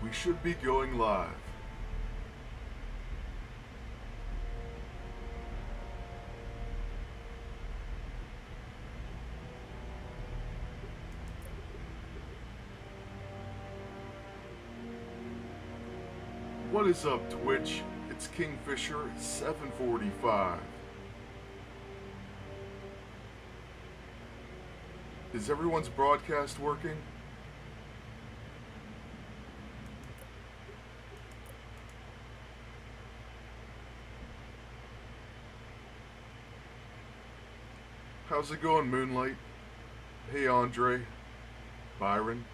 We should be going live. What is up, Twitch? It's Kingfisher 745. Is everyone's broadcast working? How's it going, Moonlight? Hey, Andre. Byron.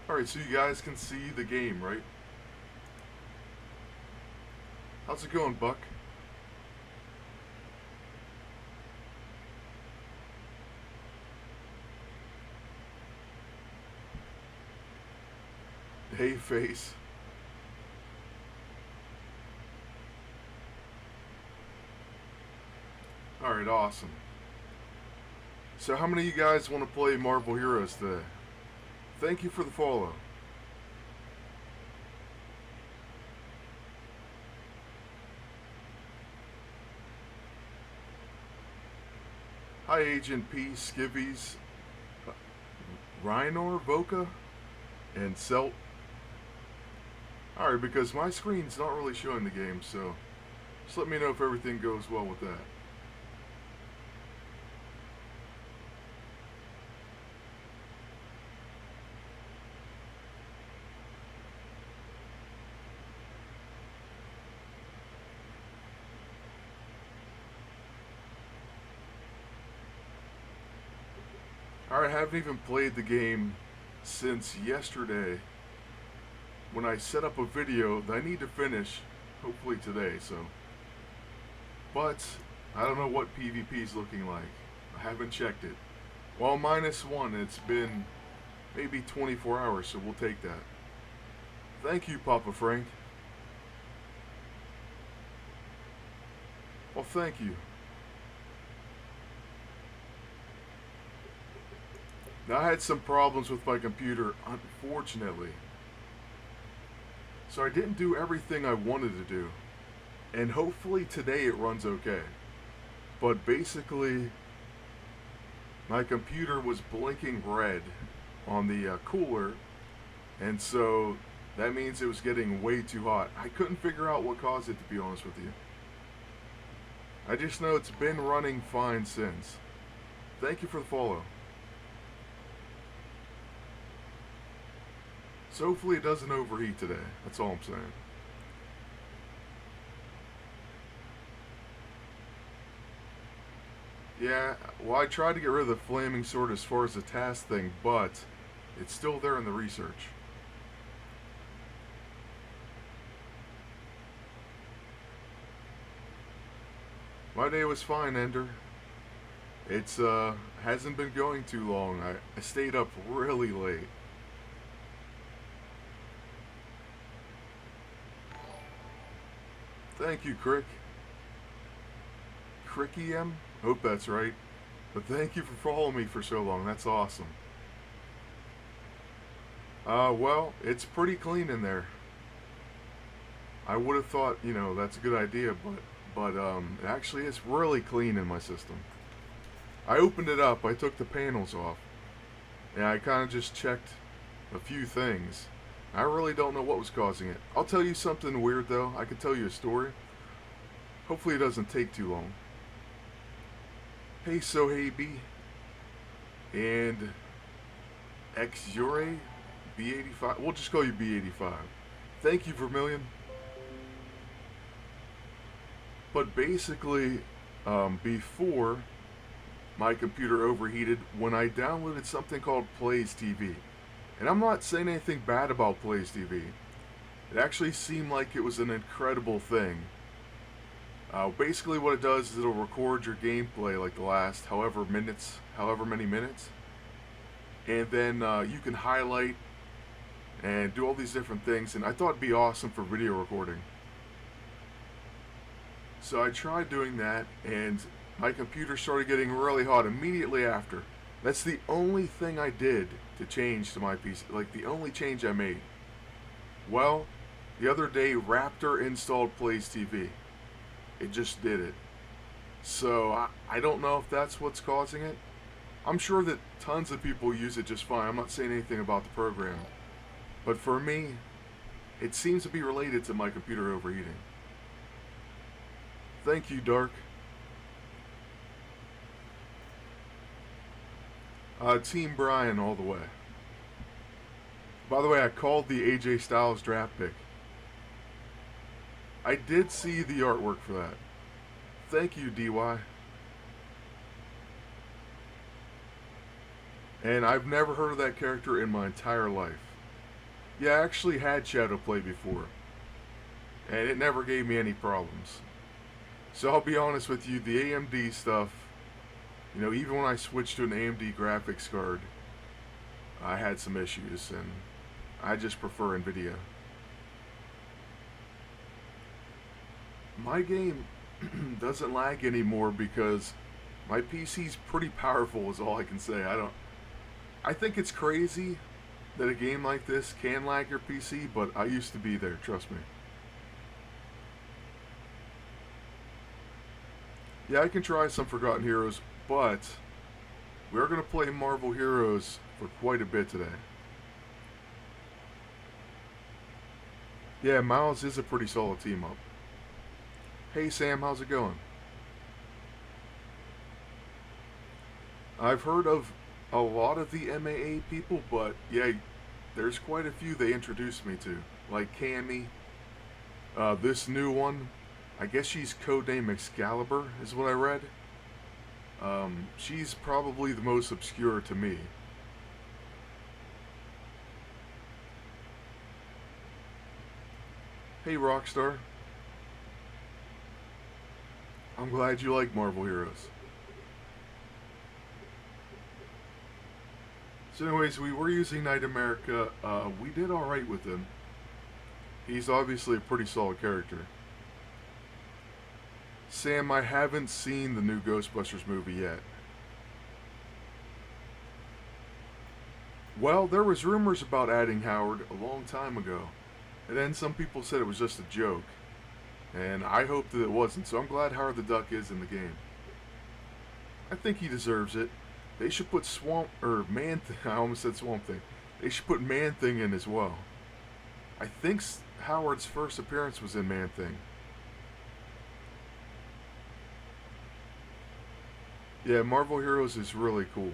Alright, so you guys can see the game, right? How's it going, Buck? Hey, Face. Alright, awesome. So how many of you guys want to play Marvel Heroes today? Thank you for the follow. Hi, Agent P, Skivvies, Rhinor, Voca, and Celt. Alright, because my screen's not really showing the game, so just let me know if everything goes well with that. Alright, I haven't even played the game since yesterday when I set up a video that I need to finish hopefully today, so. But I don't know what PvP is looking like. I haven't checked it. Well, -1, it's been maybe 24 hours, so we'll take that. Thank you, Papa Frank. Well, thank you. Now, I had some problems with my computer, unfortunately. So I didn't do everything I wanted to do. And hopefully today it runs okay. But basically, my computer was blinking red on the cooler. And so that means it was getting way too hot. I couldn't figure out what caused it, to be honest with you. I just know it's been running fine since. Thank you for the follow. So hopefully it doesn't overheat today. That's all I'm saying. Yeah, well, I tried to get rid of the flaming sword as far as the task thing, but it's still there in the research. My day was fine, Ender. It's hasn't been going too long. I stayed up really late. Thank you, Crick. Cricky-em? Hope that's right. But thank you for following me for so long. That's awesome. Well, it's pretty clean in there. I would have thought, you know, that's a good idea, but it actually is really clean in my system. I opened it up, I took the panels off, and I kind of just checked a few things. I really don't know what was causing it. I'll tell you something weird, though. I can tell you a story. Hopefully it doesn't take too long. Hey, Sohaby. And Xure B85. We'll just call you B85. Thank you, Vermilion. But basically, before my computer overheated, when I downloaded something called Plays TV. And I'm not saying anything bad about Plays TV. It actually seemed like it was an incredible thing. Basically what it does is it'll record your gameplay like the last however many minutes. And then you can highlight and do all these different things, and I thought it'd be awesome for video recording. So I tried doing that, and my computer started getting really hot immediately after. That's the only thing I did to change to my PC, like the only change I made. Well, the other day Raptor installed Plays TV. It just did it. So I don't know if that's what's causing it. I'm sure that tons of people use it just fine. I'm not saying anything about the program. But for me, it seems to be related to my computer overheating. Thank you, Dark. Team Brian all the way. By the way, I called the AJ Styles draft pick. I did see the artwork for that. Thank you, DY. And I've never heard of that character in my entire life. Yeah, I actually had Shadowplay before, and it never gave me any problems. So I'll be honest with you, the AMD stuff, you know, even when I switched to an AMD graphics card, I had some issues, and I just prefer NVIDIA. My game doesn't lag anymore because my PC's pretty powerful is all I can say. I think it's crazy that a game like this can lag your PC, but I used to be there, trust me. Yeah, I can try some Forgotten Heroes, but we're going to play Marvel Heroes for quite a bit today. Yeah, Miles is a pretty solid team up. Hey Sam, how's it going? I've heard of a lot of the MAA people, but yeah, there's quite a few they introduced me to. Like Cammy, this new one, I guess she's codename Excalibur, is what I read. She's probably the most obscure to me. Hey Rockstar. I'm glad you like Marvel Heroes. So anyways, we were using Knight America. We did alright with him. He's obviously a pretty solid character. Sam, I haven't seen the new Ghostbusters movie yet. Well, there was rumors about adding Howard a long time ago. And then some people said it was just a joke. And I hope that it wasn't, so I'm glad Howard the Duck is in the game. I think he deserves it. They should put I almost said Swamp Thing. They should put Man Thing in as well. I think Howard's first appearance was in Man Thing. Yeah, Marvel Heroes is really cool.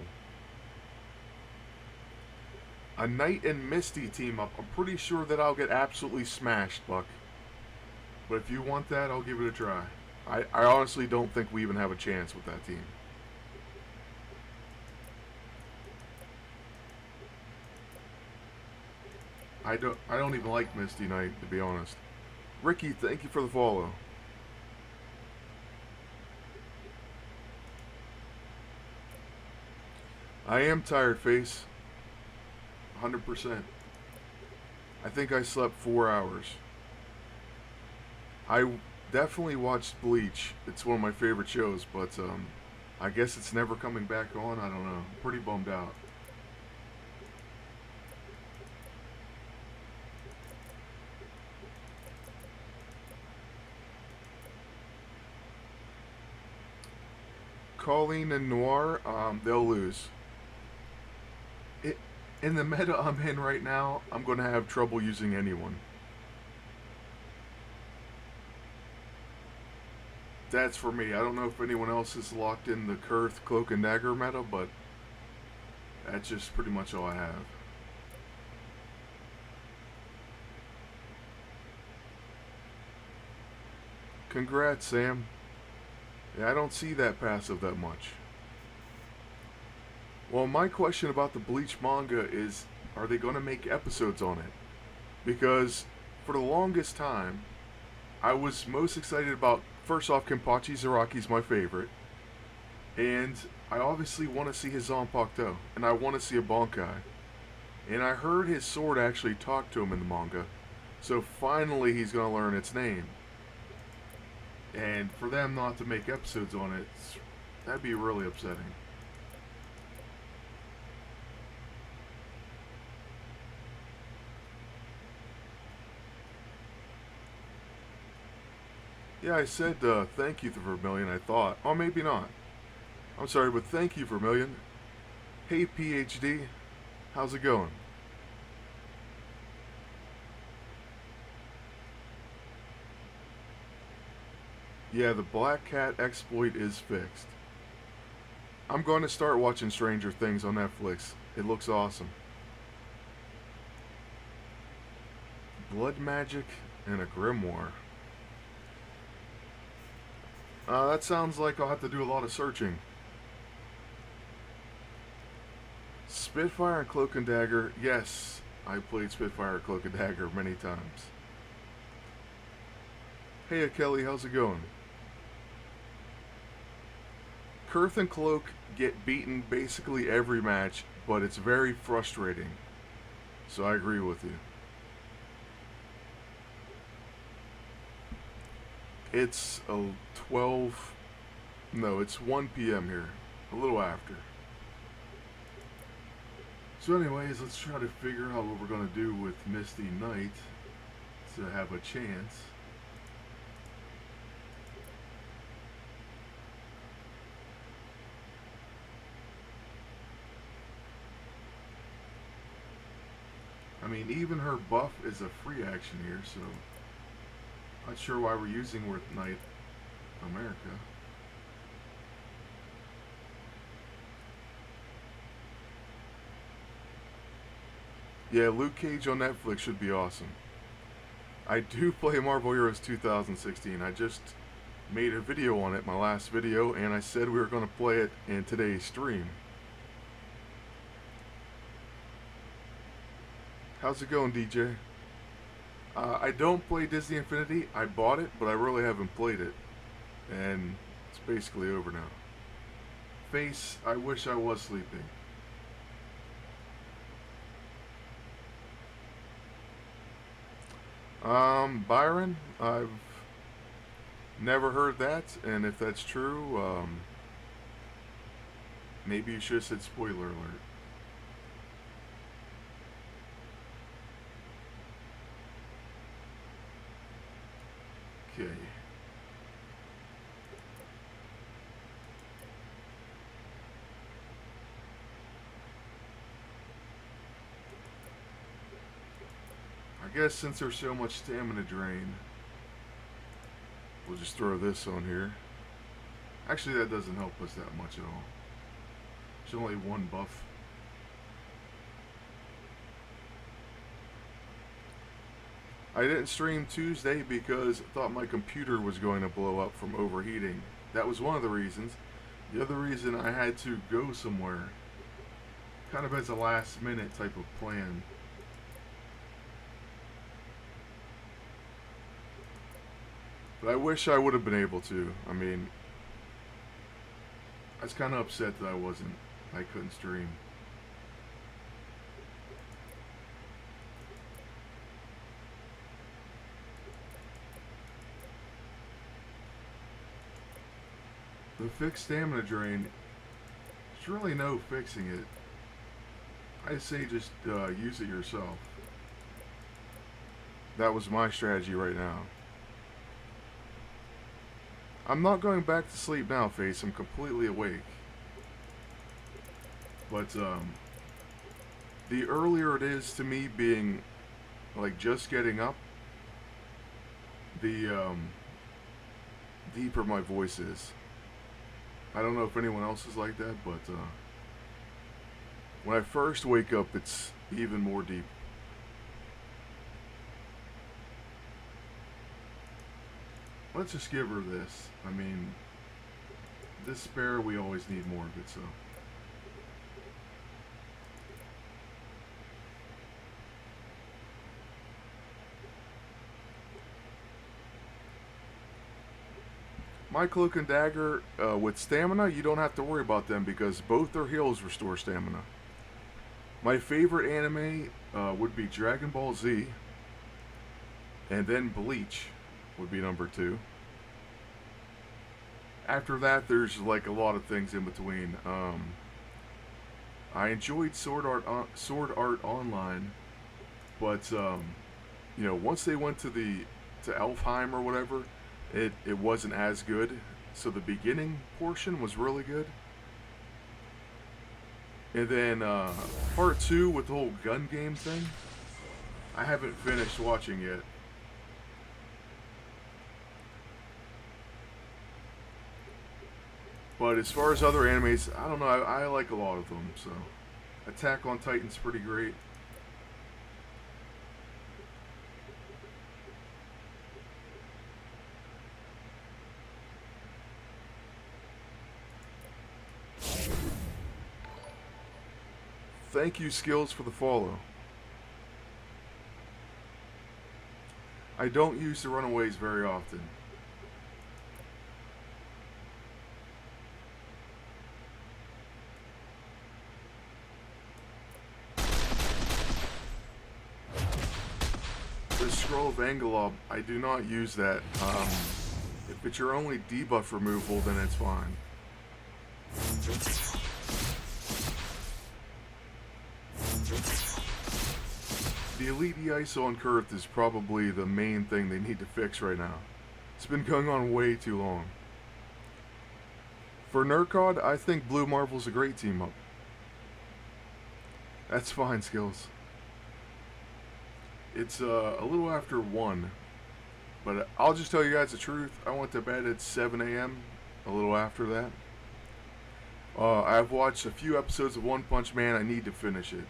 A Knight and Misty team up. I'm pretty sure that I'll get absolutely smashed, Buck. But if you want that, I'll give it a try. I honestly don't think we even have a chance with that team. I don't even like Misty Knight, to be honest. Ricky, thank you for the follow. I am tired, face. 100%. I think I slept 4 hours. I definitely watched Bleach. It's one of my favorite shows, but I guess it's never coming back on. I don't know. I'm pretty bummed out. Colleen and Noir, they'll lose. In the meta I'm in right now, I'm going to have trouble using anyone. That's for me. I don't know if anyone else is locked in the Kurth Cloak and Dagger meta, but that's just pretty much all I have. Congrats, Sam. Yeah, I don't see that passive that much. Well, my question about the Bleach manga is, are they going to make episodes on it? Because for the longest time, I was most excited about, first off, Kenpachi Zaraki's my favorite. And I obviously want to see his Zanpakuto, and I want to see a Bankai. And I heard his sword actually talk to him in the manga. So finally he's going to learn its name. And for them not to make episodes on it, that'd be really upsetting. Yeah, I said thank you to Vermilion, I thought. Oh, maybe not. I'm sorry, but thank you, Vermilion. Hey, PhD. How's it going? Yeah, the Black Cat exploit is fixed. I'm going to start watching Stranger Things on Netflix. It looks awesome. Blood magic and a grimoire. That sounds like I'll have to do a lot of searching. Spitfire and Cloak and Dagger. Yes, I played Spitfire and Cloak and Dagger many times. Hey, Kelly, how's it going? Kurth and Cloak get beaten basically every match, but it's very frustrating. So I agree with you. It's a 12. No, it's 1 p.m. here. A little after. So, anyways, let's try to figure out what we're going to do with Misty Knight to have a chance. I mean, even her buff is a free action here, so not sure why we're using with Knight America. Yeah, Luke Cage on Netflix should be awesome. I do play Marvel Heroes 2016. I just made a video on it, my last video, and I said we were going to play it in today's stream. How's it going, DJ? I don't play Disney Infinity. I bought it, but I really haven't played it. And it's basically over now. Face, I wish I was sleeping. Byron, I've never heard that, and if that's true, maybe you should have said spoiler alert. Okay. I guess since there's so much stamina drain, we'll just throw this on here. Actually, that doesn't help us that much at all. There's only one buff. I didn't stream Tuesday because I thought my computer was going to blow up from overheating. That was one of the reasons. The other reason I had to go somewhere, kind of as a last minute type of plan. But I wish I would have been able to. I mean, I was kind of upset that I couldn't stream. The fixed stamina drain, there's really no fixing it. I say just use it yourself. That was my strategy right now. I'm not going back to sleep now, Face. I'm completely awake. But the earlier it is to me being like just getting up, the deeper my voice is. I don't know if anyone else is like that, but when I first wake up, it's even more deep. Let's just give her this. I mean, this spare, we always need more of it, so. My Cloak and Dagger, with stamina, you don't have to worry about them because both their heals restore stamina. My favorite anime would be Dragon Ball Z, and then Bleach would be number 2. After that, there's like a lot of things in between. I enjoyed Sword Art Online, but once they went to Elfheim or whatever, it wasn't as good. So the beginning portion was really good, and then part 2 with the whole gun game thing, I haven't finished watching yet. But as far as other animes, I don't know. I like a lot of them. So, Attack on Titan's pretty great. Thank you, Skills, for the follow. I don't use the Runaways very often. The Scroll of Angelob, I do not use that. If it's your only debuff removal, then it's fine. The Elite EISO on Kurth is probably the main thing they need to fix right now. It's been going on way too long. For Nurkod, I think Blue Marvel's a great team up. That's fine, Skills. It's a little after 1, but I'll just tell you guys the truth. I went to bed at 7 a.m. a little after that. I've watched a few episodes of One Punch Man. I need to finish it.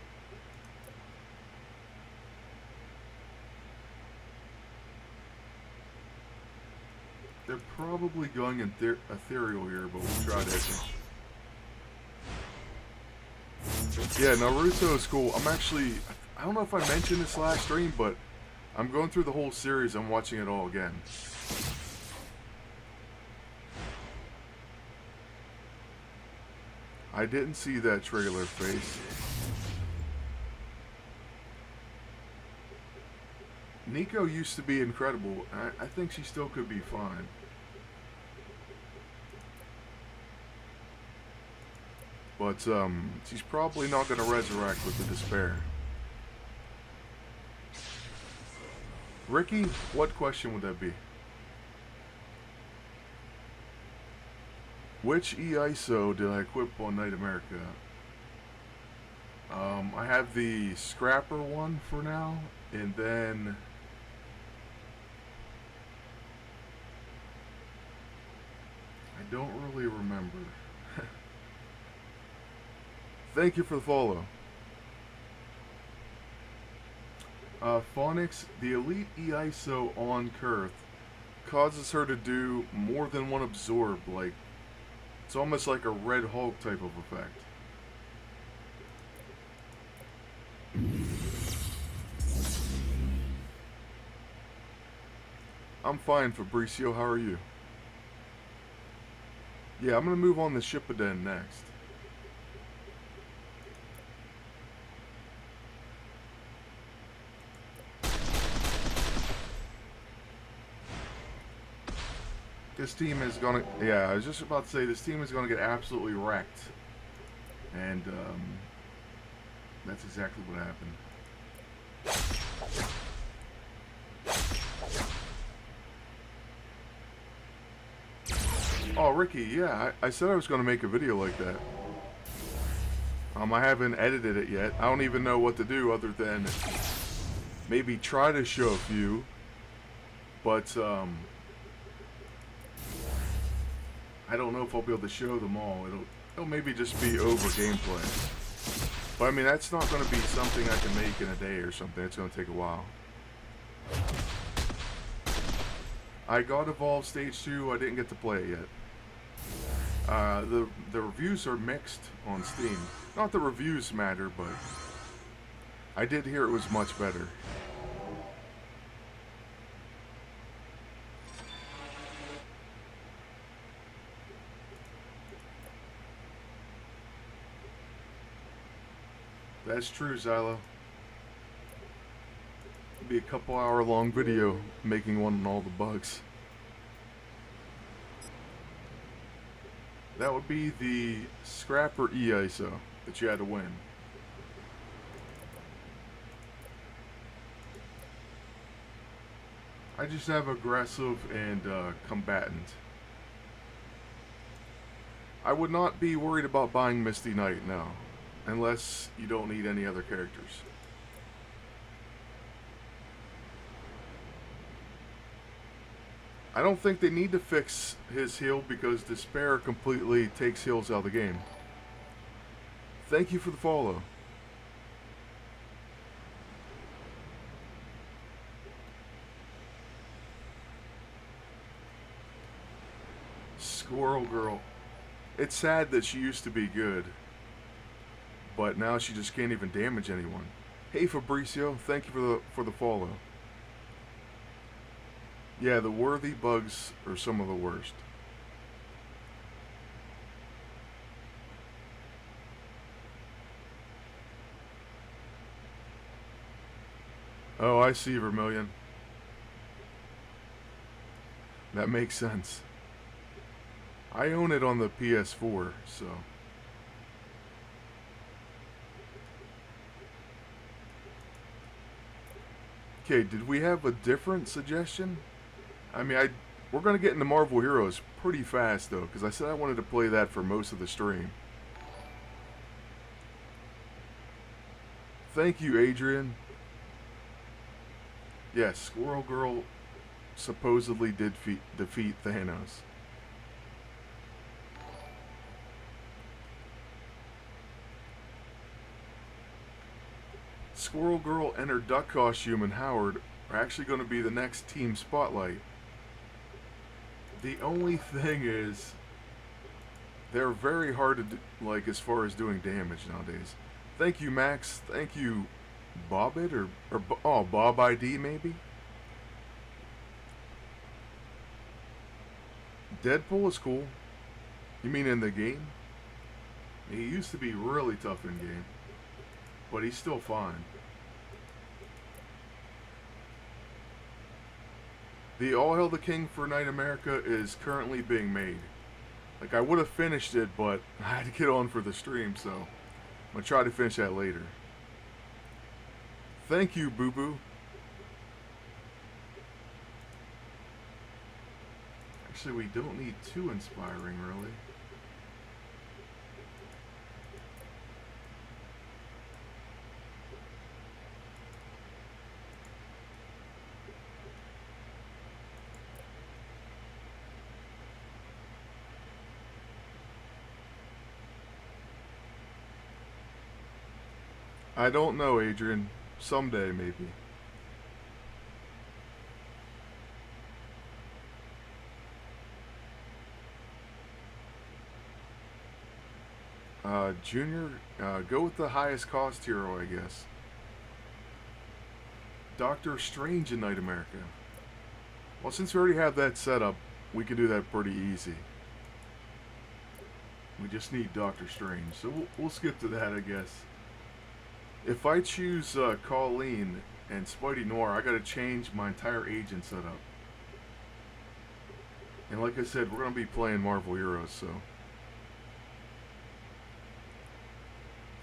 They're probably going ethereal here, but we'll try that. Yeah, Naruto is cool. I don't know if I mentioned this last stream, but I'm going through the whole series. I'm watching it all again. I didn't see that trailer, Face. Nico used to be incredible. I think she still could be fine. But she's probably not going to resurrect with the Despair. Ricky, what question would that be? Which EISO did I equip on Night America? I have the Scrapper one for now, and then I don't really remember. Thank you for the follow. Phonics, the Elite EISO on Kurth causes her to do more than one absorb, like it's almost like a Red Hulk type of effect. I'm fine, Fabricio, how are you? Yeah, I'm gonna move on to Shippuden next. This team is gonna, yeah, I was just about to say, this team is gonna get absolutely wrecked. And, that's exactly what happened. Oh, Ricky, yeah, I said I was gonna make a video like that. I haven't edited it yet. I don't even know what to do other than maybe try to show a few. But, I don't know if I'll be able to show them all. It'll maybe just be over gameplay. But I mean, that's not going to be something I can make in a day or something. It's going to take a while. I got Evolve Stage 2. I didn't get to play it yet. The reviews are mixed on Steam. Not the reviews matter, but I did hear it was much better. That's true, Xylo. It'll be a couple hour long video making one on all the bugs. That would be the Scrapper E-ISO that you had to win. I just have aggressive and combatant. I would not be worried about buying Misty Knight now, unless you don't need any other characters. I don't think they need to fix his heal because Despair completely takes heals out of the game. Thank you for the follow. Squirrel Girl. It's sad that she used to be good, but now she just can't even damage anyone. Hey Fabricio, thank you for the follow. Yeah, the worthy bugs are some of the worst. Oh, I see, Vermilion. That makes sense. I own it on the PS4, so... Okay, did we have a different suggestion? I mean, we're going to get into Marvel Heroes pretty fast, though, because I said I wanted to play that for most of the stream. Thank you, Adrian. Yes, Squirrel Girl supposedly did defeat Thanos. Squirrel Girl and her duck costume and Howard are actually going to be the next Team Spotlight. The only thing is, they're very hard to do, like, as far as doing damage nowadays. Thank you, Max. Thank you, Bobbit, oh, Bob ID, maybe? Deadpool is cool. You mean in the game? He used to be really tough in game, but he's still fine. The All Hail the King for Night America is currently being made. Like, I would have finished it, but I had to get on for the stream, so I'm going to try to finish that later. Thank you, Boo Boo. Actually, we don't need too inspiring, really. I don't know, Adrian. Someday, maybe. Junior, go with the highest cost hero, I guess. Doctor Strange in Night America. Well, since we already have that set up, we can do that pretty easy. We just need Doctor Strange, so we'll skip to that, I guess. If I choose Colleen and Spidey Noir, I gotta change my entire agent setup. And like I said, we're gonna be playing Marvel Heroes, so...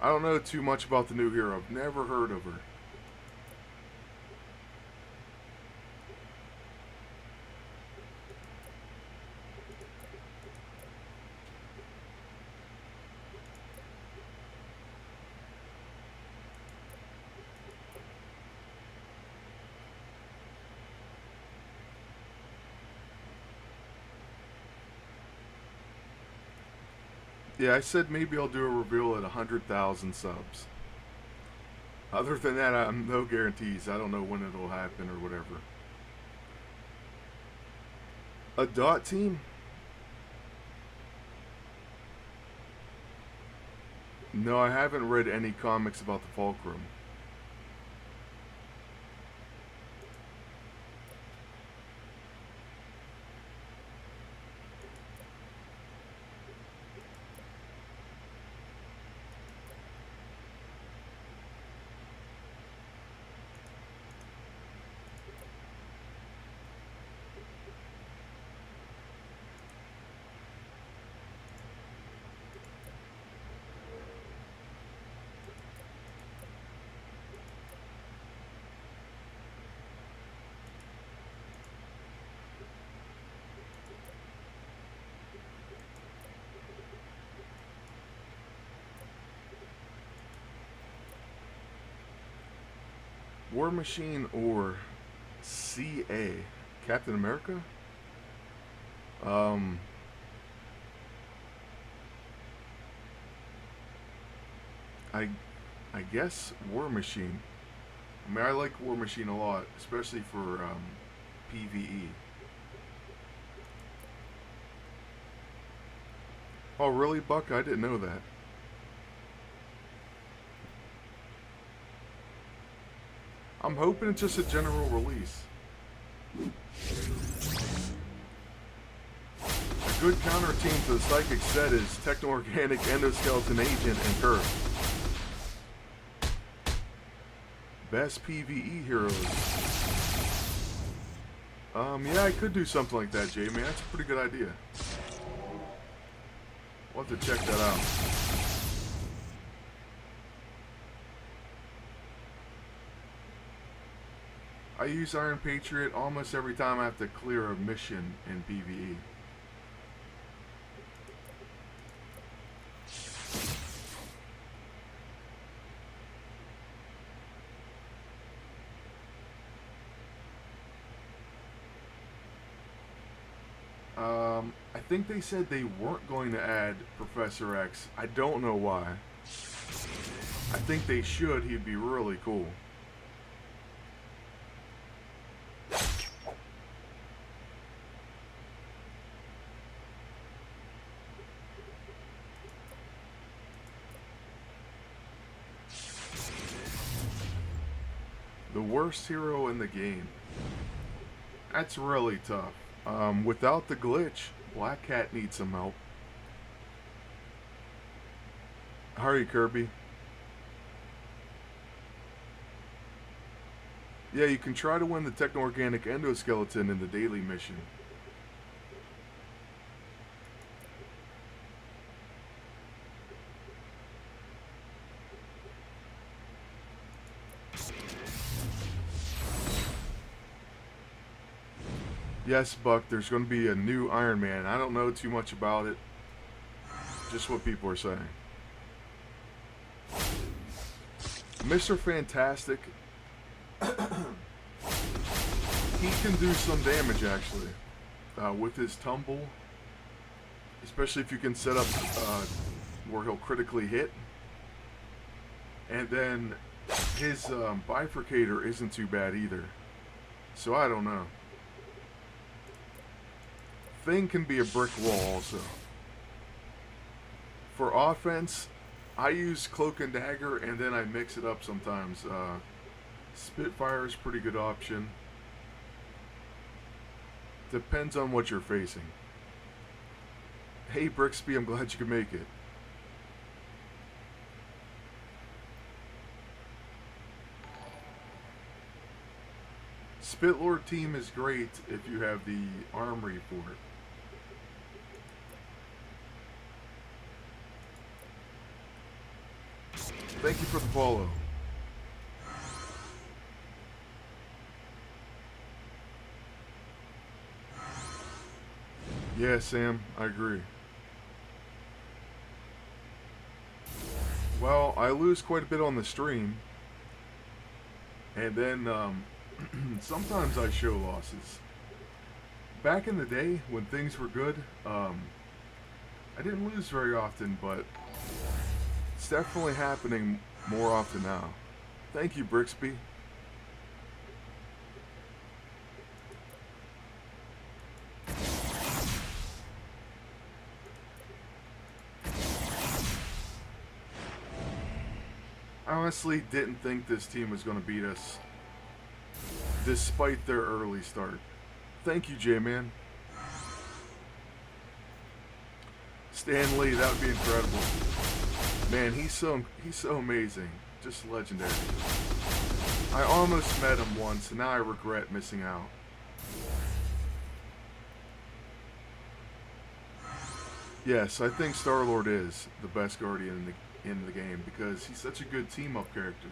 I don't know too much about the new hero. I've never heard of her. Yeah, I said maybe I'll do a reveal at 100,000 subs. Other than that, I'm no guarantees. I don't know when it'll happen or whatever. A dot team? No, I haven't read any comics about the Fulcrum. War Machine or CA? Captain America? Um, I, I guess War Machine. I mean, I like War Machine a lot, especially for PVE. Oh, really, Buck? I didn't know that. I'm hoping it's just a general release. A good counter team to the Psychic set is Techno-Organic, Endoskeleton Agent, and Kurt. Best PvE heroes. Yeah, I could do something like that, Jay, man. That's a pretty good idea. We'll have to check that out. I use Iron Patriot almost every time I have to clear a mission in PvE. I think they said they weren't going to add Professor X. I don't know why. I think they should. He'd be really cool. The worst hero in the game. That's really tough. Without the glitch, Black Cat needs some help. How are you, Kirby? Yeah, you can try to win the Techno-Organic Endoskeleton in the daily mission. Yes, Buck, there's going to be a new Iron Man. I don't know too much about it. Just what people are saying. Mr. Fantastic, he can do some damage, actually. With his tumble. Especially if you can set up where he'll critically hit. And then his bifurcator isn't too bad either. So I don't know. Thing can be a brick wall also. For offense, I use Cloak and Dagger and then I mix it up sometimes. Spitfire is a pretty good option. Depends on what you're facing. Hey Brixby, I'm glad you could make it. Spitlord team is great if you have the armory for it. Thank you for the follow. Yeah, Sam, I agree. Well, I lose quite a bit on the stream. And then, sometimes I show losses. Back in the day, when things were good, I didn't lose very often, but it's definitely happening more often now. Thank you, Brixby. I honestly didn't think this team was going to beat us, despite their early start. Thank you, J-Man. Stan Lee, that would be incredible. Man, he's so amazing. Just legendary. I almost met him once, and now I regret missing out. Yes, I think Star-Lord is the best Guardian in the game because he's such a good team-up character.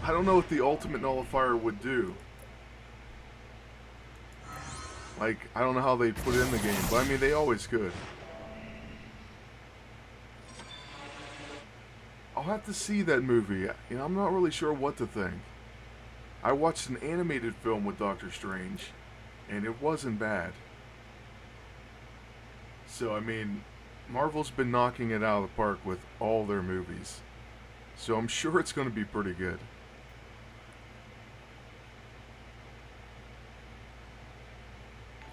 I don't know what the ultimate nullifier would do. Like, I don't know how they put it in the game, but I mean, they always could. I'll have to see that movie. You know, I'm not really sure what to think. I watched an animated film with Doctor Strange, and it wasn't bad. So, I mean, Marvel's been knocking it out of the park with all their movies. So I'm sure it's going to be pretty good.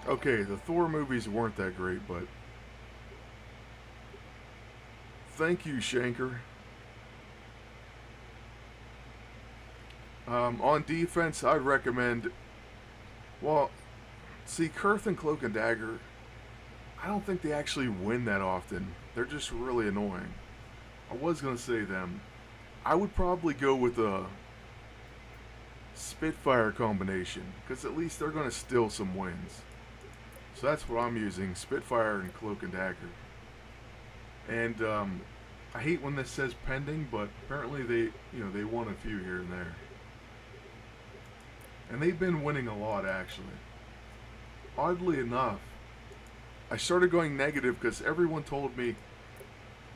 Okay, the Thor movies weren't that great, but thank you, Shanker. On defense, I'd recommend. Well, see, Kurth and Cloak and Dagger, I don't think they actually win that often. They're just really annoying. I was gonna say them. I would probably go with a Spitfire combination, because at least they're gonna steal some wins. So that's what I'm using: Spitfire and Cloak and Dagger. And I hate when this says pending, but apparently they won a few here and there. And they've been winning a lot, actually. Oddly enough, I started going negative because everyone told me,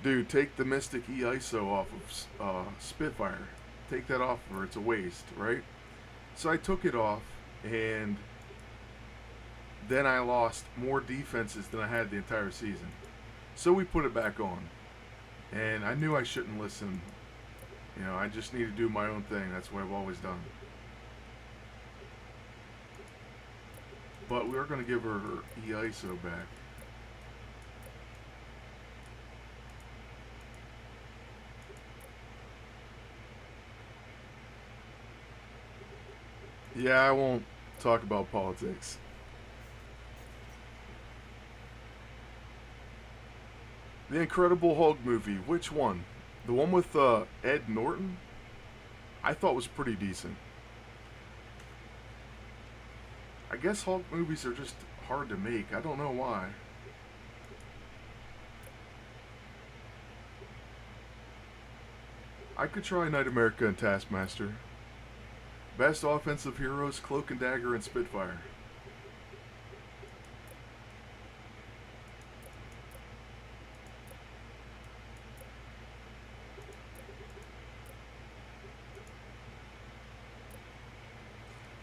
dude, take the Mystic E-ISO off of Spitfire. Take that off or it's a waste, right? So I took it off, and then I lost more defenses than I had the entire season. So we put it back on. And I knew I shouldn't listen. You know, I just need to do my own thing. That's what I've always done. But we are going to give her E-ISO back. Yeah, I won't talk about politics. The Incredible Hulk movie, which one? The one with Ed Norton? I thought was pretty decent. I guess Hulk movies are just hard to make. I don't know why. I could try Knight America and Taskmaster. Best offensive heroes: Cloak and Dagger and Spitfire.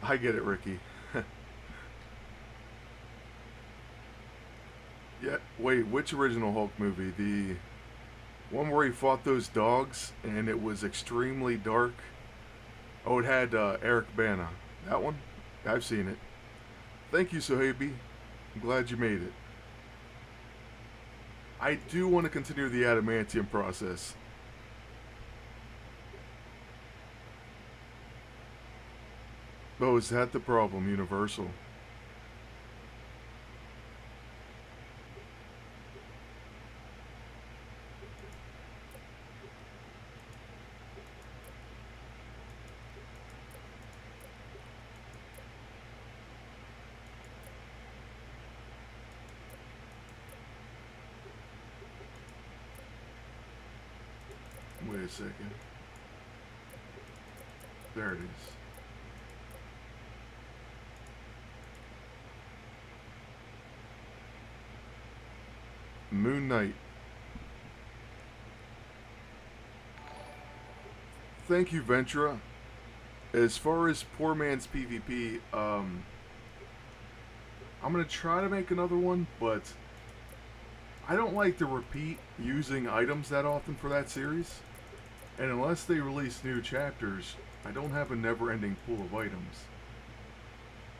I get it, Ricky. Yeah, wait, which original Hulk movie? The one where he fought those dogs and it was extremely dark? Oh, it had Eric Bana. That one? I've seen it. Thank you, Sohabi. I'm glad you made it. I do want to continue the adamantium process. Oh, is that the problem, Universal? Wait a second. There it is. Moon Knight. Thank you, Ventura. As far as poor man's PvP, I'm gonna try to make another one, but I don't like to repeat using items that often for that series. And unless they release new chapters, I don't have a never-ending pool of items.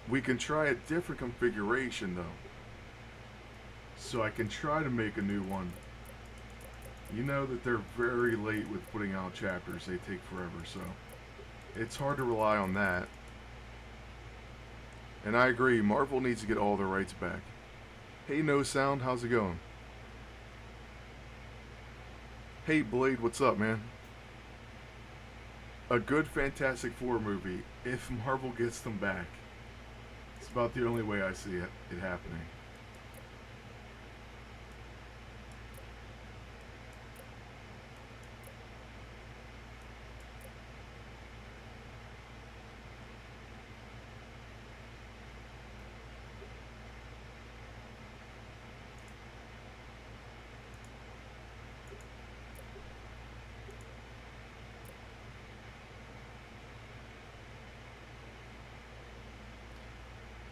We can try a different configuration though. So I can try to make a new one. You know that they're very late with putting out chapters. They take forever, so it's hard to rely on that. And I agree, Marvel needs to get all their rights back. Hey, No Sound, how's it going? Hey, Blade, what's up, man? A good Fantastic Four movie, if Marvel gets them back. It's about the only way I see it happening.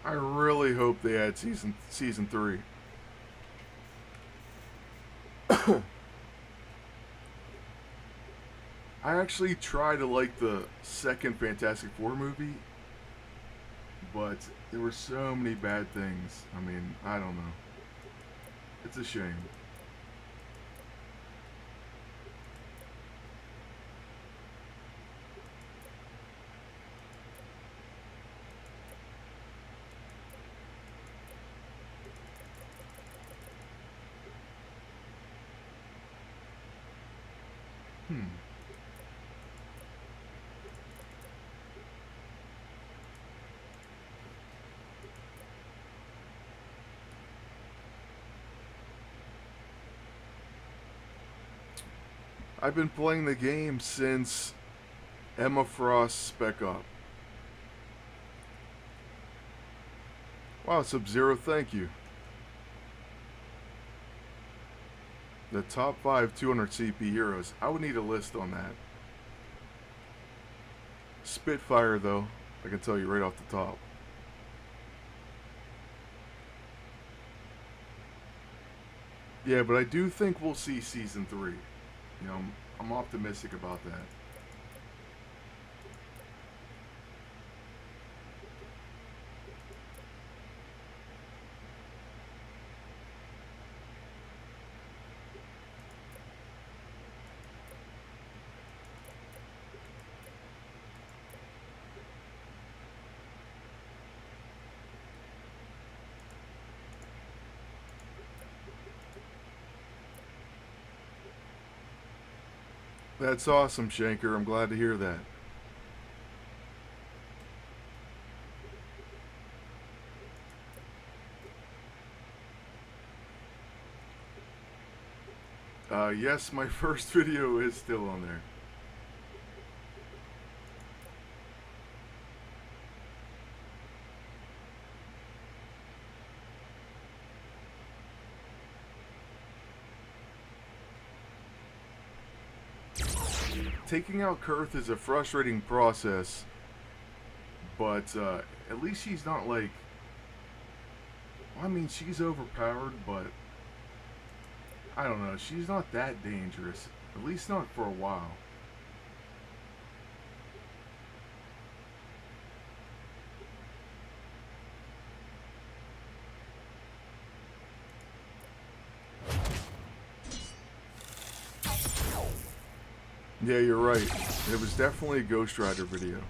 I really hope they add season 3. I actually try to like the second Fantastic Four movie, but there were so many bad things. I mean, I don't know. It's a shame. Hmm. I've been playing the game since Emma Frost Spec Up. Wow, Sub-Zero, thank you. The top 5 200 CP heroes. I would need a list on that. Spitfire, though, I can tell you right off the top. Yeah, but I do think we'll see season 3. You know, I'm optimistic about that. That's awesome, Shanker. I'm glad to hear that. Yes, my first video is still on there. Taking out Kurth is a frustrating process, but at least she's not like. Well, I mean, she's overpowered, but I don't know. She's not that dangerous. At least not for a while. Yeah, you're right. It was definitely a Ghost Rider video.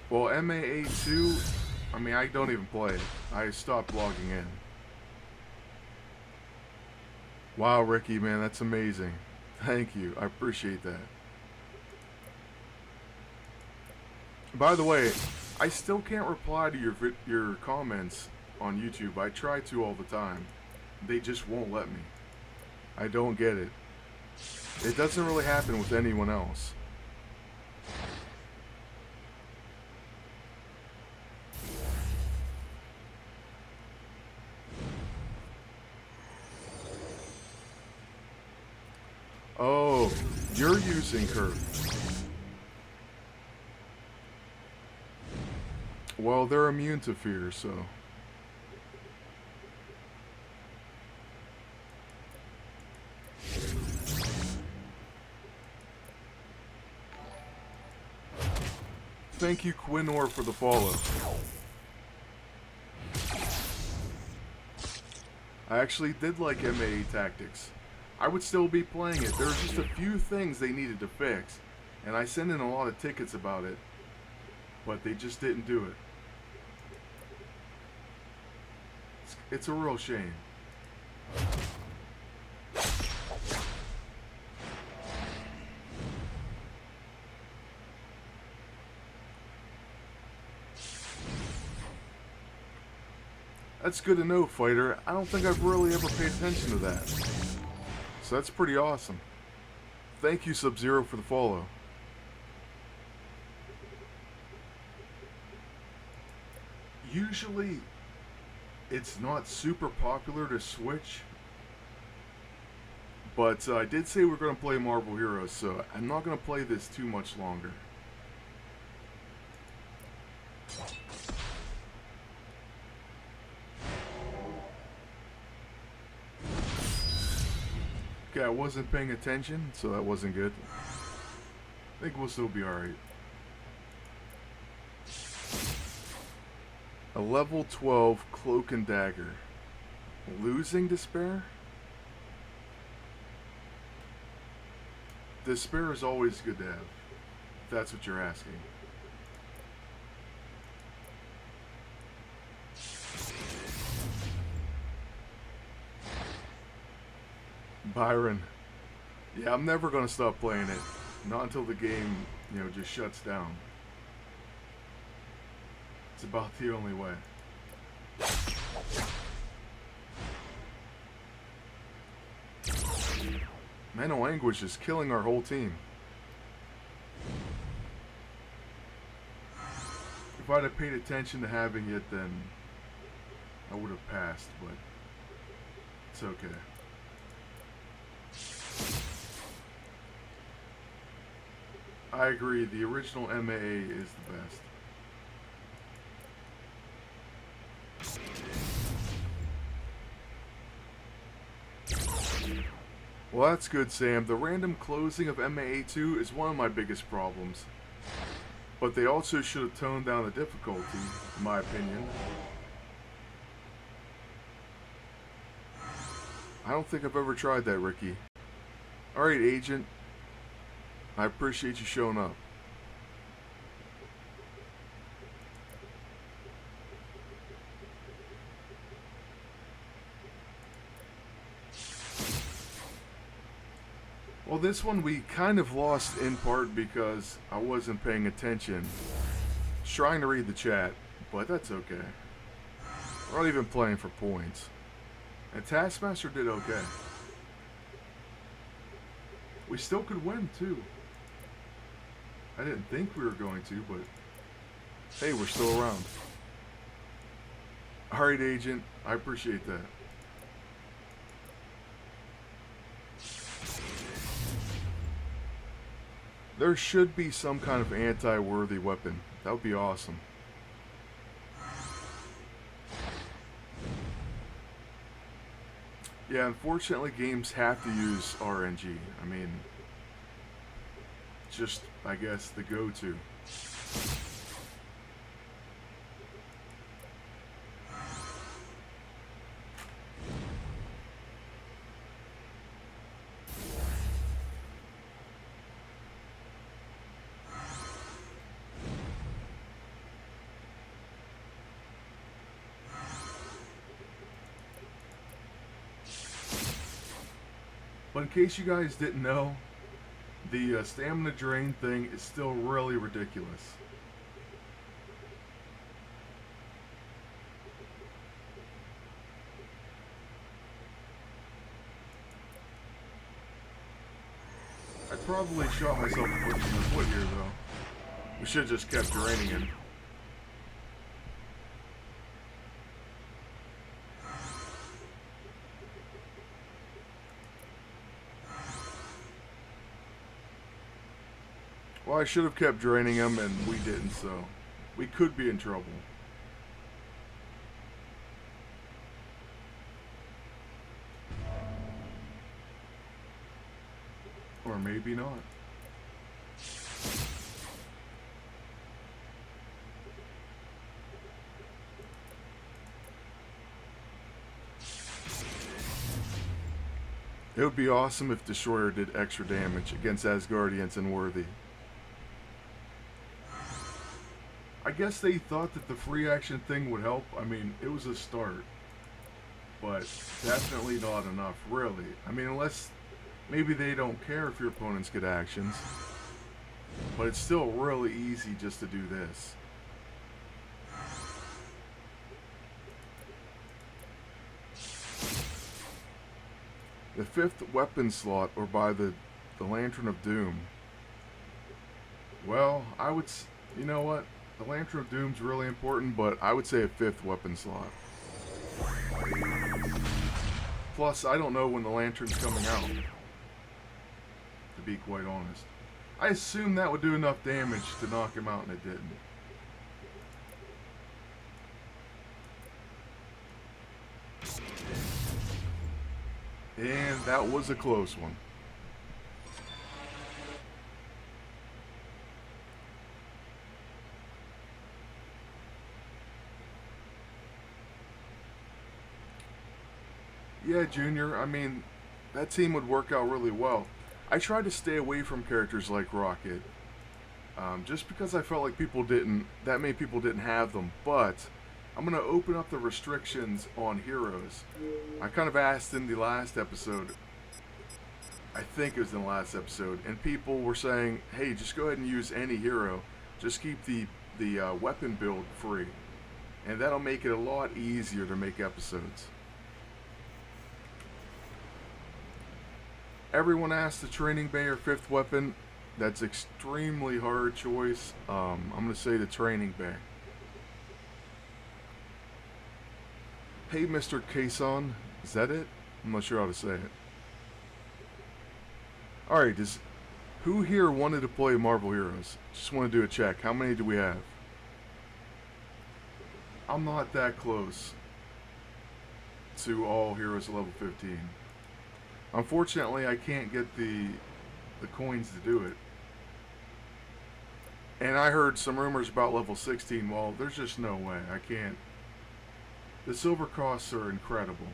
Well, MAA2, I mean, I don't even play it. I stopped logging in. Wow, Ricky, man, that's amazing. Thank you. I appreciate that. By the way, I still can't reply to your comments on YouTube. I try to all the time. They just won't let me. I don't get it. It doesn't really happen with anyone else. Oh, you're using her. Well, they're immune to fear, so. Thank you, Quinor, for the follow. I actually did like MAA Tactics. I would still be playing it. There's just a few things they needed to fix, and I sent in a lot of tickets about it, but they just didn't do it. It's a real shame. That's good to know, fighter. I don't think I've really ever paid attention to that. So that's pretty awesome. Thank you, Sub-Zero, for the follow. Usually, it's not super popular to switch, But I did say we're going to play Marvel Heroes, so I'm not going to play this too much longer. Okay, I wasn't paying attention, so that wasn't good. I think we'll still be alright. A level 12 Cloak and Dagger. Losing Despair? Despair is always good to have, if that's what you're asking. Byron. Yeah, I'm never going to stop playing it. Not until the game, just shuts down. It's about the only way. Mental Anguish is killing our whole team. If I'd have paid attention to having it, then I would have passed, but it's okay. I agree, the original MAA is the best. Well, that's good, Sam. The random closing of MAA2 is one of my biggest problems. But they also should have toned down the difficulty, in my opinion. I don't think I've ever tried that, Ricky. Alright, Agent. I appreciate you showing up. Well, this one we kind of lost in part because I wasn't paying attention. Just trying to read the chat, but that's okay. We're not even playing for points. And Taskmaster did okay. We still could win, too. I didn't think we were going to, but hey, we're still around. Alright, Agent. I appreciate that. There should be some kind of anti-worthy weapon. That would be awesome. Yeah, unfortunately games have to use RNG. I mean, just, I guess, the go-to. But in case you guys didn't know, the stamina drain thing is still really ridiculous. I probably shot myself in the foot here, though. We should have just kept draining him. Well, I should have kept draining him, and we didn't, so we could be in trouble. Or maybe not. It would be awesome if Destroyer did extra damage against Asgardians and Worthy. I guess they thought that the free action thing would help. I mean, it was a start. But definitely not enough, really. I mean, unless maybe they don't care if your opponents get actions. But it's still really easy just to do this. The 5th weapon slot, or by the Lantern of Doom. Well, I would... You know what? The Lantern of Doom's really important, but I would say a 5th weapon slot. Plus, I don't know when the Lantern's coming out. to be quite honest. I assumed that would do enough damage to knock him out, and it didn't. And that was a close one. Yeah, Junior, I mean, that team would work out really well. I tried to stay away from characters like Rocket, just because I felt like that many people didn't have them, but I'm going to open up the restrictions on heroes. I kind of asked in the last episode, I think it was in the last episode, and people were saying, hey, just go ahead and use any hero. Just keep the weapon build free. And that'll make it a lot easier to make episodes. Everyone asked the training bay or fifth weapon. That's extremely hard choice. I'm going to say the training bay. Hey, Mr. Kason. Is that it? I'm not sure how to say it. Alright, who here wanted to play Marvel Heroes? Just want to do a check. How many do we have? I'm not that close to all heroes level 15. Unfortunately, I can't get the coins to do it. And I heard some rumors about level 16. Well, there's just no way. I can't. The silver costs are incredible.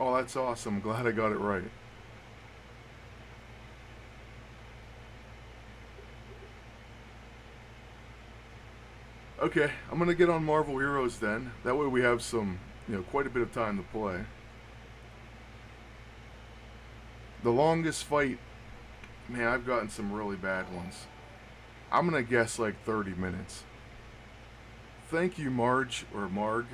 Oh, that's awesome. Glad I got it right. Okay, I'm going to get on Marvel Heroes then. That way we have quite a bit of time to play. The longest fight, man, I've gotten some really bad ones. I'm going to guess like 30 minutes. Thank you, Marge, or Marg.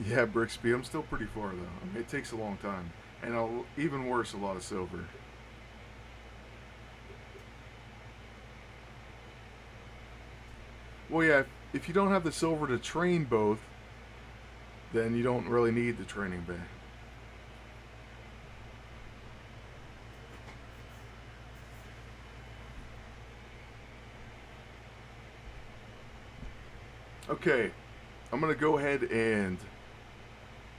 Yeah, Brixby, I'm still pretty far though. I mean, it takes a long time. And even worse, a lot of silver. Well, yeah, if you don't have the silver to train both, then you don't really need the training bay. Okay, I'm going to go ahead and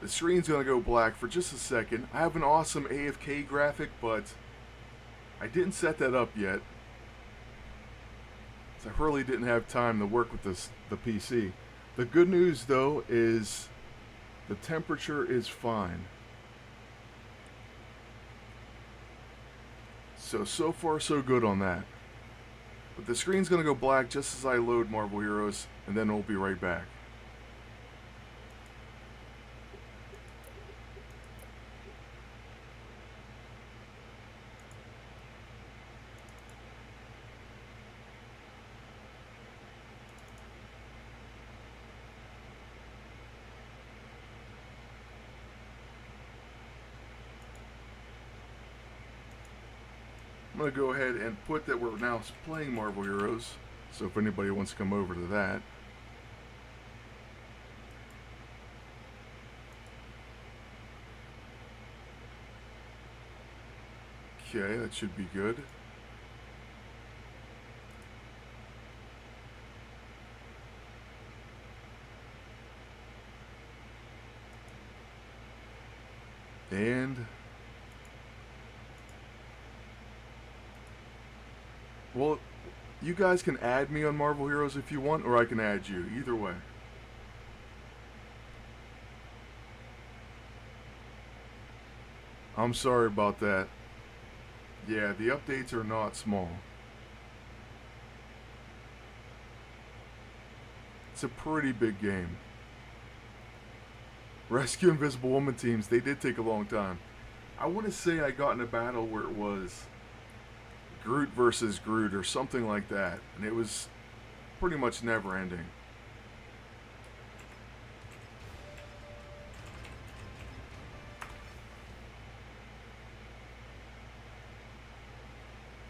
the screen's going to go black for just a second. I have an awesome AFK graphic, but I didn't set that up yet. So I really didn't have time to work with the PC. The good news, though, is the temperature is fine. So far, so good on that. But the screen's going to go black just as I load Marvel Heroes, and then we'll be right back. I'm going to go ahead and put that we're now playing Marvel Heroes, so if anybody wants to come over to that. Okay, that should be good. And well, you guys can add me on Marvel Heroes if you want, or I can add you. Either way. I'm sorry about that. Yeah, the updates are not small. It's a pretty big game. Rescue Invisible Woman teams, they did take a long time. I want to say I got in a battle where it was Groot versus Groot or something like that, and it was pretty much never ending.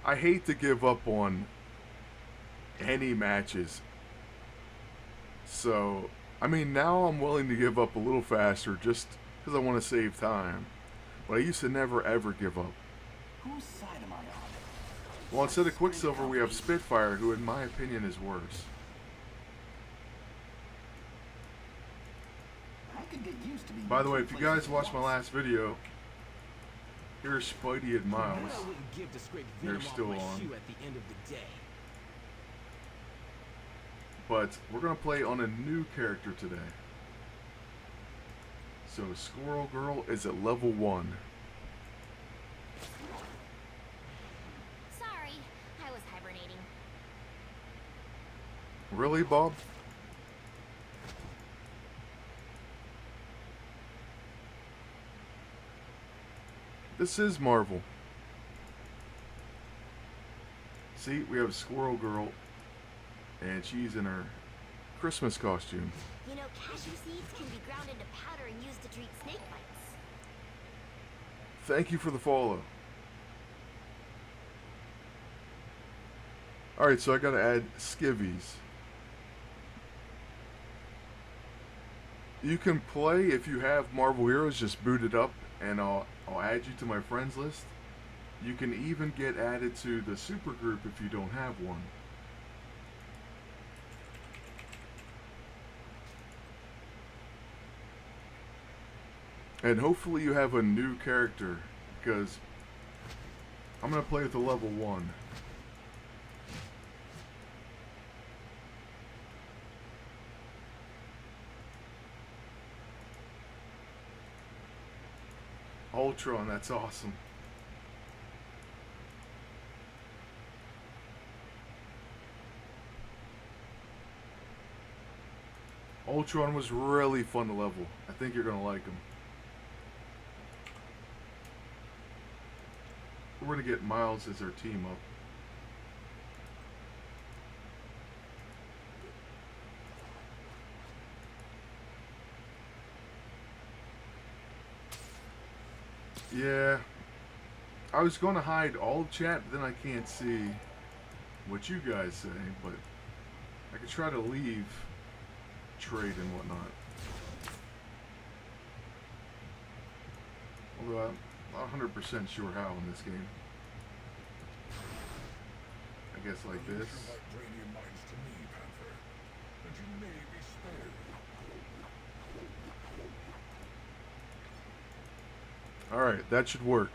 I hate to give up on any matches. So, I mean, now I'm willing to give up a little faster just because I want to save time. But I used to never ever give up. Whose side am I on? Well, instead of Quicksilver, we have Spitfire, who in my opinion is worse. I could get used to being By the way, if you guys watched my last video, here's Spidey and Miles. I wouldn't give to scrape They're venom off still my on. shoe at the end of the day. But we're going to play on a new character today. So Squirrel Girl is at level 1. Sorry, I was hibernating. Really, Bob? This is Marvel. See, we have Squirrel Girl, and she's in her Christmas costume. You know, cashew seeds can be ground into powder and used to treat snake bites. Thank you for the follow. Alright, so I gotta add skivvies. You can play if you have Marvel Heroes, just boot it up and I'll add you to my friends list. You can even get added to the super group if you don't have one. And hopefully you have a new character, because I'm going to play with the level 1. Ultron, that's awesome. Ultron was really fun to level. I think you're going to like him. We're going to get Miles as our team up. Yeah, I was going to hide all chat, but then I can't see what you guys say, but I could try to leave trade and whatnot. Although I'm not 100% sure how in this game. I guess like this. Alright, that should work.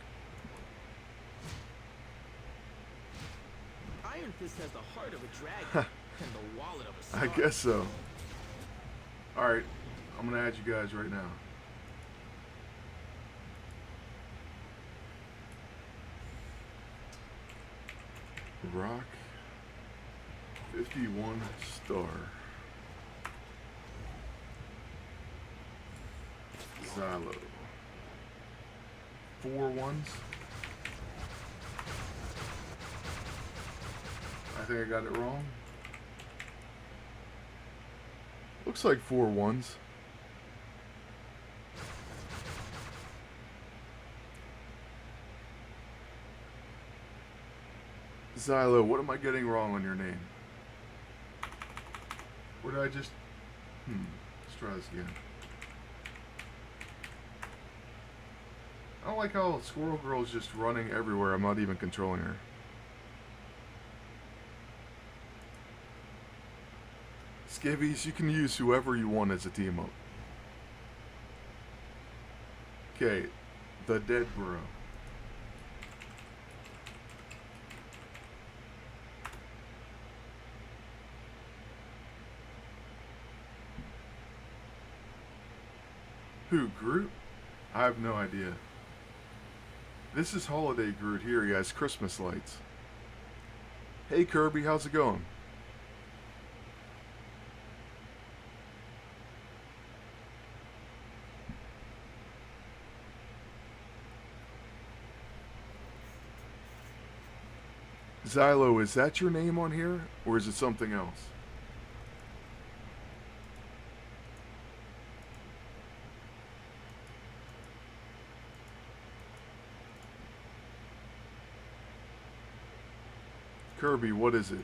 Iron Fist has the heart of a dragon and the wallet of a star. I guess so. Alright, I'm gonna add you guys right now. Rock 51 star. Xylo. 4 ones. I think I got it wrong. Looks like 4 ones. Xylo, what am I getting wrong on your name? Or did I just... let's try this again. I don't like how Squirrel Girl's just running everywhere. I'm not even controlling her. Skivvies, you can use whoever you want as a team up. Okay, the Dead Bro. Who, Groot? I have no idea. This is Holiday Groot here. He has Christmas lights. Hey Kirby, how's it going? Xylo, is that your name on here? Or is it something else? Kirby, what is it?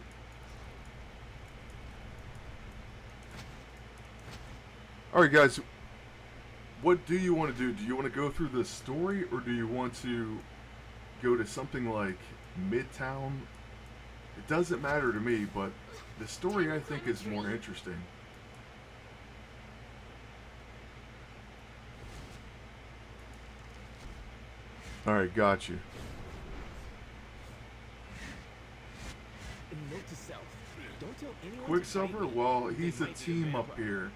Alright guys, what do you want to do? Do you want to go through the story, or do you want to go to something like Midtown? It doesn't matter to me, but the story I think is more interesting. Alright, got you. And note to self, don't tell anyone to Quicksilver, fight me. well, They he's a might be a team up vampire. here,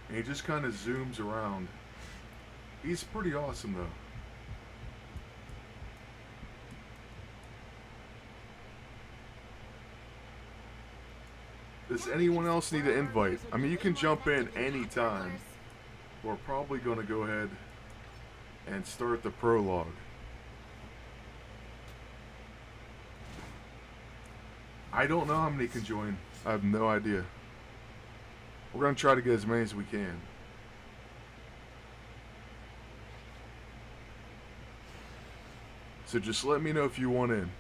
and he just kind of zooms around. He's pretty awesome, though. Does anyone else need an invite? I mean, you can jump in anytime. We're probably going to go ahead and start the prologue. I don't know how many can join. I have no idea. We're going to try to get as many as we can. So just let me know if you want in.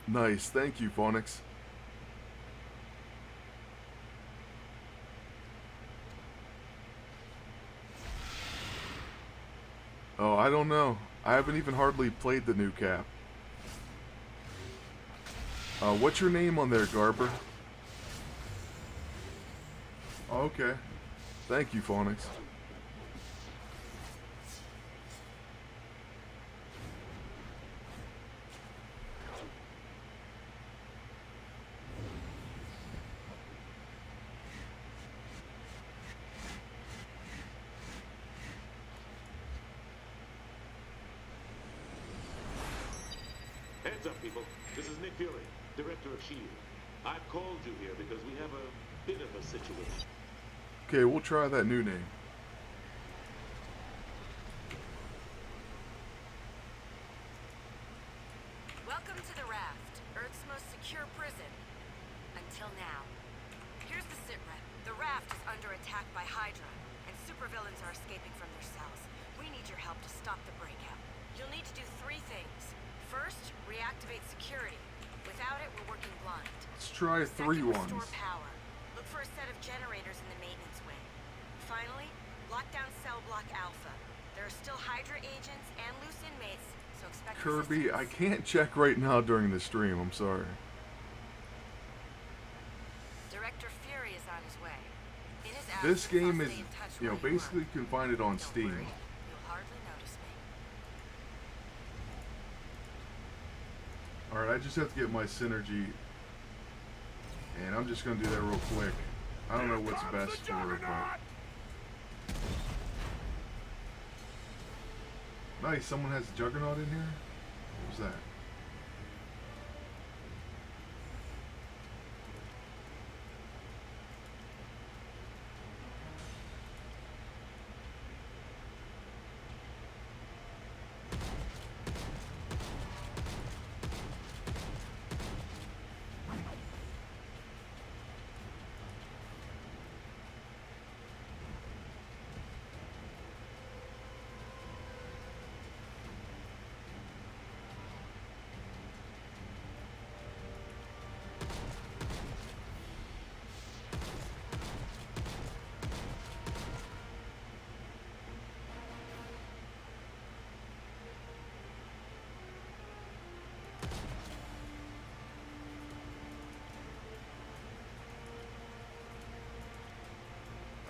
Nice, thank you, Phonix. Oh, I don't know. I haven't even hardly played the new cap. What's your name on there, Garber? Oh, okay. Thank you, Phonix. Heads up, people. This is Nick Fury, Director of S.H.I.E.L.D. I've called you here because we have a bit of a situation. Okay, we'll try that new name. Welcome to the Raft, Earth's most secure prison. Until now. Here's the sitrep. The Raft is under attack by Hydra, and supervillains are escaping from their cells. We need your help to stop the breakout. You'll need to do 3 things. First, reactivate security. Without it, we're working blind. Let's try 3 Second, ones. restore power. Look for a set of generators in the maintenance wing. Finally, lock down cell block Alpha. There are still Hydra agents and loose inmates, so expect Kirby, I resistance. can't check right now during the stream. I'm sorry. Director Fury is on his way. In his This absence, game I'll is, stay in touch you know, while you basically work. you can find it on Don't Steam. worry, you'll hardly notice me. Alright, I just have to get my synergy. And I'm just going to do that real quick. I don't know what's best for it, but... Nice, someone has Juggernaut in here? What was that?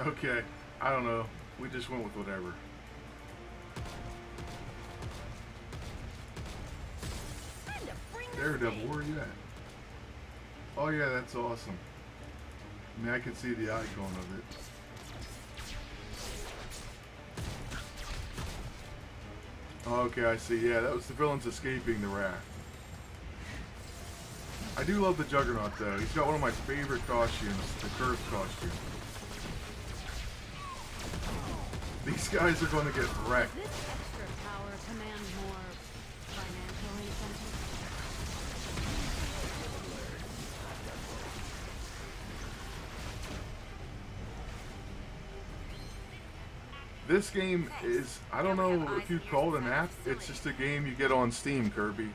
Okay, I don't know. We just went with whatever. Time to bring the Daredevil, pain. where are you at? Oh yeah, that's awesome. I mean, I can see the icon of it. Okay, I see. Yeah, that was the villains escaping the raft. I do love the Juggernaut, though. He's got one of my favorite costumes, the Curse costume. These guys are going to get wrecked. This extra power command more financial incentives? This game is, I don't know if you'd call it an app. It's just a game you get on Steam, Kirby.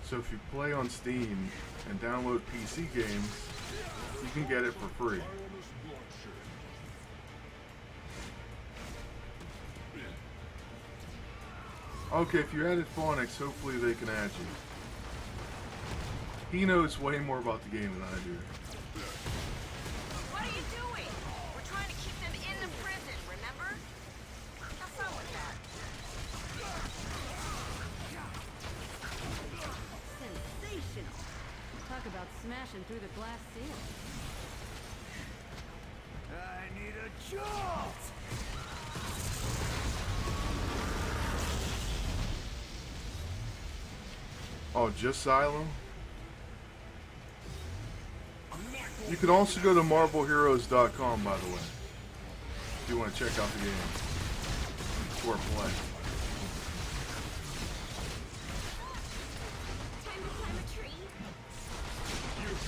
So if you play on Steam and download PC games, you can get it for free. Okay, if you added phonics, hopefully they can add you. He knows way more about the game than I do. What are you doing? We're trying to keep them in the prison, remember? Have fun with that. Sensational. Talk about smashing through the glass ceiling. I need a jolt! Oh, just Silo? You can also go to MarbleHeroes.com, by the way, if you want to check out the game or play. Time to climb a tree.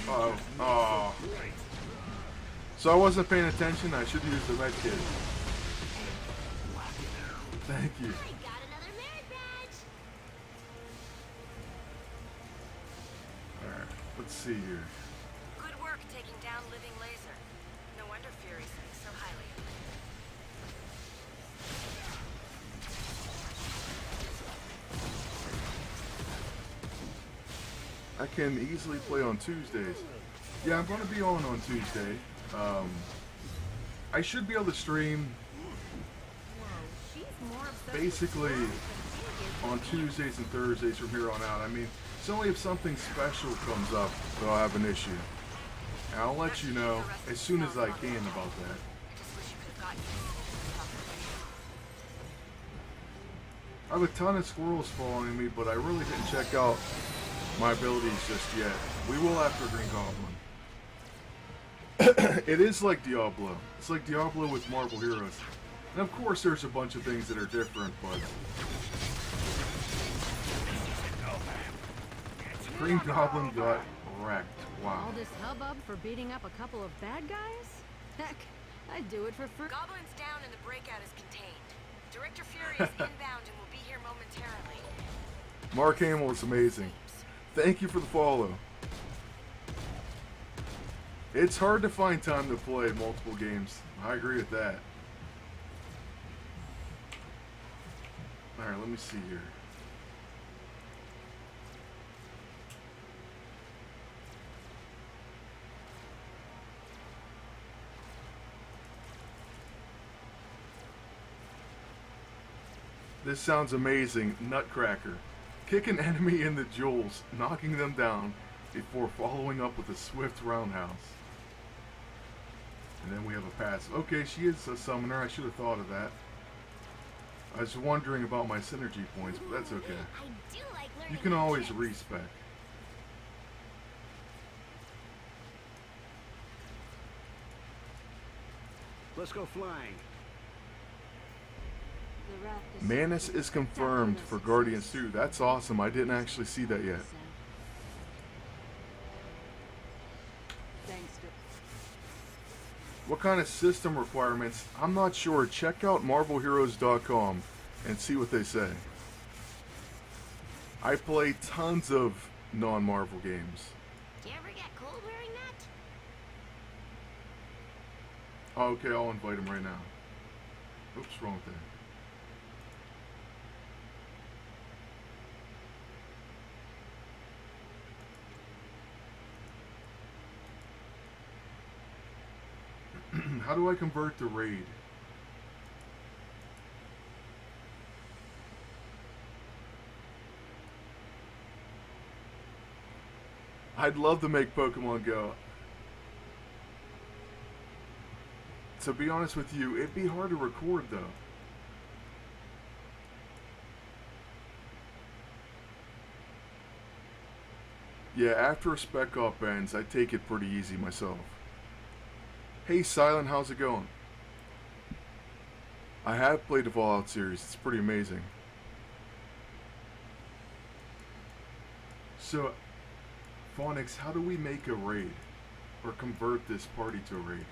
Uh-oh. Oh. So I wasn't paying attention. I should use the med kit. Thank you. I got another merit badge. Alright, let's see here. Good work taking down Living Laser. No wonder Fury thinks so highly of you. I can easily play on Tuesdays. Yeah, I'm going to be on Tuesday. I should be able to stream She's more obsessed basically with on Tuesdays and Thursdays from here on out. I mean, it's only if something special comes up that I'll have an issue. And I'll let you know as soon as I can about that. I just wish you could have gotten used to I have a ton of squirrels following me, but I really didn't check out my abilities just yet. We will after Green Goblin. It is like Diablo. It's like Diablo with Marvel Heroes. And of course there's a bunch of things that are different, but Green Goblin got wrecked. Wow. all this hubbub for beating up a couple of bad guys? Heck, I'd do it for free. Goblin's down and the breakout is contained. Director Fury is inbound and will be here momentarily. Mark Hamill is amazing. Thank you for the follow. It's hard to find time to play multiple games. I agree with that. Alright, let me see here. This sounds amazing. Nutcracker. Kick an enemy in the jewels, knocking them down before following up with a swift roundhouse. And then we have a passive. Okay, she is a summoner. I should have thought of that. I was wondering about my synergy points, but that's okay. I do like learning You can new always tricks. respec. Let's go flying. The raft is Manus is confirmed for Guardians 2. That's awesome. I didn't actually see that yet. Thanks to What kind of system requirements? I'm not sure. Check out MarbleHeroes.com and see what they say. I play tons of non-Marvel games. Do you ever get cold wearing that? Okay, I'll invite him right now. Oops, wrong thing. How do I convert the raid? I'd love to make Pokemon Go. To be honest with you, it'd be hard to record though. Yeah, after a spec op ends, I take it pretty easy myself. Hey Silent, how's it going? I have played the Fallout series, it's pretty amazing. So, Phonics, how do we make a raid? Or convert this party to a raid?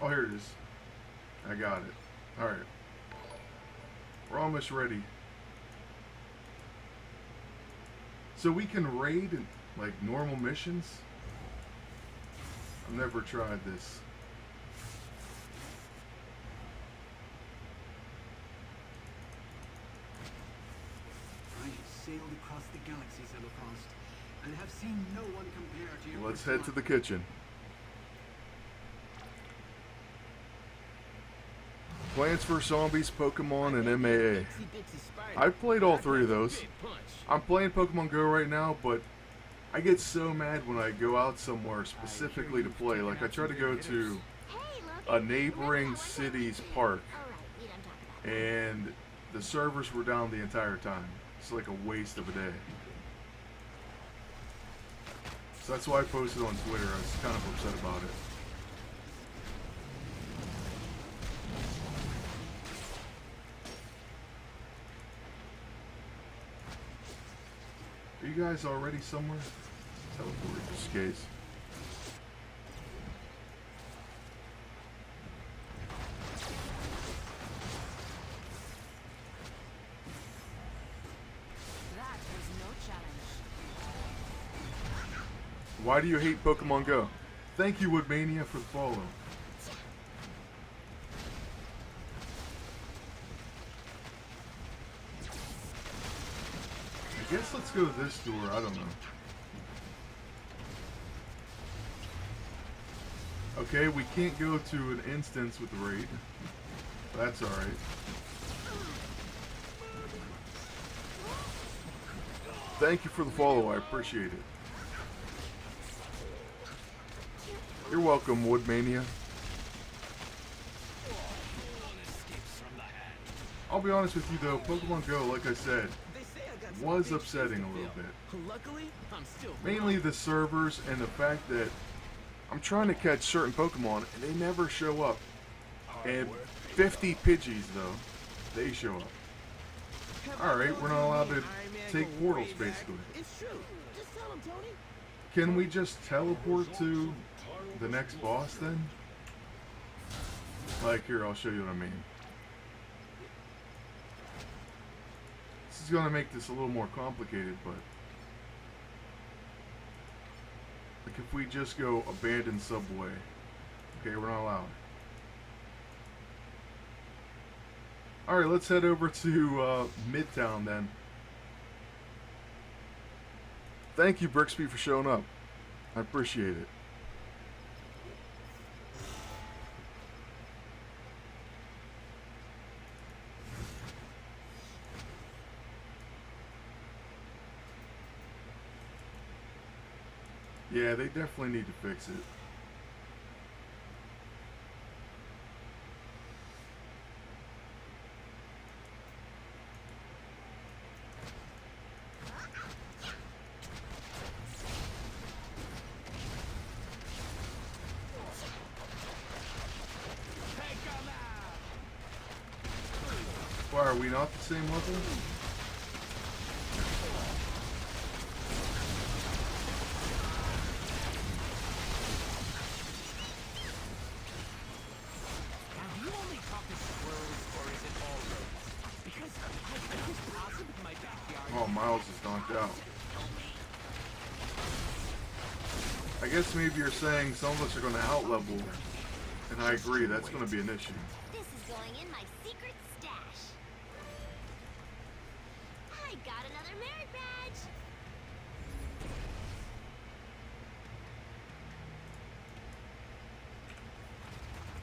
Oh, here it is. I got it. Alright. We're almost ready. So we can raid like normal missions? I've never tried this. I have sailed across the galaxy, Xenophast, and have seen no one compare to you. Let's head to the kitchen. Plants vs. Zombies, Pokemon, and MAA. I've played all three of those. I'm playing Pokemon Go right now, but I get so mad when I go out somewhere specifically to play. Like, I try to go to a neighboring city's park, and the servers were down the entire time. It's like a waste of a day. So that's why I posted on Twitter. I was kind of upset about it. Are you guys already somewhere? Teleport just in case. That was no challenge. Why do you hate Pokemon Go? Thank you, Woodmania, for the follow. I guess let's go to this door. I don't know. Okay, we can't go to an instance with the raid. That's alright. Thank you for the follow. I appreciate it. You're welcome, Woodmania. I'll be honest with you though, Pokemon Go, like I said, was upsetting a little bit. Luckily, I'm still Mainly the servers and the fact that I'm trying to catch certain Pokemon and they never show up. And 50 Pidgeys though, they show up. Alright, we're not allowed to take portals basically. It's true. Just tell him, Tony. Can we just teleport to the next boss then? Like, here, I'll show you what I mean. This is going to make this a little more complicated, but... like, if we just go abandoned subway. Okay, we're not allowed. Alright, let's head over to Midtown then. Thank you, Brixby, for showing up. I appreciate it. Yeah, they definitely need to fix it. Why, are we not the same level? Have you only talked to squirrels, or is it all rodents? Because I just passed them in my backyard. Oh, Miles is knocked out. I guess maybe you're saying some of us are going to out-level, and I agree, that's going to be an issue. This is going in my secret stash. I got another merit badge.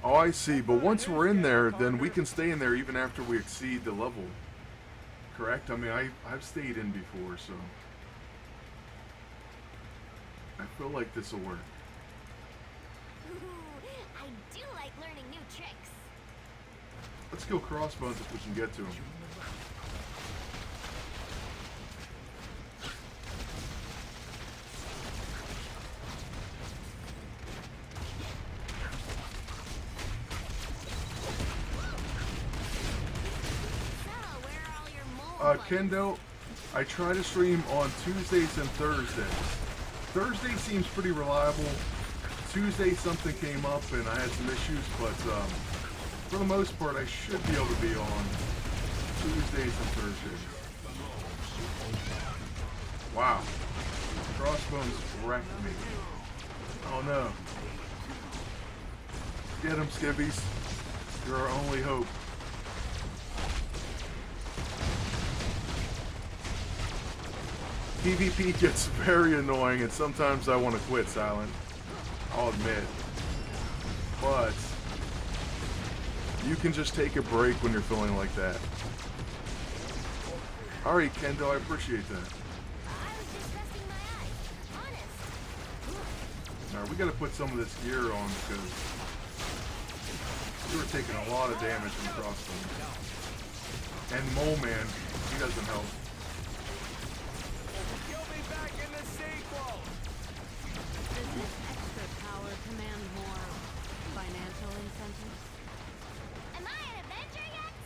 Oh, I see, but once we're in there, then we can stay in there even after we exceed the level. Correct? I mean, I've stayed in before, so... I feel like this will work. Ooh, I do like learning new tricks. Let's go Crossbones if we can get to him. So, where are all your mole Kendo, I try to stream on Tuesdays and Thursdays. Thursday seems pretty reliable. Tuesday something came up and I had some issues, but for the most part I should be able to be on Tuesdays and Thursdays. Wow. Crossbones wrecked me. Oh no. Get him, skibbies. You're our only hope. PvP gets very annoying and sometimes I want to quit, Silent. I'll admit. But you can just take a break when you're feeling like that. Alright, Kendo, I appreciate that. I was just resting my eyes. Honest. Now we gotta put some of this gear on because we were taking a lot of damage from crossbones. And Mole Man, he doesn't help. You'll be back in the sequel! Does this extra power command more financial incentives? Am I an Avenger yet?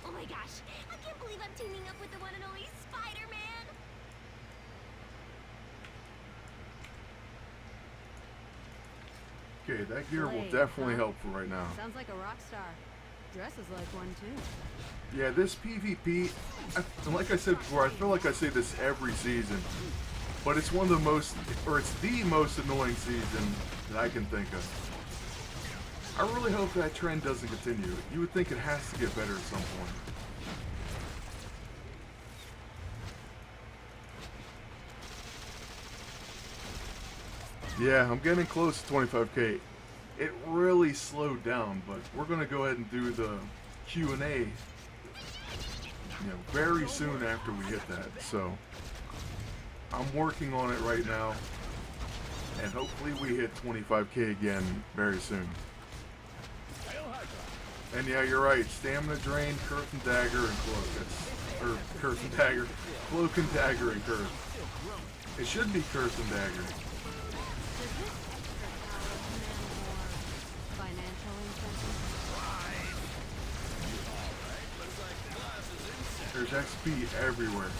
Oh my gosh, I can't believe I'm teaming up with the one and only Spider-Man. Okay, that gear will Blade, definitely huh? help for right now. Sounds like a rock star. Dresses like one too. Yeah, this PvP, like I said before, I feel like I say this every season, but it's one of the most, or it's the most annoying season that I can think of. I really hope that trend doesn't continue. You would think it has to get better at some point. Yeah, I'm getting close to 25k. It really slowed down, but we're gonna go ahead and do the Q&A, very soon after we hit that. So I'm working on it right now, and hopefully we hit 25k again very soon. And yeah, you're right. Stamina drain, Curse and Dagger, and Cloak. Or Curse and Dagger, Cloak and Dagger and Curse. It should be Curse and Dagger. Does this extra power command more financial incentives? There's XP everywhere.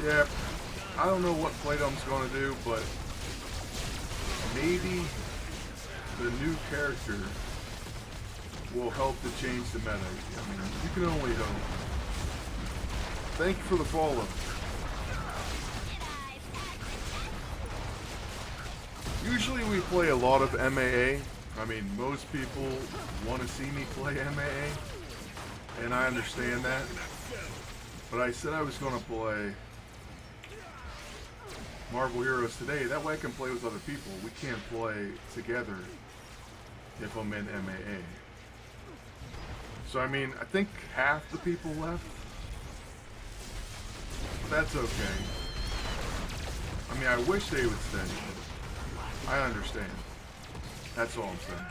Yeah, I don't know what Platom's going to do, but maybe the new character will help to change the meta. I mean, you can only hope. Thank you for the follow. Usually we play a lot of MAA. I mean, most people want to see me play MAA, and I understand that. But I said I was going to play Marvel Heroes today. That way I can play with other people. We can't play together if I'm in MAA. So, I mean, I think half the people left. But that's okay. I mean, I wish they would stay. I understand. That's all I'm saying.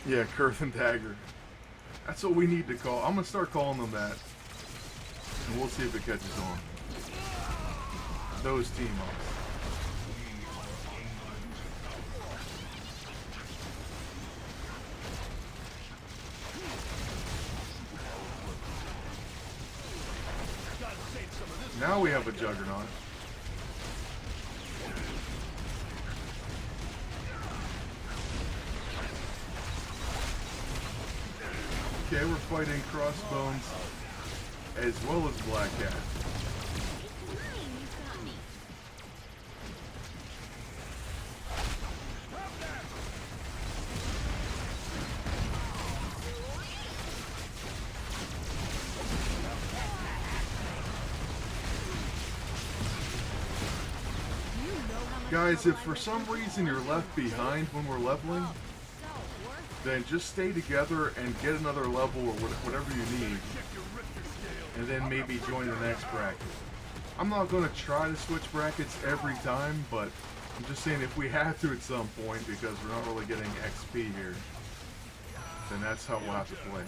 Yeah, Curse and Dagger. That's what we need to call. I'm gonna start calling them that, and we'll see if it catches on. Those team ups. Now we have a Juggernaut. Okay, we're fighting Crossbones as well as Black Cat. Guys, if for some reason you're left behind when we're leveling, then just stay together and get another level or whatever you need, and then maybe join the next bracket. I'm not going to try to switch brackets every time, but I'm just saying if we have to at some point, because we're not really getting XP here, then that's how we'll have to play it.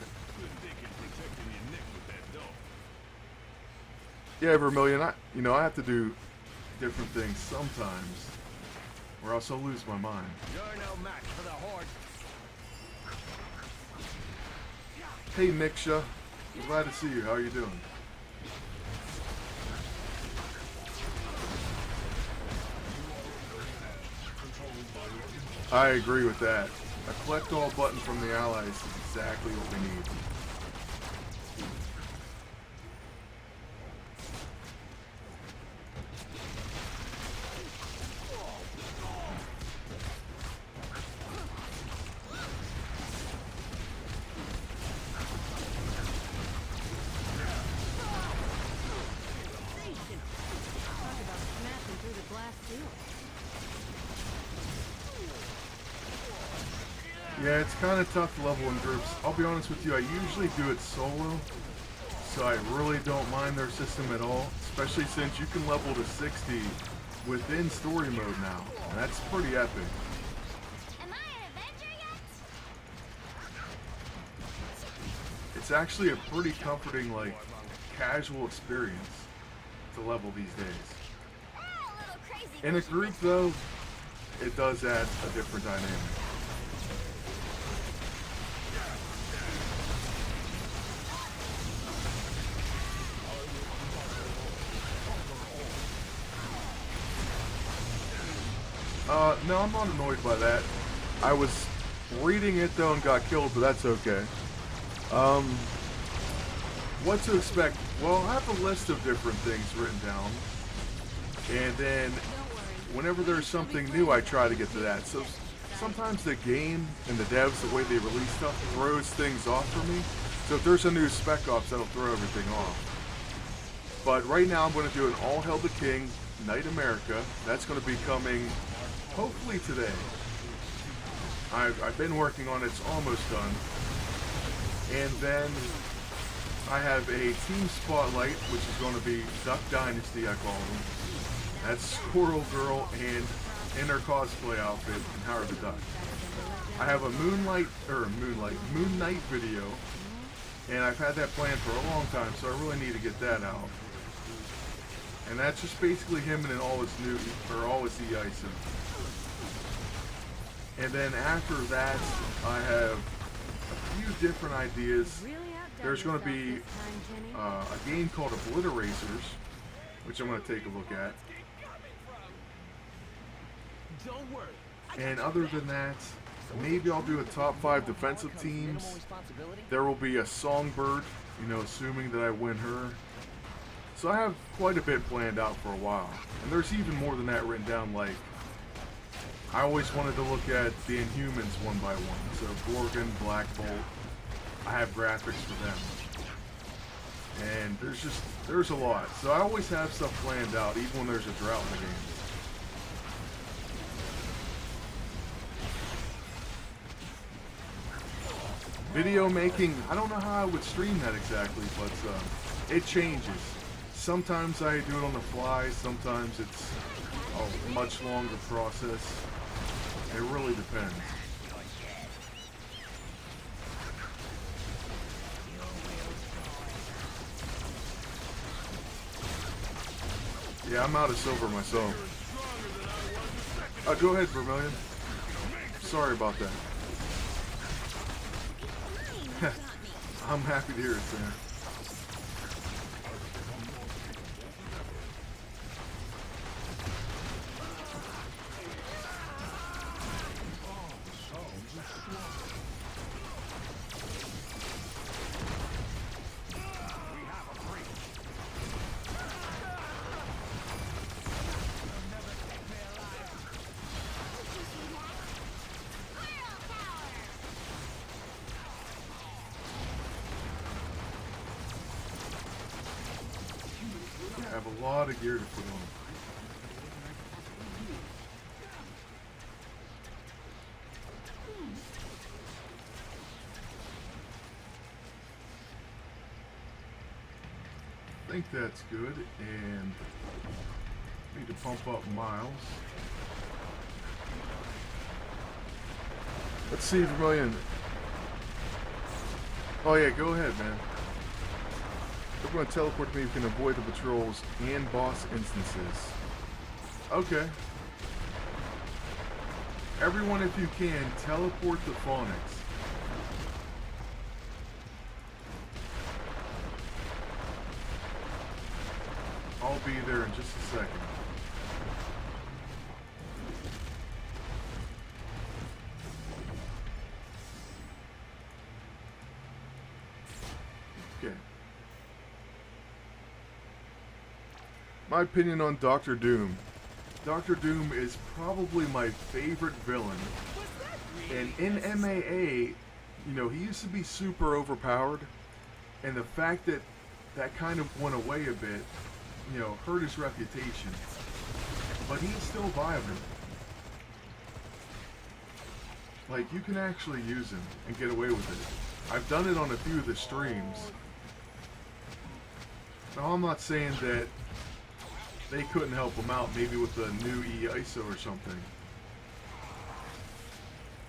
Yeah, Vermilion, I have to do different things sometimes, or else I'll lose my mind. You're no match for the Horde. Hey, Niksha. I'm glad to see you. How are you doing? I agree with that. A collect all button from the allies is exactly what we need. Talk about smashing through the glass ceiling. Yeah, it's kind of tough to level in groups. I'll be honest with you, I usually do it solo, so I really don't mind their system at all, especially since you can level to 60 within story mode now. And that's pretty epic. Am I an Avenger yet? It's actually a pretty comforting, like, casual experience to level these days. Ah, a little crazy. In a group, though, it does add a different dynamic. No, I'm not annoyed by that. I was reading it though and got killed, but that's okay. What to expect? Well, I have a list of different things written down, and then whenever there's something new, I try to get to that. So sometimes the game and the devs, the way they release stuff, throws things off for me. So if there's a new Spec Ops, that'll throw everything off. But right now, I'm going to do an All Hail the King, Night America. That's going to be coming hopefully today. I've been working on it, it's almost done. And then I have a Team Spotlight, which is going to be Duck Dynasty, I call them. That's Squirrel Girl and in her cosplay outfit and Howard the Duck. I have a Moon Knight video, and I've had that planned for a long time, so I really need to get that out. And that's just basically him in all his new, or all his de-icing. And then after that, I have a few different ideas. There's going to be a game called Obliteracers, which I'm going to take a look at. Don't worry. And other than that, maybe I'll do a top 5 defensive teams. There will be a Songbird, assuming that I win her. So I have quite a bit planned out for a while. And there's even more than that written down, like, I always wanted to look at the Inhumans one by one. So Gorgon, Black Bolt, I have graphics for them. And there's a lot. So I always have stuff planned out, even when there's a drought in the game. Video making, I don't know how I would stream that exactly, but it changes. Sometimes I do it on the fly, sometimes it's a much longer process. It really depends. Yeah, I'm out of silver myself. Go ahead, Vermilion. Sorry about that. I'm happy to hear it, Sam. I have a lot of gear to put on. think that's good, and need to pump up miles. Let's see, Vermillion. Oh yeah, go ahead, man. Everyone teleport to me. You can avoid the patrols and boss instances. Okay. Everyone, if you can, teleport to Phonics. I'll be there in just a second. Okay. My opinion on Doctor Doom. Doctor Doom is probably my favorite villain. And in MAA, you know, he used to be super overpowered. And the fact that that kind of went away a bit, you know, hurt his reputation. But he's still vibrant. Like, you can actually use him and get away with it. I've done it on a few of the streams. Now, I'm not saying that they couldn't help him out, maybe with a new E-ISO or something.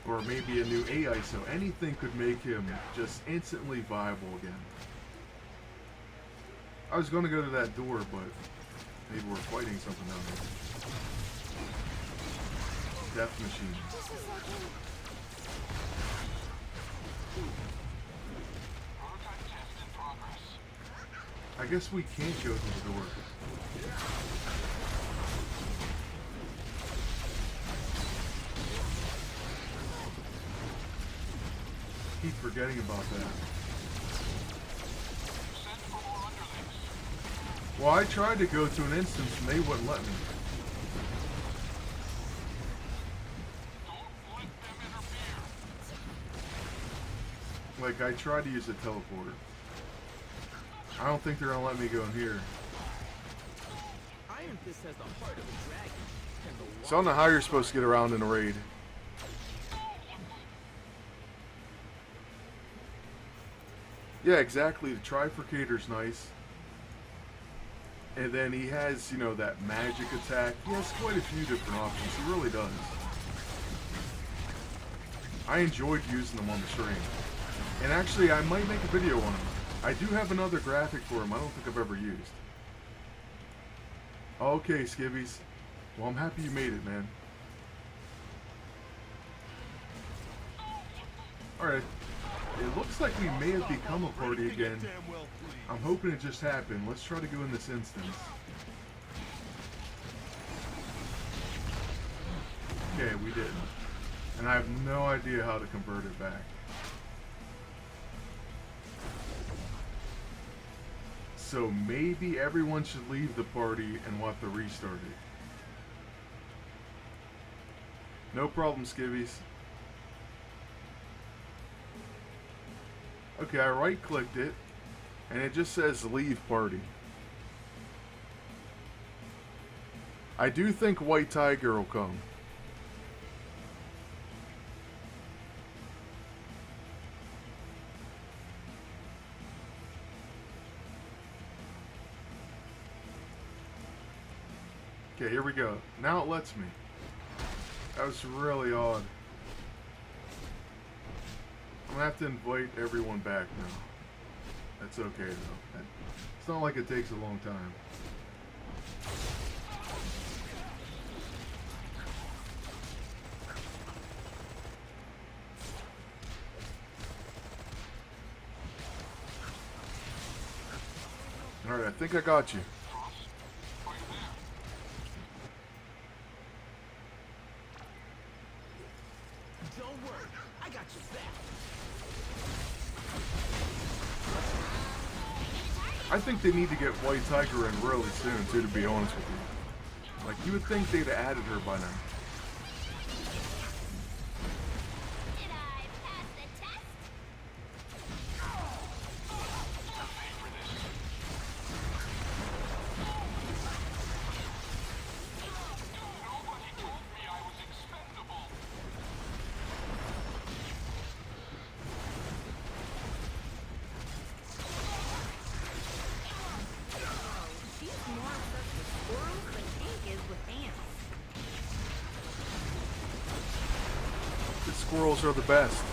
Or maybe a new A-ISO. Anything could make him just instantly viable again. I was going to go to that door, but maybe we're fighting something down there. Death machine. I guess we can't go to the door. Keep forgetting about that. Well, I tried to go to an instance and they wouldn't let me. Like, I tried to use a teleporter. I don't think they're gonna let me go in here. Iron Fist has the heart of a dragon. So I don't know how you're supposed to get around in a raid. Yeah, exactly. The Trifurcator's nice. And then he has, you know, that magic attack. He has quite a few different options. He really does. I enjoyed using them on the stream. And actually, I might make a video on him. I do have another graphic for him I don't think I've ever used. Okay, Skibbies. Well, I'm happy you made it, man. Alright. It looks like we may have become a party again. I'm hoping it just happened. Let's try to go in this instance. Okay, we didn't. And I have no idea how to convert it back. So maybe everyone should leave the party and we'll have to restart it. No problem, Skibbies. Okay, I right-clicked it, and it just says leave party. I do think White Tiger will come. Okay, here we go. Now it lets me. That was really odd. I'm gonna have to invite everyone back now. That's okay though. It's not like it takes a long time. Alright, I think I got you. Don't worry, I got your back. I think they need to get White Tiger in really soon too, to be honest with you. Like, you would think they'd have added her by now. Did I pass the test? squirrels are the best.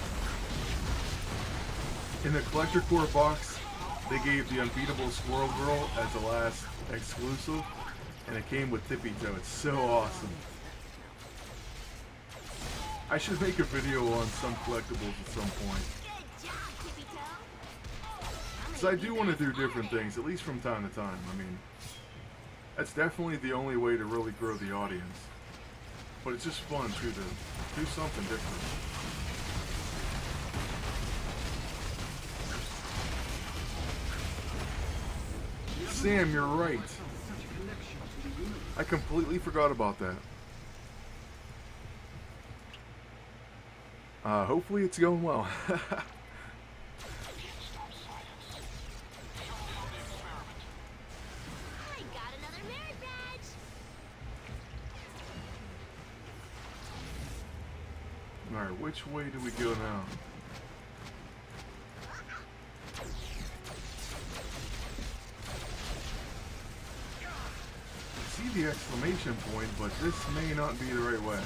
In the Collector Core box, they gave the Unbeatable Squirrel Girl as the last exclusive, and it came with Tippy Toe. It's so awesome. I should make a video on some collectibles at some point. Good job, Tippy Toe. Because I do want to do different things, at least from time to time. I mean, that's definitely the only way to really grow the audience. But it's just fun, too, to do something different. Sam, you're right. I completely forgot about that. Hopefully it's going well. I got another merit badge. Alright, which way do we go now? I see the exclamation point, but this may not be the right way.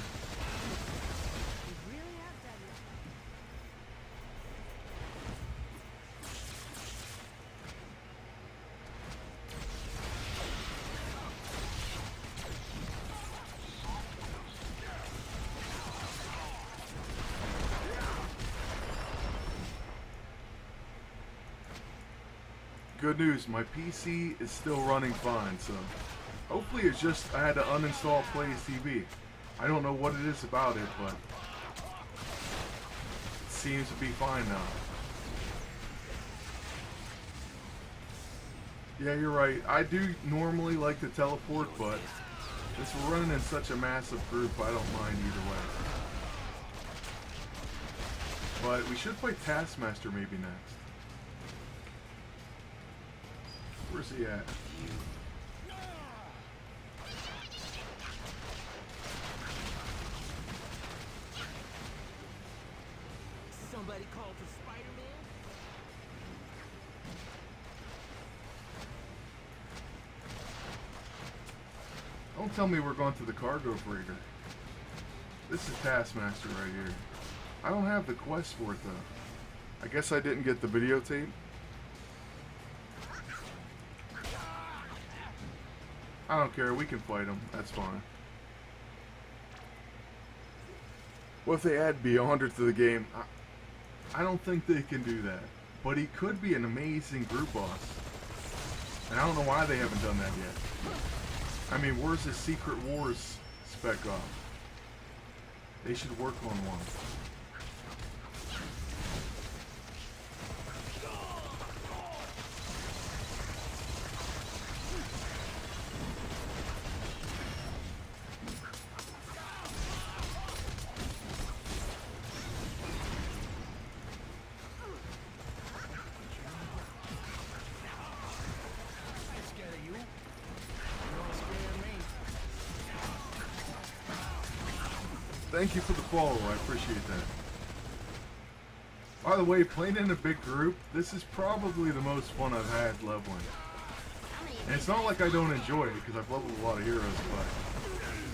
Good news, my PC is still running fine, so hopefully it's just I had to uninstall Play's TV. I don't know what it is about it, but it seems to be fine now. Yeah, you're right. I do normally like to teleport, but since we're running in such a massive group, I don't mind either way. But we should play Taskmaster maybe next. Where's he at? Somebody called for Spider-Man? Don't tell me we're going to the cargo freighter. This is Taskmaster right here. I don't have the quest for it though. I guess I didn't get the videotape. I don't care, we can fight him, that's fine. What if they add Beyonder to the game? I don't think they can do that. But he could be an amazing group boss. And I don't know why they haven't done that yet. I mean, where's the Secret Wars spec off? They should work on one. Thank you for the follow, I appreciate that. By the way, playing in a big group, this is probably the most fun I've had leveling. And it's not like I don't enjoy it, because I've leveled a lot of heroes, but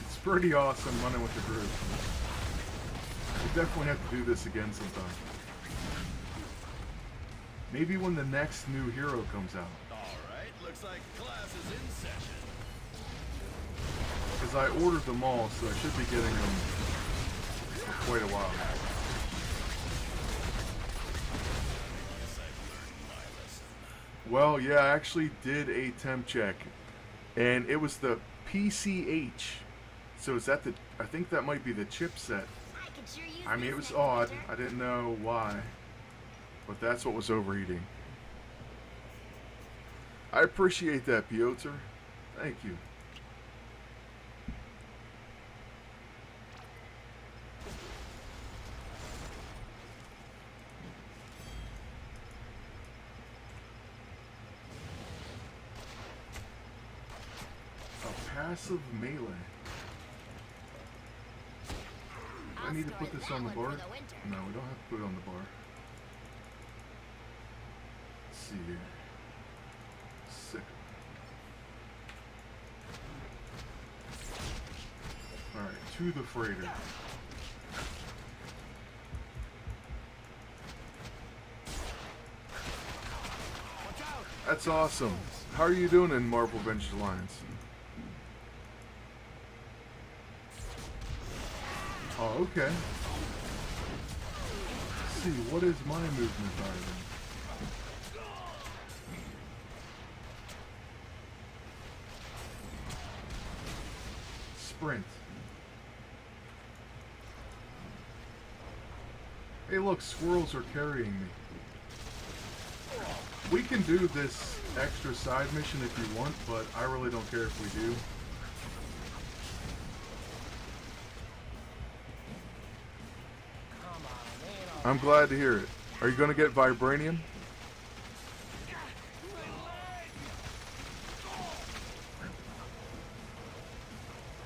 it's pretty awesome running with the group. We'll definitely have to do this again sometime. Maybe when the next new hero comes out. Alright, looks like class is in session. Because I ordered them all, so I should be getting them for quite a while. Well, yeah, I actually did a temp check, and it was the PCH. So is that the? I think that might be the chipset. I could sure use I mean, this it was next odd. semester. I didn't know why, but that's what was overheating. I appreciate that, Piotr. Thank you. Passive melee. I need to put this on the bar? No, we don't have to put it on the bar. Let's see here. Sick. Alright, to the freighter. That's awesome. How are you doing in Marvel Avengers Alliance? Oh, okay. Let's see, what is my movement item? Sprint. Hey look, squirrels are carrying me. We can do this extra side mission if you want, but I really don't care if we do. I'm glad to hear it. Are you going to get vibranium?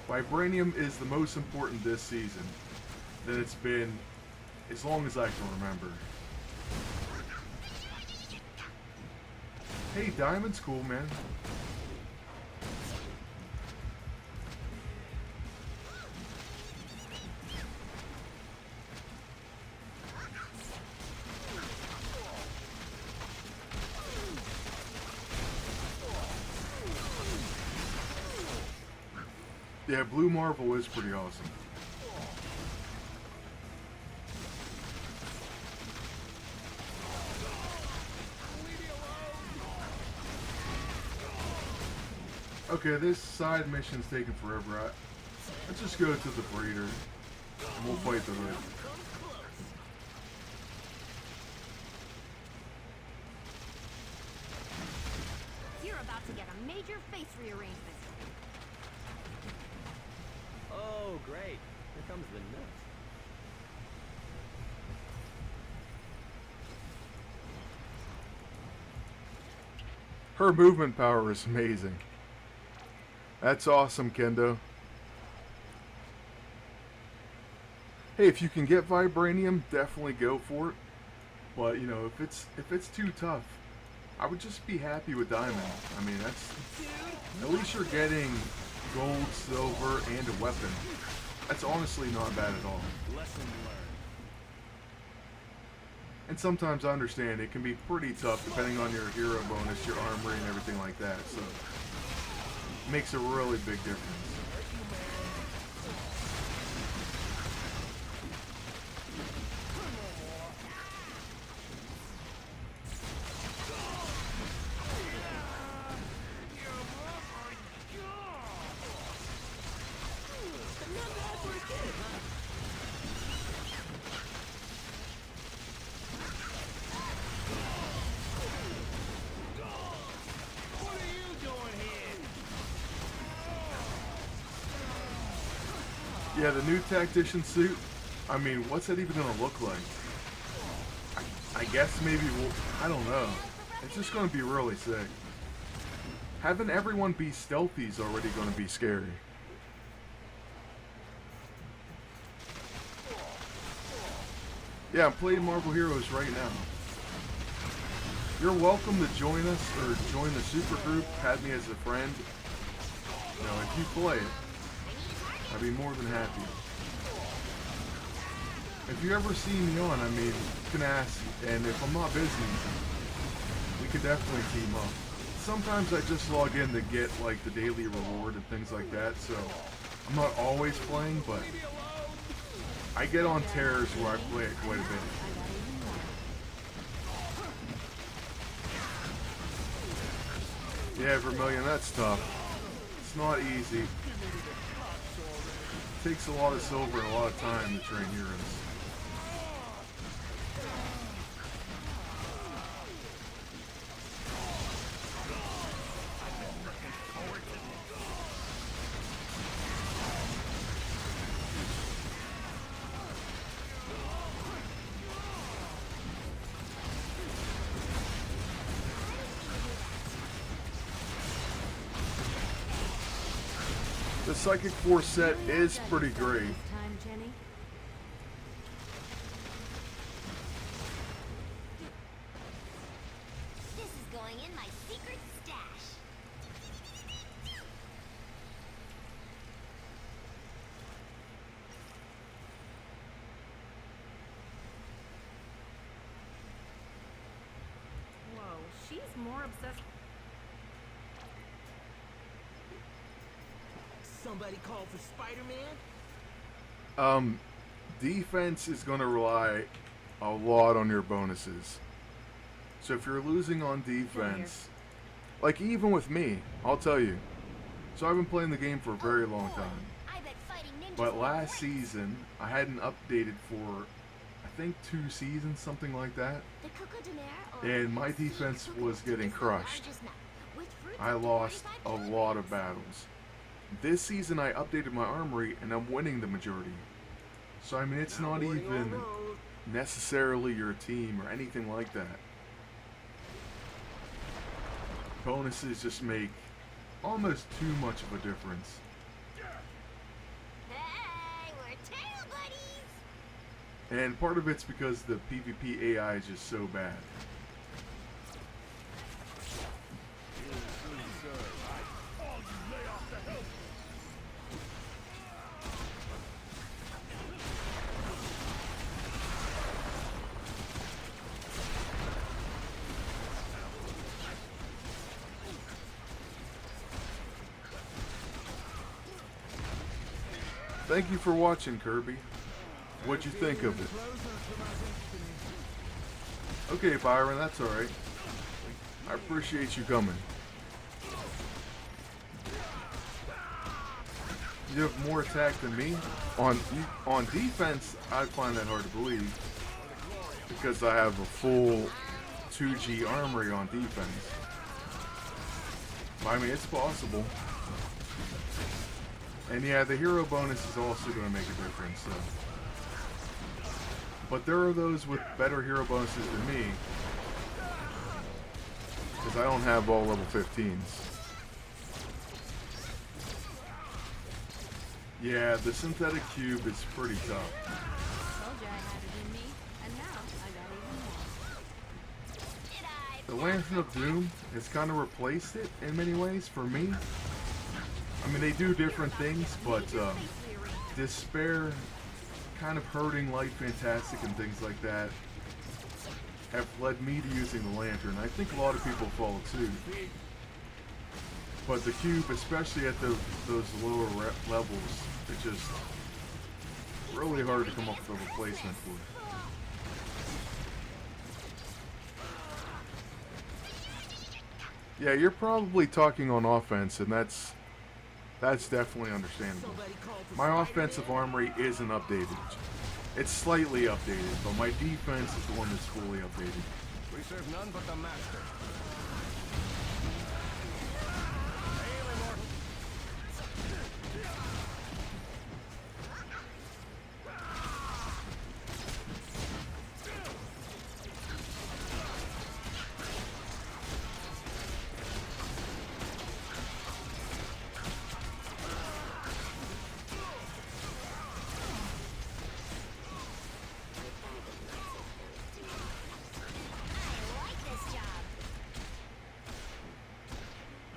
Vibranium is the most important this season than it's been as long as I can remember. Hey, Diamond's cool, man. Yeah, Blue Marvel is pretty awesome. Okay, this side mission's taking forever. Let's just go to the breeder and we'll fight the hood. You're about to get a major face rearrangement. Oh, great. Here comes the nuts. Her movement power is amazing. That's awesome, Kendo. Hey, if you can get vibranium, definitely go for it. But you know, if it's too tough, I would just be happy with diamond. I mean, that's at least you're getting gold, silver, and a weapon. That's honestly not bad at all. Lesson learned. And sometimes I understand it can be pretty tough depending on your hero bonus, your armory, and everything like that. So it makes a really big difference. Yeah, the new tactician suit, I mean, what's that even going to look like? I guess maybe I don't know. It's just going to be really sick. Having everyone be stealthy is already going to be scary. Yeah, I'm playing Marvel Heroes right now. You're welcome to join us or join the super group, add me as a friend. You know, if you play it, I'd be more than happy. If you ever see me on, I mean, you can ask, and if I'm not busy, we could definitely team up. Sometimes I just log in to get, like, the daily reward and things like that, so I'm not always playing, but I get on tears where I play it quite a bit. Yeah, Vermilion, that's tough. It's not easy. It takes a lot of silver and a lot of time to train heroes. The Psychic Force set is pretty great. Time, Jenny. This is going in my secret stash. Whoa, she's more obsessed. Somebody call for Spider-Man? Defense is going to rely a lot on your bonuses. So if you're losing on defense, like even with me, I'll tell you. So I've been playing the game for a very long time. I bet fighting ninjas But will last be great. season, I hadn't updated for, I think, 2 seasons, something like that. The Coco de Mer or And my sea defense cocoa was getting is the crushed. largest nut, with fruits I up to lost 45 a lot of kilograms. battles. This season I updated my armory and I'm winning the majority. So I mean it's Now not boarding even en route. necessarily your team or anything like that. Bonuses just make almost too much of a difference. Hey, we're tail buddies. And part of it's because the PvP AI is just so bad. Thank you for watching, Kirby. What'd you think of it? Okay, Byron, that's alright. I appreciate you coming. You have more attack than me? On defense, I find that hard to believe. Because I have a full 2G armory on defense. I mean, it's possible. And yeah, the hero bonus is also going to make a difference. So. But there are those with better hero bonuses than me. Because I don't have all level 15s. Yeah, the synthetic cube is pretty tough. Told you I had it in me, and now I got even more. The Lantern of Doom has kind of replaced it in many ways for me. I mean, they do different things, but Despair, kind of hurting Light Fantastic and things like that, have led me to using the Lantern. I think a lot of people follow suit. But the cube, especially at those lower levels, it's just really hard to come up with a replacement for. Yeah, you're probably talking on offense, and that's definitely understandable. My offensive armory isn't updated. It's slightly updated, but my defense is the one that's fully updated. We serve none but the master.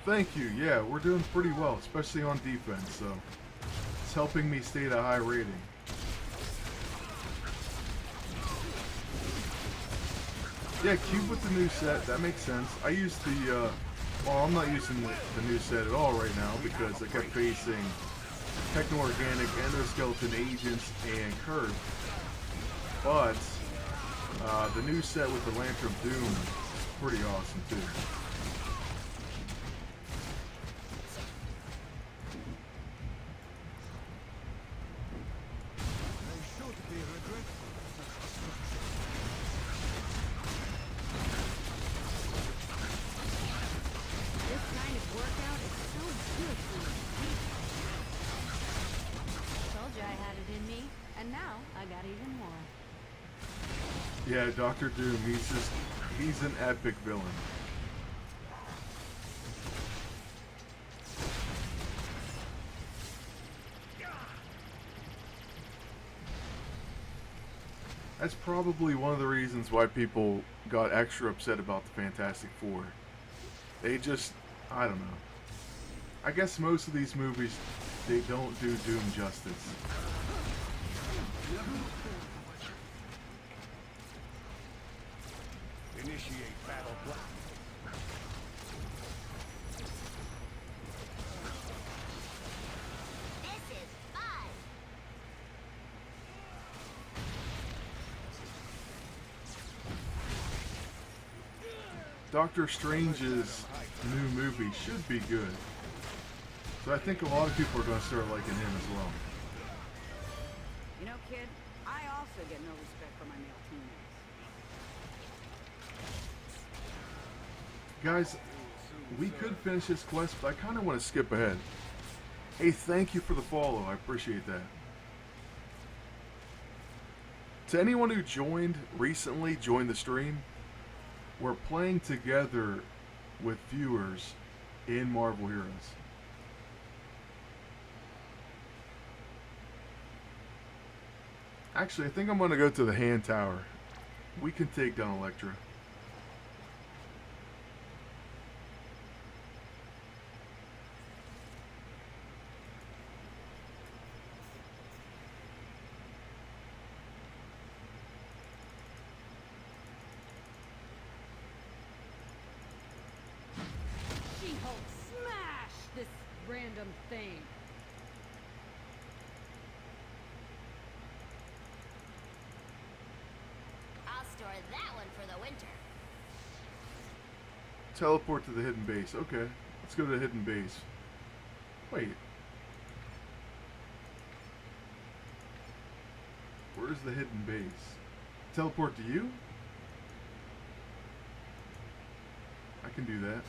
Thank you. Yeah, we're doing pretty well, especially on defense, so it's helping me stay at a high rating. Yeah, cube with the new set, that makes sense. I used the, well, I'm not using the new set at all right now because I kept facing Techno-Organic, Endoskeleton Agents, and Curve. But the new set with the Lantern of Doom is pretty awesome too. This kind of workout is so good for you. Told you I had it in me, and now I got even more. Yeah, Dr. Doom, he's an epic villain. That's probably one of the reasons why people got extra upset about the Fantastic Four. They just, I don't know. I guess most of these movies, they don't do Doom justice. Initiate battle block. Doctor Strange's new movie should be good. So I think a lot of people are going to start liking him as well. You know, kid, I also get no respect for my male teammates. Guys, we could finish this quest, but I kind of want to skip ahead. Hey, thank you for the follow. I appreciate that. To anyone who recently joined the stream, we're playing together with viewers in Marvel Heroes. Actually, I think I'm going to go to the hand tower. We can take down Elektra. She-Hulk, smash this random thing. I'll store that one for the winter. Teleport to the hidden base. Okay, let's go to the hidden base. Wait. Where's the hidden base? Teleport to you? I can do that.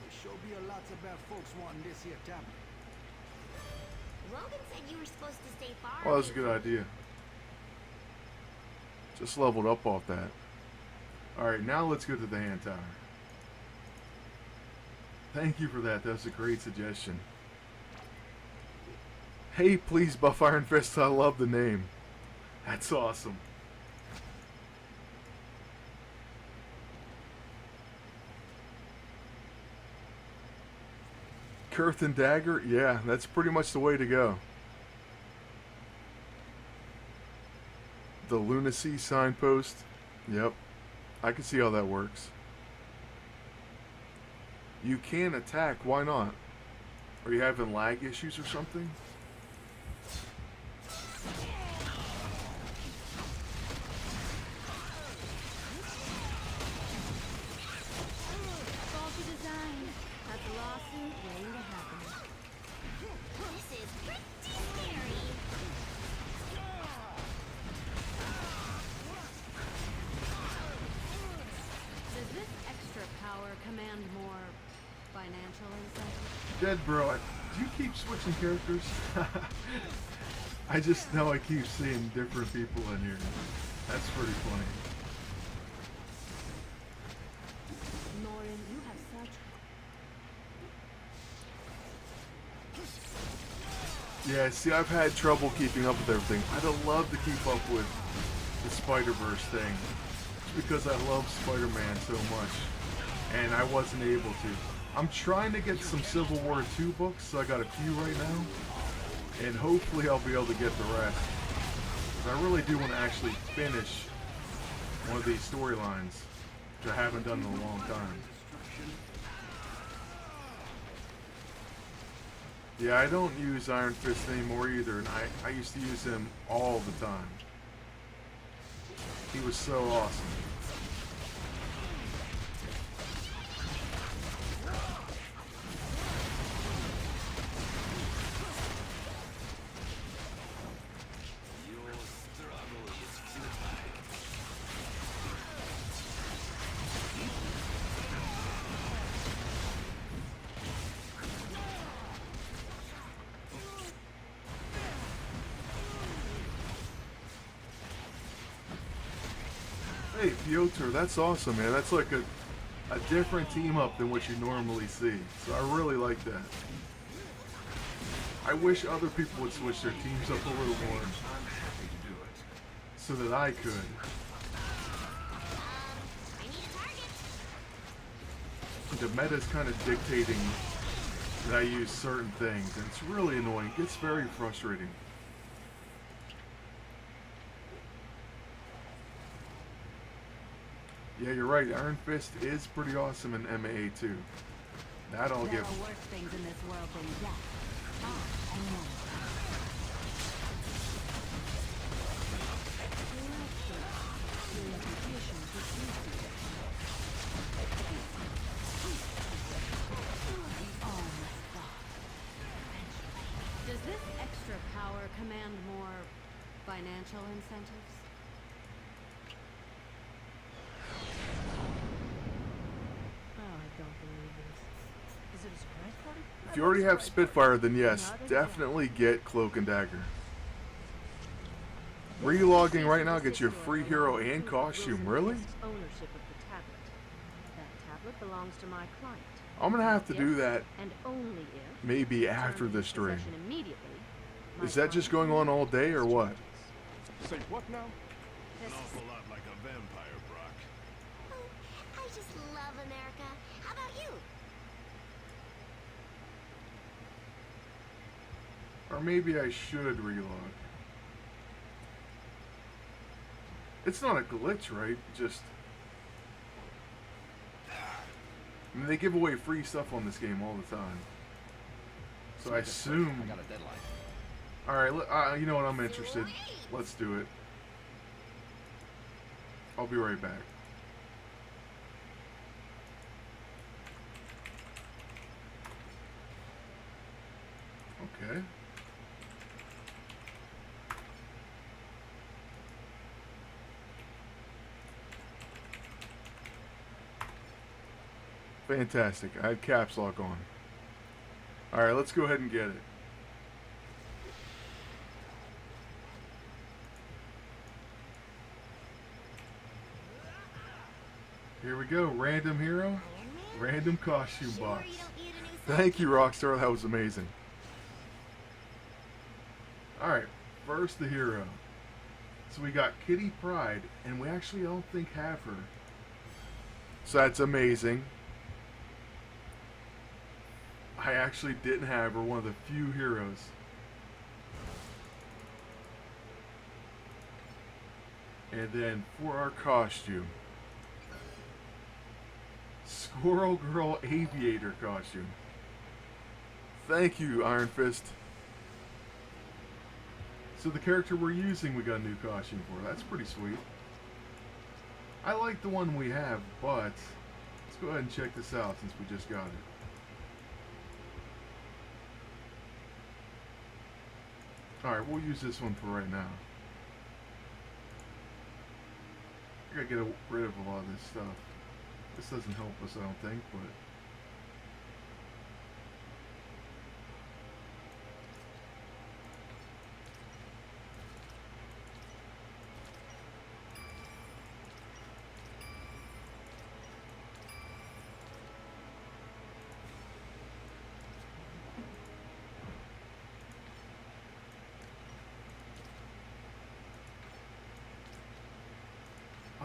There sure be a lot of bad folks wanting this here tablet. Logan said you were supposed to stay far. Well, that's a good idea. Just leveled up off that. Alright, now let's go to the hand tower. Thank you for that. That's a great suggestion. Hey, please buff Iron Fist. I love the name. That's awesome. Kurth and Dagger? Yeah, that's pretty much the way to go. The Lunacy signpost? Yep. I can see how that works. You can attack, why not? Are you having lag issues or something? Faulty design. That's a lawsuit waiting to happen. This is pretty scary. Does this extra power command more financial incentive? Dead bro, do you keep switching characters? I just know I keep seeing different people in here. That's pretty funny. Lauren, you have such... Yeah, see, I've had trouble keeping up with everything. I'd love to keep up with the Spider-Verse thing. It's because I love Spider-Man so much. And I wasn't able to. I'm trying to get some Civil War 2 books, so I got a few right now. And hopefully I'll be able to get the rest. But I really do want to actually finish one of these storylines, which I haven't done in a long time. Yeah, I don't use Iron Fist anymore either, and I used to use him all the time. He was so awesome. Hey, Piotr, that's awesome, man. That's like a different team up than what you normally see. So I really like that. I wish other people would switch their teams up a little more so that I could. I need a target. The meta's kind of dictating that I use certain things, and it's really annoying. It gets very frustrating. Yeah, you're right. Iron Fist is pretty awesome in MAA too. That I'll There give. are worse things in this world than death. I know. financial incentives? Oh, I don't believe this. Is it a surprise party? If you already have Spitfire, then yes, definitely get Cloak and Dagger. Relogging right now gets you a free hero and costume. Really? Ownership of the tablet. That tablet belongs to my client. I'm gonna have to do that And only if maybe after the stream. possession immediately. Is that just going on all day or what? Say what now? This An is... awful lot like a vampire, Brock. Oh, I just love America. How about you? Or maybe I should relog. It's not a glitch, right? Just... I mean, they give away free stuff on this game all the time. So I assume... I got a deadline. Alright, you know what? I'm interested. Let's do it. I'll be right back. Okay. Fantastic. I had caps lock on. Alright, let's go ahead and get it. Here we go. Random hero. Random costume box. Thank you, Rockstar. That was amazing. Alright, first the hero. So we got Kitty Pryde, and we actually don't think have her. So that's amazing. I actually didn't have her, one of the few heroes. And then for our costume, Squirrel Girl Aviator costume. Thank you, Iron Fist. So the character we're using, we got a new costume for. That's pretty sweet. I like the one we have, but let's go ahead and check this out since we just got it. Alright, we'll use this one for right now. I gotta get rid of a lot of this stuff. This doesn't help us, I don't think, but...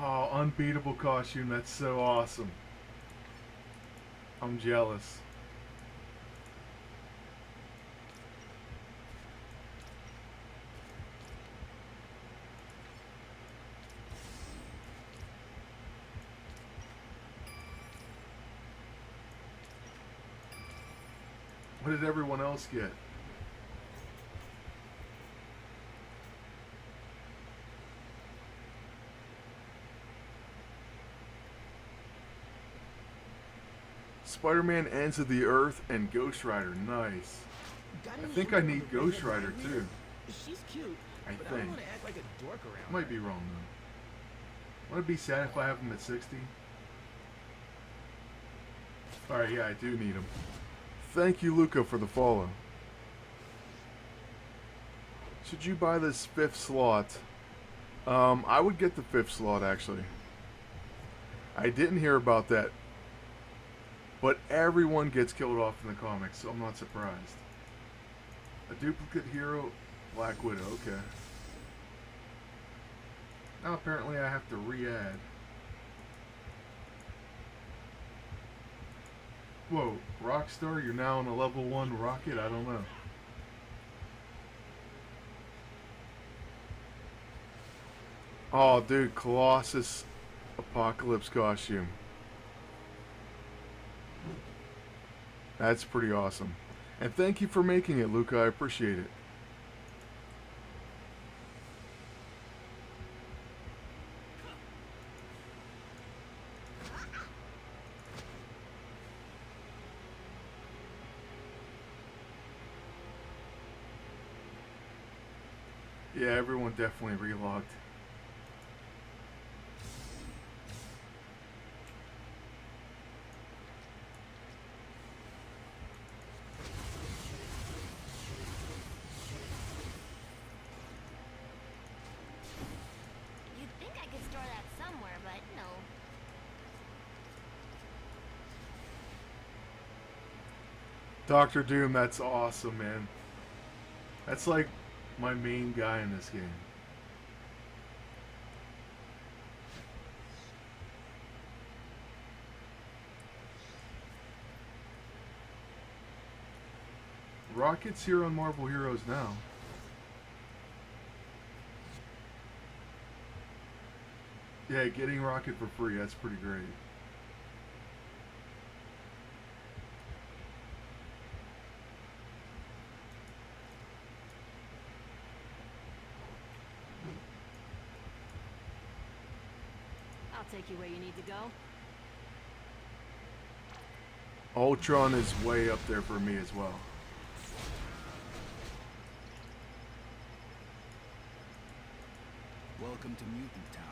Oh, unbeatable costume. That's so awesome. I'm jealous. What did everyone else get? Spider-Man Ends of the Earth and Ghost Rider. Nice. I think I need Ghost Rider too. She's cute, I but I think. don't want to act like a dork around Might her. be wrong though. Would it be sad if I have him at 60? Alright, yeah, I do need him. Thank you, Luca, for the follow. Should you buy this 5th slot? I would get the 5th slot, actually. I didn't hear about that. But everyone gets killed off in the comics, so I'm not surprised. A duplicate hero, Black Widow, okay. Now apparently I have to re-add. Whoa, Rockstar, you're now on a level 1 rocket? I don't know. Oh, dude, Colossus Apocalypse costume. That's pretty awesome. And thank you for making it, Luca. I appreciate it. Yeah, everyone definitely relogged. You'd think I could store that somewhere, but no. Dr. Doom, that's awesome, man. That's like my main guy in this game. Rocket's here on Marvel Heroes now. Yeah, getting Rocket for free, that's pretty great. I'll take you where you need to go. Ultron is way up there for me as well. Welcome to Mutant Town.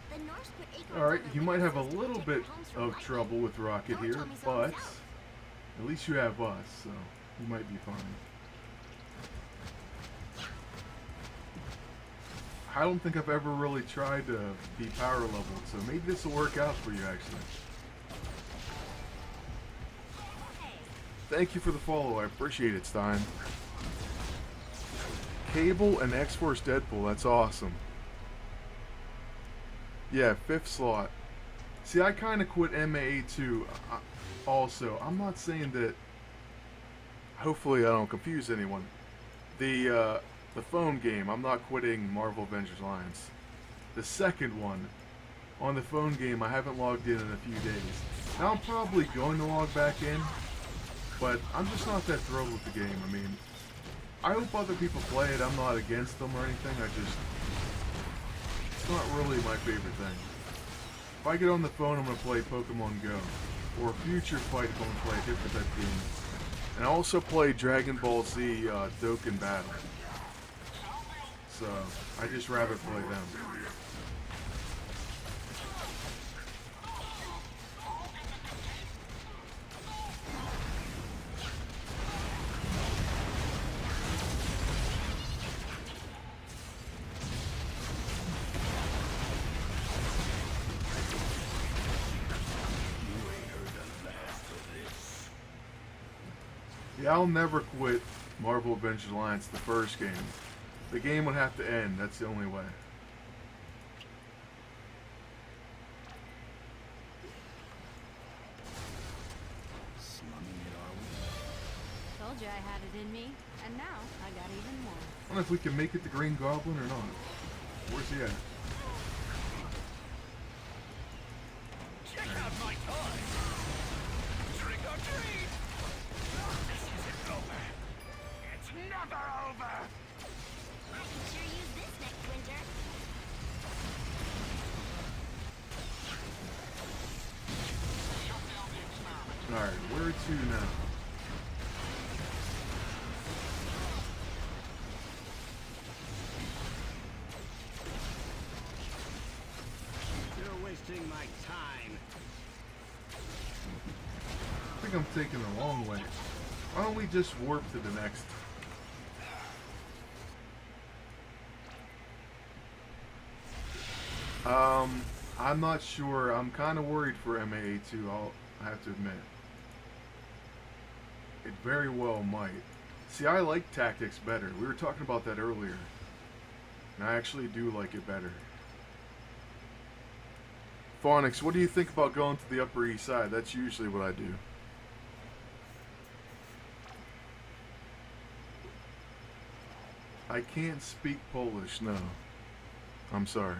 The Norse put acorns Alright, on the you might have a windows to little protect bit their homes from of lightning. trouble with Rocket Don't here, tell me so but myself. at least you have us, so you might be fine. I don't think I've ever really tried to be power leveled, so maybe this will work out for you actually. Thank you for the follow, I appreciate it, Stein. Cable and X-Force Deadpool, that's awesome. Yeah, 5th slot. See, I kind of quit MAA2 also. I'm not saying that... Hopefully I don't confuse anyone. The phone game, I'm not quitting Marvel Avengers Alliance. The second one, on the phone game, I haven't logged in a few days. Now I'm probably going to log back in, but I'm just not that thrilled with the game. I mean, I hope other people play it. I'm not against them or anything. It's not really my favorite thing. If I get on the phone, I'm going to play Pokemon Go. Or Future Fight if I'm going to play a different type of game. And I also play Dragon Ball Z Dokkan Battle. So, I just rather play them. Yeah, I'll never quit Marvel Avengers Alliance, the first game. The game would have to end, that's the only way. Slumming it, are we? Told you I had it in me, and now I got even more. I don't know if we can make it to Green Goblin or not. Where's he at? Check out my toys! Trick or treat! This isn't over. It's never over! I can sure use this next winter. Alright, where to now? You're wasting my time. I think I'm taking the long way. Why don't we just warp to the next? I'm not sure. I'm kind of worried for MAA2, I have to admit. It very well might. See, I like tactics better. We were talking about that earlier. And I actually do like it better. Phonics, what do you think about going to the Upper East Side? That's usually what I do. I can't speak Polish, no. I'm sorry.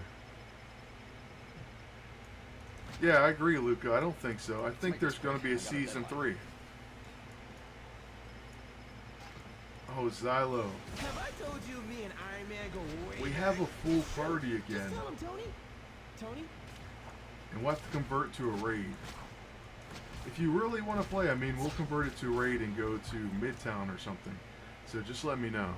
Yeah, I agree, Luca. I don't think so. I think there's going to be a season 3. Oh, Xylo. Have I told you me and Iron Man go way We back? have a full party Just again. tell him, Tony. Tony? And we'll have to convert to a raid. If you really want to play, I mean, we'll convert it to a raid and go to Midtown or something. So just let me know.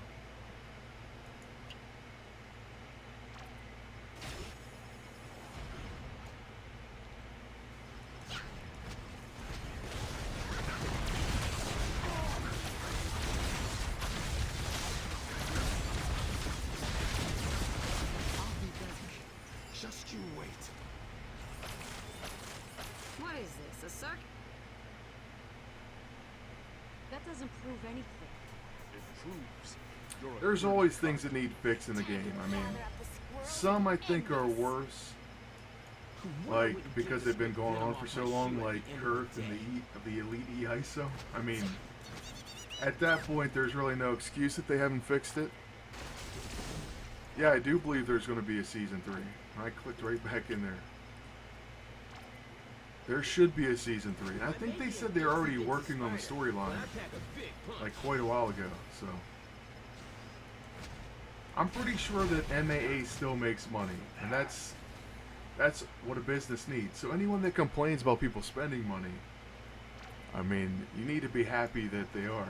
I'll be back. Just you wait. What is this, a circus? That doesn't prove anything. It proves you're a There's good always cop. things that need fixed in the game. I mean, Gather up the squirrels some I and think are endless. worse. Why Like, would because you they've been just going get on him for off so my long, shoe at like the end of Kirk the and day? the Elite E-ISO. I mean, at that point, there's really no excuse that they haven't fixed it. Yeah, I do believe there's going to be a Season 3. I clicked right back in there. There should be a Season 3. And I think they said they're already working on the storyline, I pack a big punch. like, quite a while ago, so... I'm pretty sure that MAA still makes money, and that's what a business needs. So anyone that complains about people spending money, I mean, you need to be happy that they are.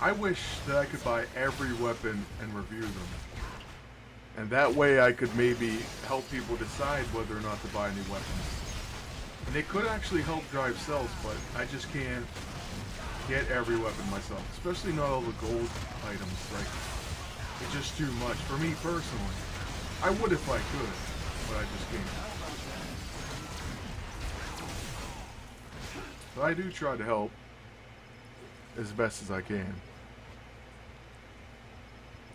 I wish that I could buy every weapon and review them. And that way I could maybe help people decide whether or not to buy new weapons. And it could actually help drive sales, but I just can't get every weapon myself. Especially not all the gold items. Like, it's just too much. For me personally. I would if I could, but I just can't. But I do try to help as best as I can.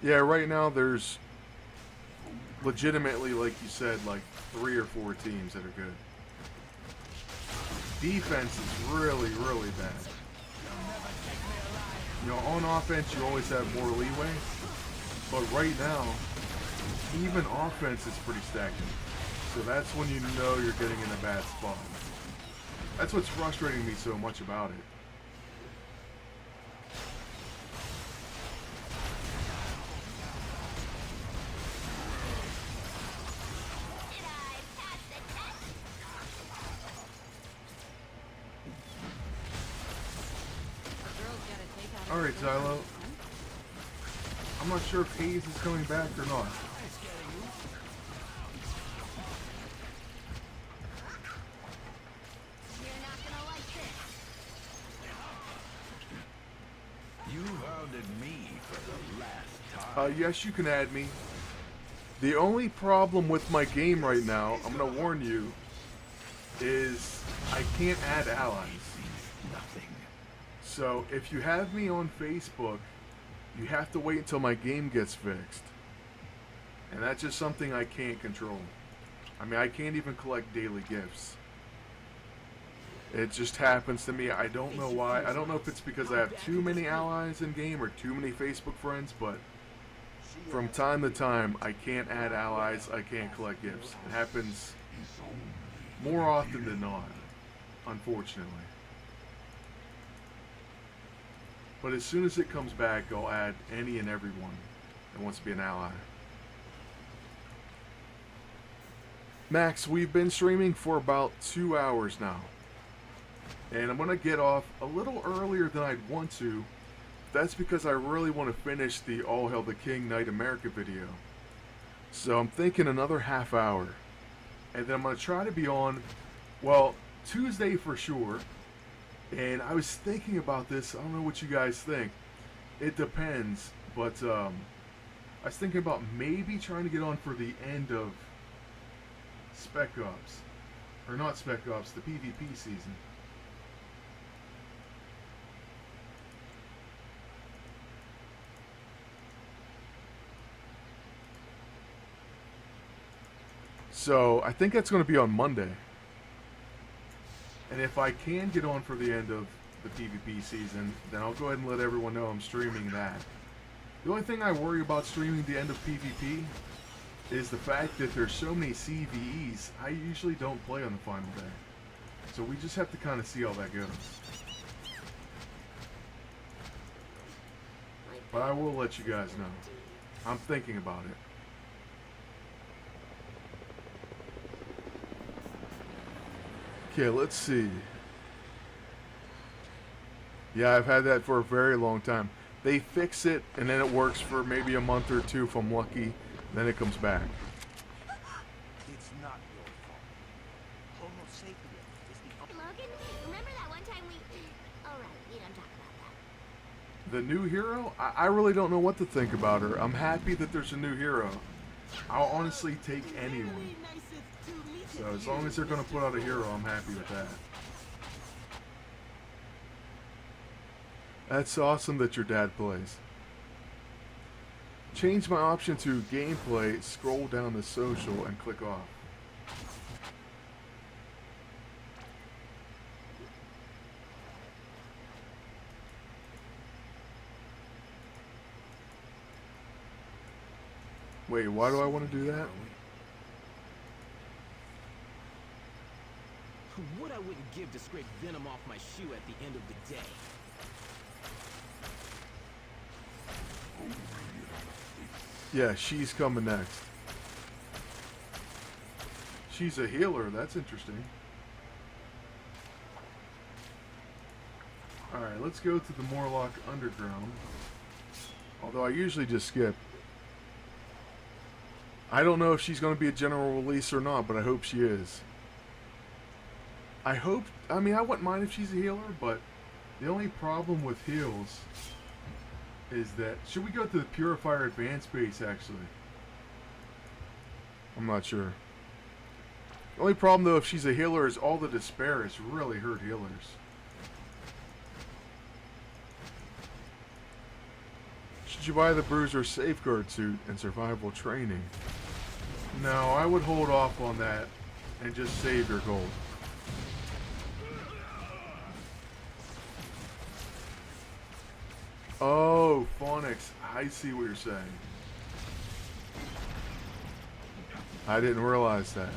Yeah, right now there's legitimately, like you said, like 3 or 4 teams that are good. Defense is really, really bad. You know, on offense you always have more leeway, but right now, even offense is pretty stagnant. So that's when you know you're getting in a bad spot. That's what's frustrating me so much about it. Did I pass the test? Girls gotta take out Alright, Xylo. I'm not sure if Hayes is coming back or not. You're not gonna like this. You hounded me for the last time. Yes, you can add me. The only problem with my game right now, I'm gonna warn you, is I can't add allies. Nothing. So if you have me on Facebook, you have to wait until my game gets fixed. And that's just something I can't control. I mean, I can't even collect daily gifts. It just happens to me. I don't know why. I don't know if it's because I have too many allies in game or too many Facebook friends, but from time to time, I can't add allies. I can't collect gifts. It happens more often than not, unfortunately. But as soon as it comes back, I'll add any and everyone that wants to be an ally. Max, we've been streaming for about 2 hours now. And I'm going to get off a little earlier than I'd want to. That's because I really want to finish the All Hail the King Night America video. So I'm thinking another half hour. And then I'm going to try to be on, well, Tuesday for sure. And I was thinking about this. I don't know what you guys think. It depends. But I was thinking about maybe trying to get on for the end of Spec Ops. Or not Spec Ops, the PvP season. So I think that's going to be on Monday. And if I can get on for the end of the PvP season, then I'll go ahead and let everyone know I'm streaming that. The only thing I worry about streaming the end of PvP is the fact that there's so many CVEs. I usually don't play on the final day. So we just have to kind of see how that goes. But I will let you guys know. I'm thinking about it. Okay, let's see. Yeah, I've had that for a very long time. They fix it, and then it works for maybe a month or two if I'm lucky. Then it comes back. It's not your fault. Homo sapien is the Logan, remember that one time we... Alright, we don't talk about that. The new hero? I really don't know what to think about her. I'm happy that there's a new hero. I'll honestly take anyone. So as long as they're going to put out a hero, I'm happy with that. That's awesome that your dad plays. Change my option to gameplay, scroll down to social, and click off. Wait, why do I want to do that? What I wouldn't give to scrape venom off my shoe at the end of the day. Yeah, she's coming next. She's a healer, that's interesting. Alright, let's go to the Morlock Underground. Although I usually just skip. I don't know if she's going to be a general release or not, but I hope she is. I mean, I wouldn't mind if she's a healer, but the only problem with heals is that... Should we go to the Purifier Advanced base, actually? I'm not sure. The only problem, though, if she's a healer is all the despair has really hurt healers. Should you buy the Bruiser Safeguard suit and survival training? No, I would hold off on that and just save your gold. Oh, Phonics, I see what you're saying. I didn't realize that.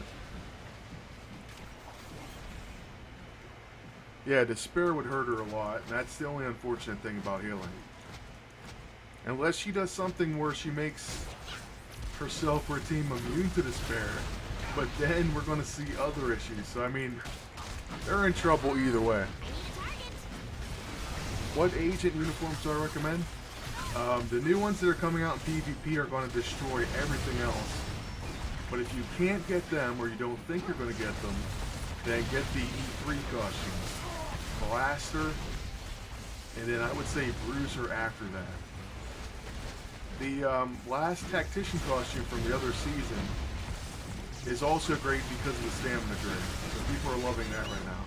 Yeah, despair would hurt her a lot, and that's the only unfortunate thing about healing. Unless she does something where she makes herself or team immune to despair, but then we're going to see other issues. So, I mean, they're in trouble either way. What agent uniforms do I recommend? The new ones that are coming out in PvP are going to destroy everything else. But if you can't get them, or you don't think you're going to get them, then get the E3 costumes. Blaster, and then I would say Bruiser after that. The last Tactician costume from the other season is also great because of the stamina drain. So people are loving that right now.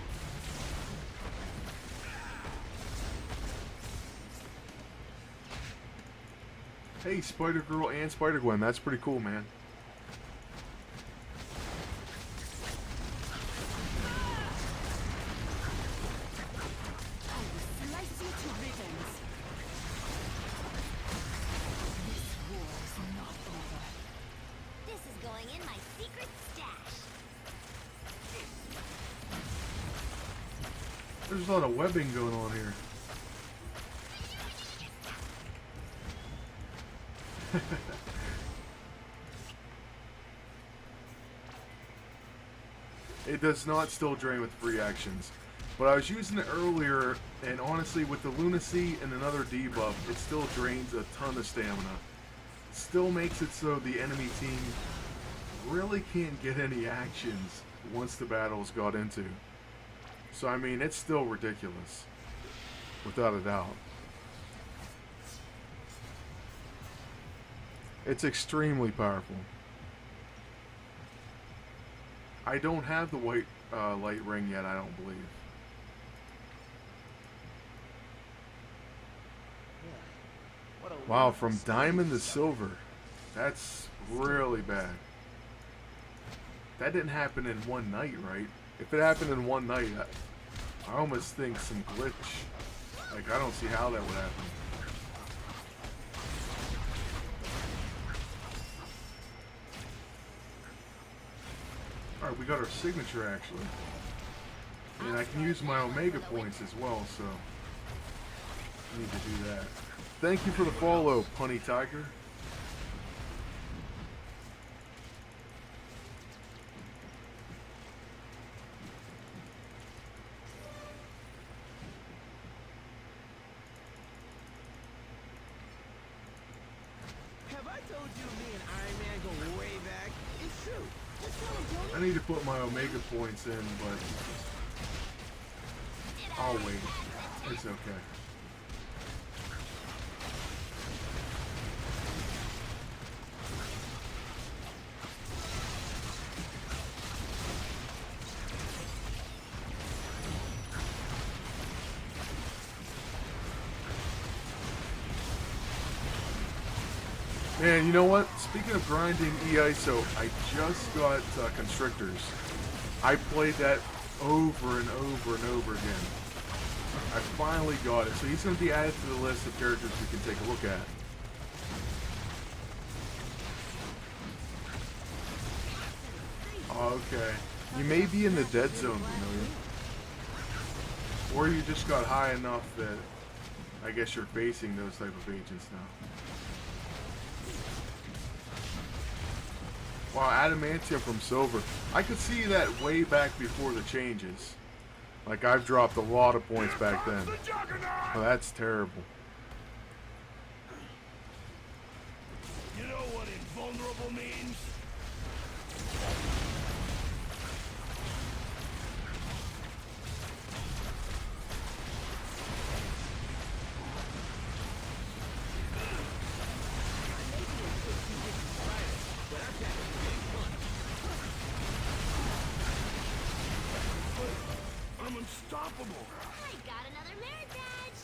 Hey, Spider-Girl and Spider-Gwen, that's pretty cool, man. There's a lot of webbing going on here. It does not still drain with free actions. But I was using it earlier, and honestly, with the lunacy and another debuff, it still drains a ton of stamina. It still makes it so the enemy team really can't get any actions once the battle's got into. So, I mean, it's still ridiculous. Without a doubt. It's extremely powerful. I don't have the white light ring yet, I don't believe. Wow, from diamond to silver. That's really bad. That didn't happen in one night, right? If it happened in one night, I almost think some glitch. Like, I don't see how that would happen. Alright, we got our signature actually. And I can use my Omega points as well, so I need to do that. Thank you for the follow, Punny Tiger. Have I told you me and Iron Man go way back? It's true. I need to put my Omega points in, but I'll wait. It's okay. Man, you know what? Speaking of grinding EISO, I just got Constrictors. I played that over and over and over again. I finally got it. So he's going to be added to the list of characters we can take a look at. Okay. You may be in the dead zone, Familiar. Or you just got high enough that I guess you're facing those type of agents now. Wow, adamantium from silver. I could see that way back before the changes. Like, I've dropped a lot of points back then. Oh, that's terrible. You know what invulnerable means? I'm unstoppable. I got another merit badge.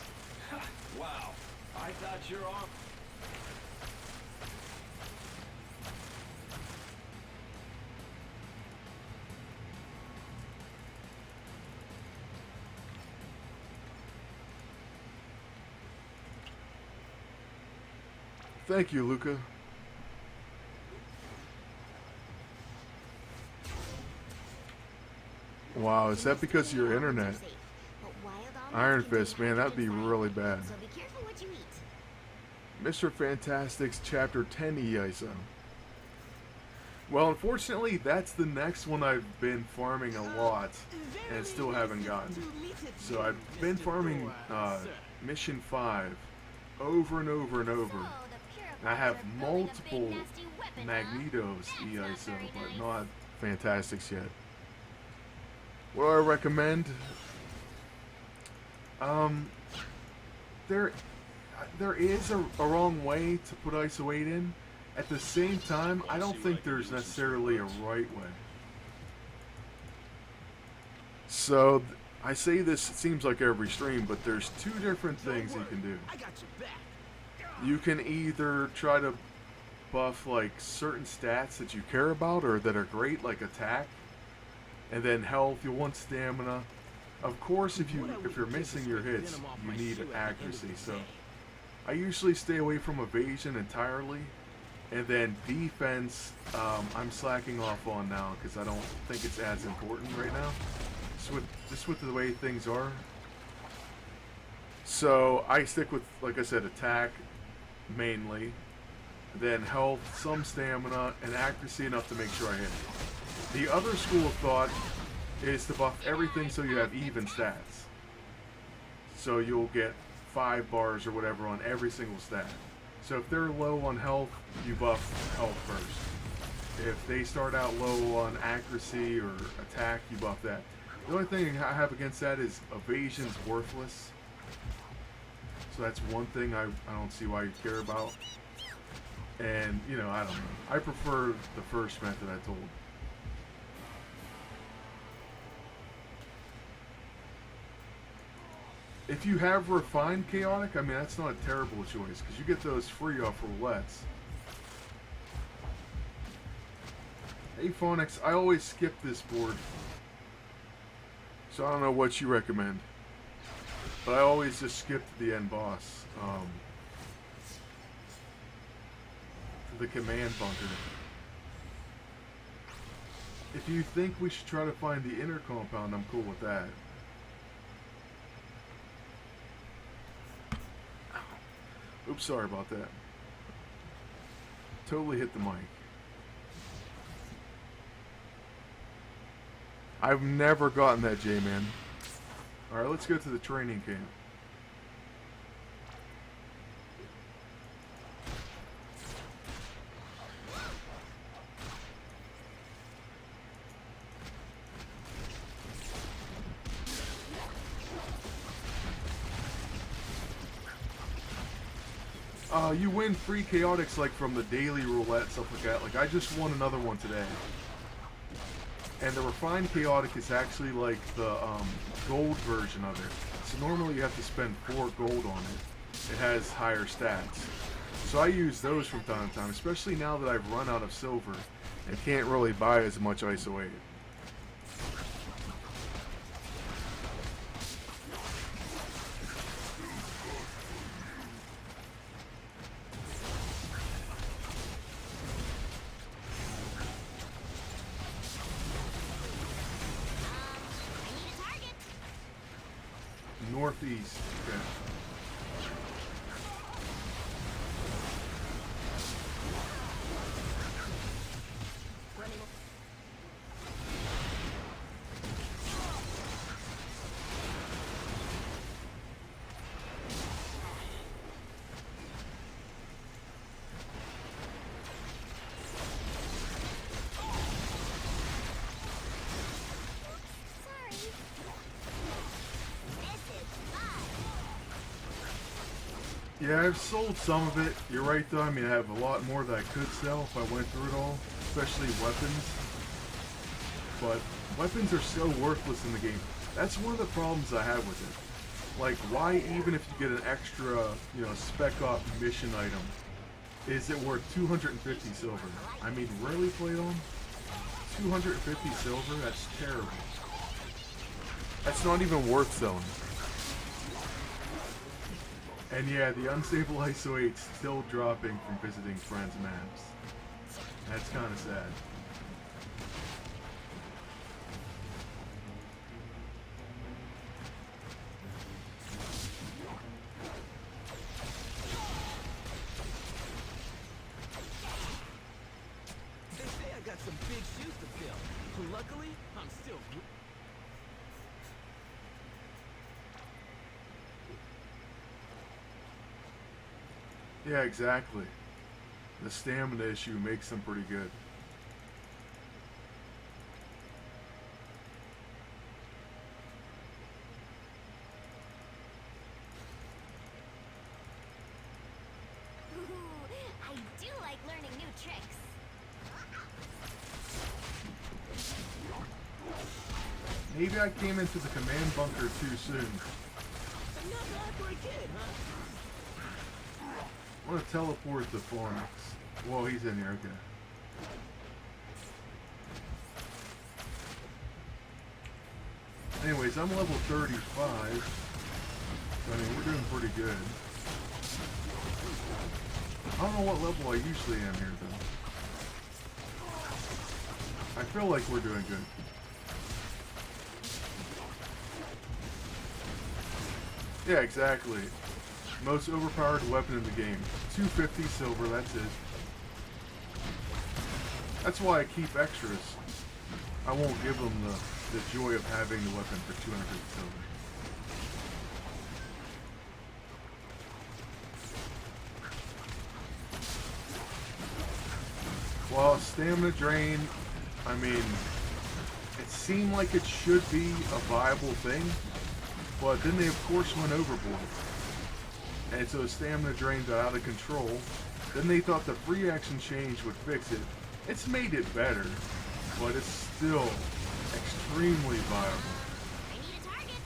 Wow. I thought you're off. Thank you, Luca. Wow, is that because of your internet? Iron Fist, man, that'd be really bad. So be careful what you eat. Mr. Fantastic's Chapter 10 EISO. Well, unfortunately, that's the next one I've been farming a lot and still haven't gotten. So I've been farming Mission 5 over and over and over. And I have multiple Magnetos EISO, but not Fantastics yet. What do I recommend? There is a wrong way to put ISO 8 in. At the same time, I don't think there's necessarily a right way. So, I say this, it seems like every stream, but there's two different things you can do. You can either try to buff like certain stats that you care about or that are great, like attack, and then health. You'll want stamina. Of course, if you're missing your hits, you need accuracy. So I usually stay away from evasion entirely, and then defense I'm slacking off on now because I don't think it's as important right now. Just with the way things are. So I stick with, like I said, attack mainly, then health, some stamina, and accuracy enough to make sure I hit it. The other school of thought is to buff everything so you have even stats. So you'll get 5 bars or whatever on every single stat. So if they're low on health, you buff health first. If they start out low on accuracy or attack, you buff that. The only thing I have against that is evasion's worthless. So that's one thing I don't see why you care about. And, you know, I don't know. I prefer the first method I told. If you have refined chaotic, I mean, that's not a terrible choice because you get those free off roulettes. Hey Phonics, I always skip this board, so I don't know what you recommend, but I always just skip to the end boss, to the command bunker. If you think we should try to find the inner compound, I'm cool with that. Oops, sorry about that. Totally hit the mic. I've never gotten that, J-Man. Alright, let's go to the training camp. You win free chaotics like from the daily roulette, stuff like that. Like I just won another one today. And the refined chaotic is actually like the gold version of it. So normally you have to spend 4 gold on it. It has higher stats. So I use those from time to time, especially now that I've run out of silver and can't really buy as much ISO 8. Northeast. Okay. Yeah, I've sold some of it. You're right though, I mean I have a lot more that I could sell if I went through it all, especially weapons. But weapons are so worthless in the game. That's one of the problems I have with it. Like, why even if you get an extra, you know, spec op mission item, is it worth 250 silver? I mean, really, Playdon? 250 silver? That's terrible. That's not even worth selling. And yeah, the unstable ISO 8's still dropping from visiting friends' maps. That's kind of sad. They say I got some big shoes to fill. But luckily, I'm still... Yeah, exactly. The stamina issue makes them pretty good. Ooh, I do like learning new tricks. Maybe I came into the command bunker too soon. I'm not bad for a kid, huh? I want to teleport the Phoenix. Whoa, he's in here, okay. Anyways, I'm level 35. I mean, we're doing pretty good. I don't know what level I usually am here, though. I feel like we're doing good. Yeah, exactly. Most overpowered weapon in the game. 250 silver, that's it. That's why I keep extras. I won't give them the joy of having the weapon for 250 silver. Well, stamina drain, I mean, it seemed like it should be a viable thing, but then they of course went overboard. And so stamina drain got out of control. Then they thought the free action change would fix it. It's made it better, but it's still extremely viable. I need a target.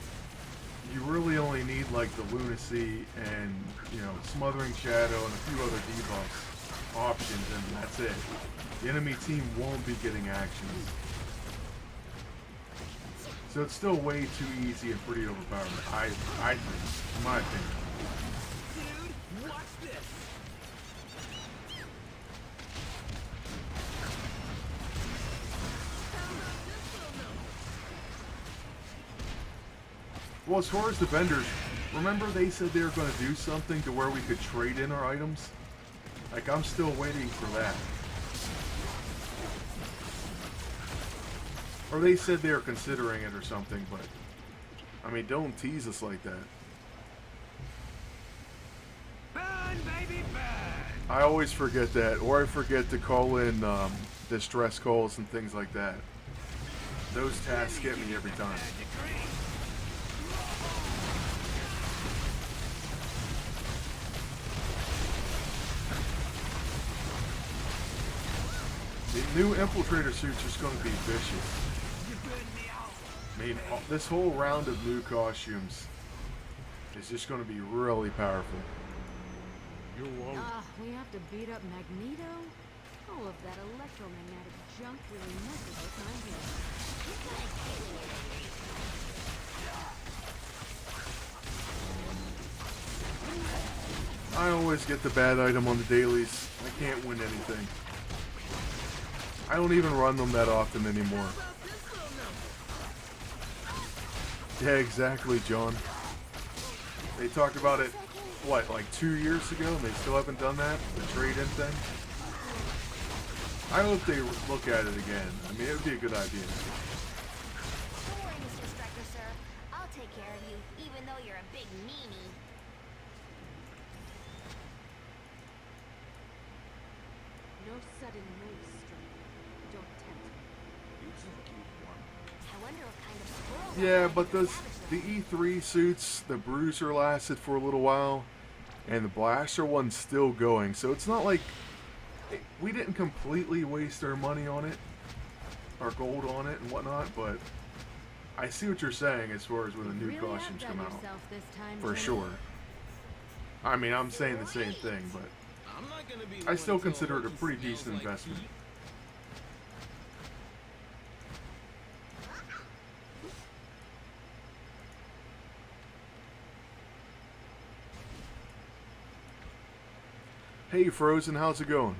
You really only need like the lunacy and, you know, smothering shadow and a few other debuffs options, and that's it. The enemy team won't be getting actions. So it's still way too easy and pretty overpowered. I think, in my opinion. Dude, watch this! Well, as far as the vendors, remember they said they were going to do something to where we could trade in our items? Like, I'm still waiting for that. Or they said they were considering it or something, but... I mean, don't tease us like that. Burn, baby, burn! I always forget that, or I forget to call in distress calls and things like that. Those tasks get me every time. The new infiltrator suit's just going to be vicious. I mean, this whole round of new costumes is just going to be really powerful. We have to beat up Magneto? All of that electromagnetic junk really messes with my head. I always get the bad item on the dailies. I can't win anything. I don't even run them that often anymore. Yeah, exactly, John. They talked about it, what, like 2 years ago, and they still haven't done that? The trade-in thing? I hope they look at it again. I mean, it would be a good idea. Don't worry, Mr. Striker, sir. I'll take care of you, even though you're a big meanie. No sudden moves, Striker. Don't tempt me. You two keep one. I wonder what kind of squirrel... Yeah, but the E3 suits, the Bruiser lasted for a little while, and the Blaster one's still going, so it's not like we didn't completely waste our money on it, our gold on it and whatnot, but I see what you're saying as far as when the new costumes come out. For sure. I mean, I'm saying the same thing, but I still consider it a pretty decent investment. Hey Frozen, how's it going?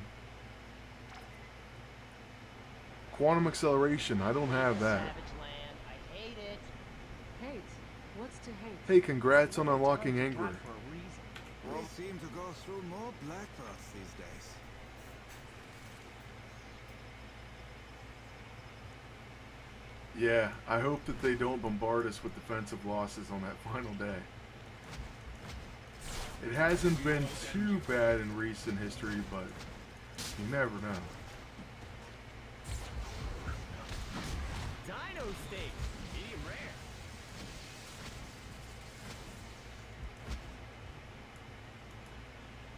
Quantum acceleration, I don't have that. I hate it. Hate? What's to hate? Hey, congrats on unlocking Anger. We seem to go through more blackbirds these days. Yeah, I hope that they don't bombard us with defensive losses on that final day. It hasn't been too bad in recent history, but you never know. Dino steak, medium rare.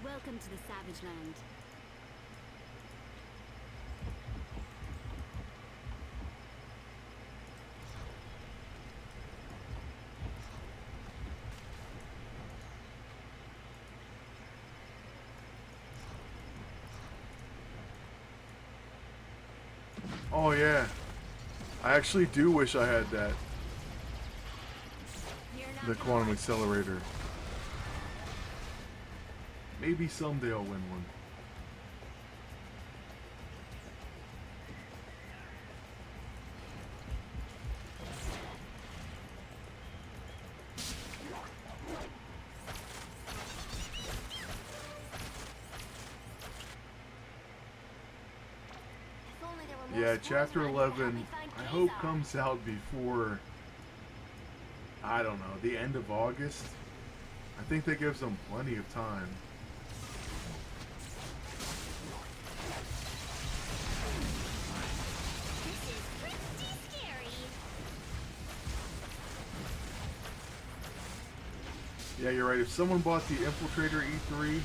Welcome to the Savage Land. Oh yeah, I actually do wish I had that. The quantum accelerator. Maybe someday I'll win one. Yeah, chapter 11, I hope comes out before, I don't know, the end of August. I think that gives them plenty of time. This is pretty scary. Yeah, you're right. If someone bought the Infiltrator E3,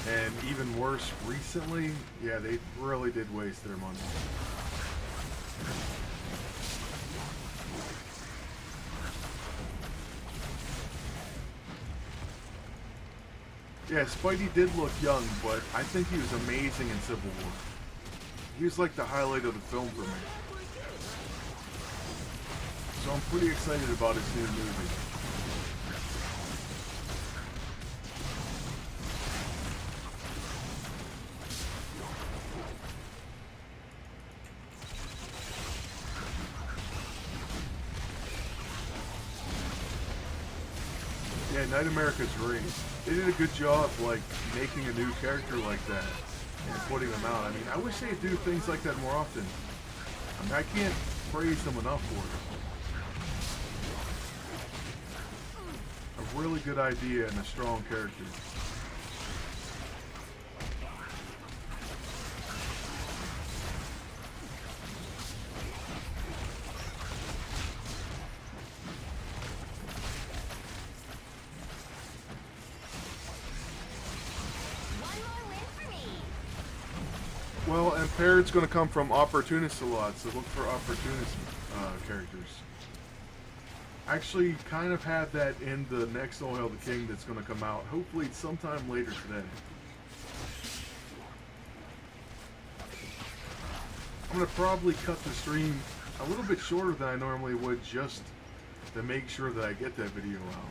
and even worse recently, yeah, they really did waste their money. Yeah, Spidey did look young, but I think he was amazing in Civil War. He was like the highlight of the film for me. So I'm pretty excited about his new movie. Yeah, Night America's great. They did a good job, like, making a new character like that and putting them out. I mean, I wish they'd do things like that more often. I mean, I can't praise them enough for it. A really good idea and a strong character. Well, and Parrot's going to come from Opportunist a lot, so look for Opportunist characters. I actually kind of had that in the next All Hail the King that's going to come out, hopefully sometime later today. I'm going to probably cut the stream a little bit shorter than I normally would just to make sure that I get that video out.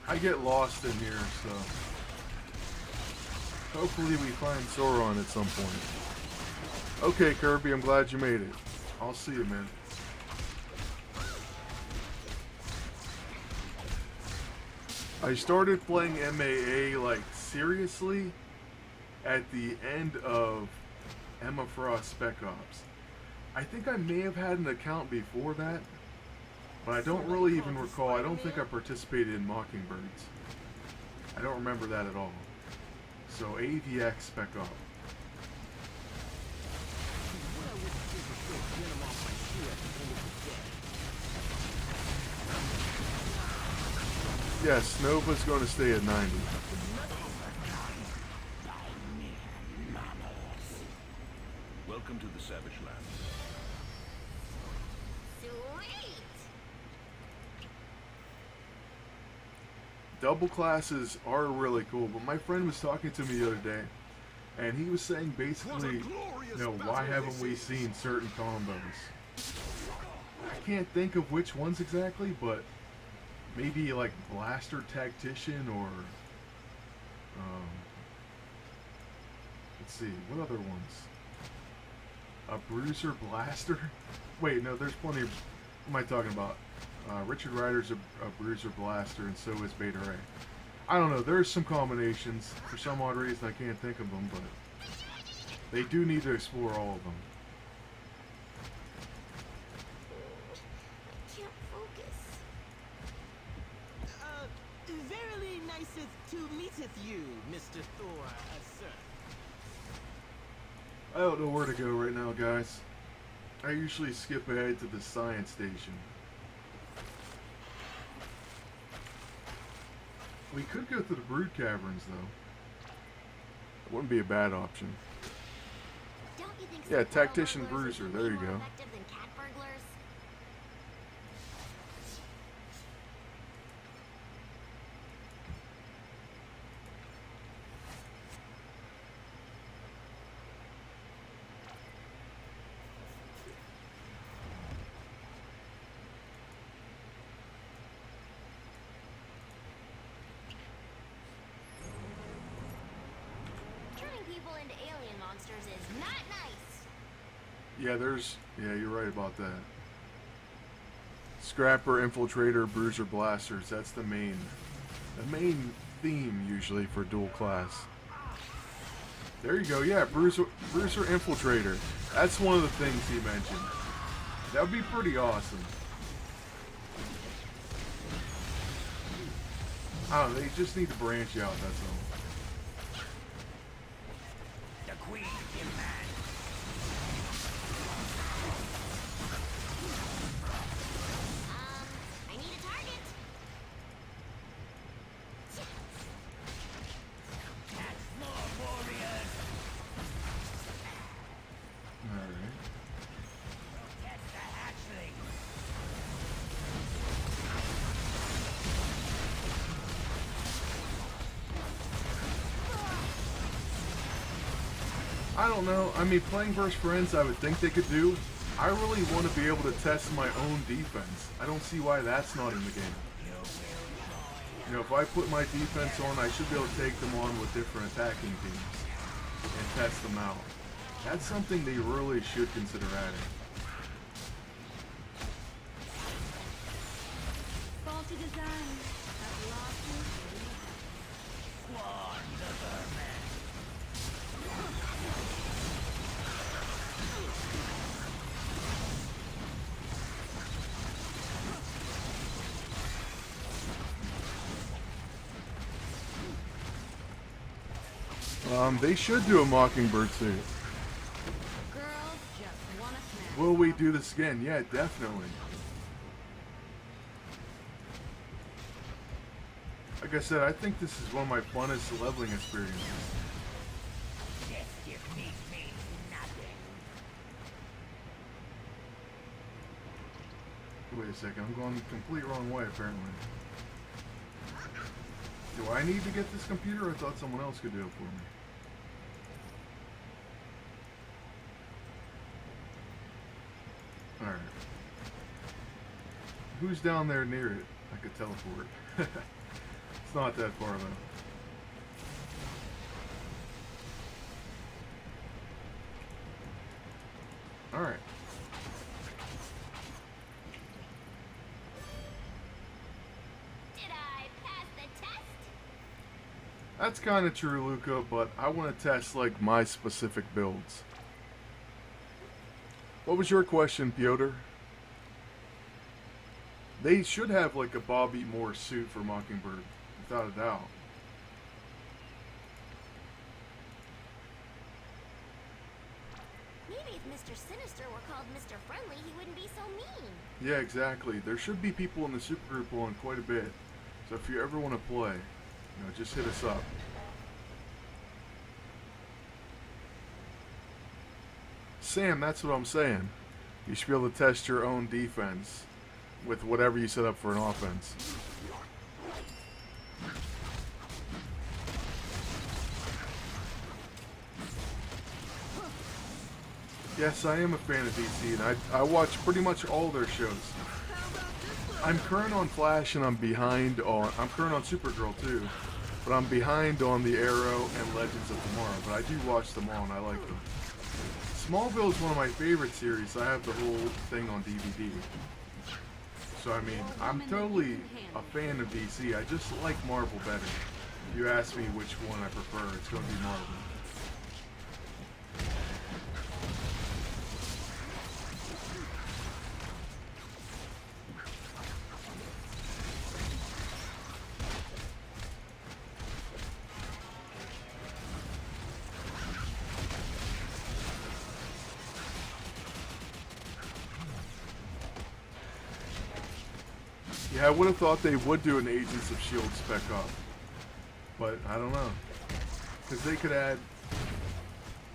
I get lost in here, so hopefully we find Sauron at some point. Okay, Kirby, I'm glad you made it. I'll see you, man. I started playing MAA, like, seriously at the end of Emma Frost Spec Ops. I think I may have had an account before that, but I don't really even recall. I don't think I participated in Mockingbirds. I don't remember that at all. So AVX Spec Op. Yes, Nova's going to stay at 90. Welcome to the Savage Land. Double classes are really cool, but my friend was talking to me the other day, and he was saying basically, you know, why haven't we seen certain combos? I can't think of which ones exactly, but maybe like Blaster Tactician or, let's see, what other ones? A Bruiser Blaster? Wait, no, there's plenty of, what am I talking about? Richard Rider's a Bruiser Blaster, and so is Beta Ray. I don't know, there's some combinations. For some odd reason, I can't think of them, but they do need to explore all of them. Can't focus. Verily niceth to meeteth you, Mr. Thor, sir. I don't know where to go right now, guys. I usually skip ahead to the science station. We could go to the Brood Caverns, though. It wouldn't be a bad option. Don't you think Yeah, some Tactician burglars Bruiser, would there be you more go. effective than cat burglars? Turning people into alien monsters is not nice. Yeah, you're right about that. Scrapper, Infiltrator, Bruiser, Blasters, that's the main theme usually for dual class. There you go, yeah, Bruiser Infiltrator. That's one of the things he mentioned. That would be pretty awesome. I don't know, they just need to branch out, that's all. The Queen in man. I need a target. That's more warriors. I don't know. I mean, playing versus friends, I would think they could do. I really want to be able to test my own defense. I don't see why that's not in the game. You know, if I put my defense on, I should be able to take them on with different attacking teams and test them out. That's something they really should consider adding. Faulty design. I've lost you. They should do a Mockingbird suit. Girls just wanna smash. Will we do this again? Yeah, definitely. Like I said, I think this is one of my funnest leveling experiences. Wait a second, I'm going the complete wrong way apparently. Do I need to get this computer? I thought someone else could do it for me. Alright. Who's down there near it? I could teleport. It's not that far though. Alright. Did I pass the test? That's kind of true, Luca, but I want to test like my specific builds. What was your question, Piotr? They should have like a Bobby Moore suit for Mockingbird, without a doubt. Maybe if Mr. Sinister were called Mr. Friendly, he wouldn't be so mean. Yeah, exactly. There should be people in the supergroup on quite a bit. So if you ever want to play, you know, just hit us up. Sam, that's what I'm saying. You should be able to test your own defense with whatever you set up for an offense. Yes, I am a fan of DC, and I watch pretty much all their shows. I'm current on Flash, and I'm current on Supergirl too, but I'm behind on the Arrow and Legends of Tomorrow. But I do watch them all, and I like them. Smallville is one of my favorite series. I have the whole thing on DVD. So I mean, I'm totally a fan of DC. I just like Marvel better. If you ask me which one I prefer, it's going to be Marvel. Yeah, I would have thought they would do an Agents of S.H.I.E.L.D. spec up. But I don't know. Because they could add...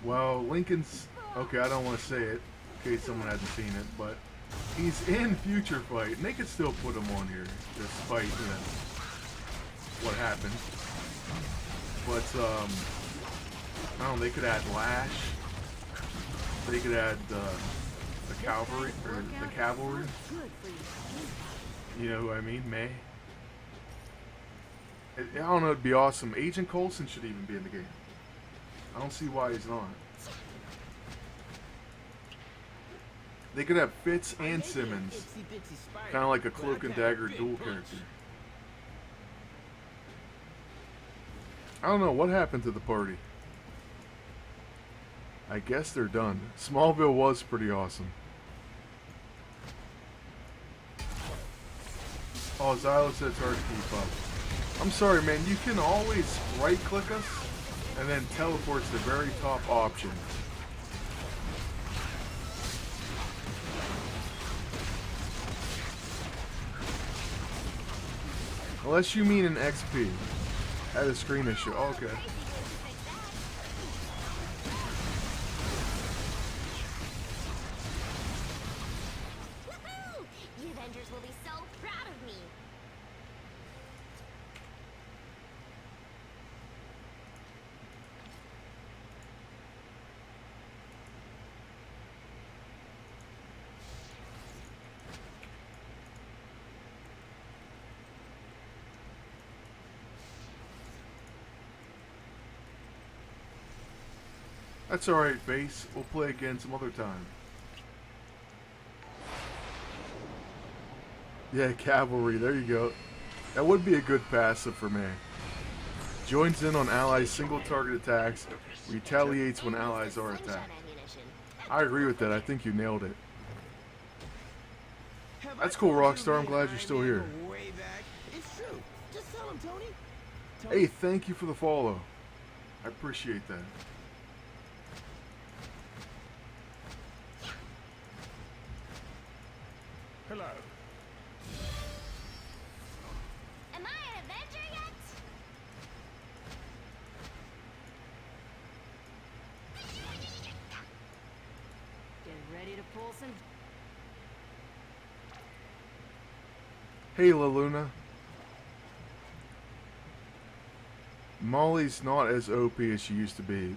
Well, Lincoln's... Okay, I don't want to say it in case someone hasn't seen it, but he's in Future Fight, and they could still put him on here, despite, you know, what happened. But, I don't know, they could add Lash. They could add the Cavalry, or the Cavalry. You know what I mean? May. I don't know, it'd be awesome. Agent Coulson should even be in the game. I don't see why he's not. They could have Fitz and Simmons. Kind of like a Cloak and Dagger dual character. I don't know, what happened to the party? I guess they're done. Smallville was pretty awesome. Oh, Xylo said it's hard to keep up. I'm sorry, man. You can always right-click us and then teleport to the very top option. Unless you mean an XP. At a screen issue. Oh, okay. Woohoo! The Avengers will be so proud of me. That's alright, Face. We'll play again some other time. Yeah, cavalry. There you go. That would be a good passive for me. Joins in on allies' single target attacks. Retaliates when allies are attacked. I agree with that. I think you nailed it. That's cool, Rockstar. I'm glad you're still here. Way back. It's true. Just tell him, Tony. Hey, thank you for the follow. I appreciate that. Hello. Am I an Avenger yet? Get ready to pull some. Hey, La Luna. Molly's not as OP as she used to be.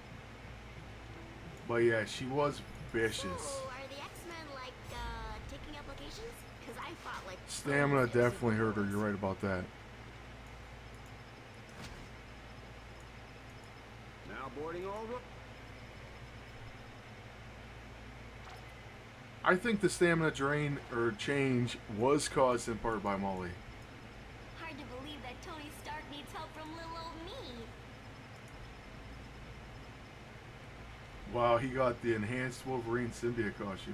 But yeah, she was vicious. So, are the X-Men like taking up locations? Because I fought like Stamina definitely hurt her. You're right about that. Now boarding all the... I think the stamina drain or change was caused in part by Molly. Hard to believe that Tony Stark needs help from little old me. Wow, he got the enhanced Wolverine symbiote costume.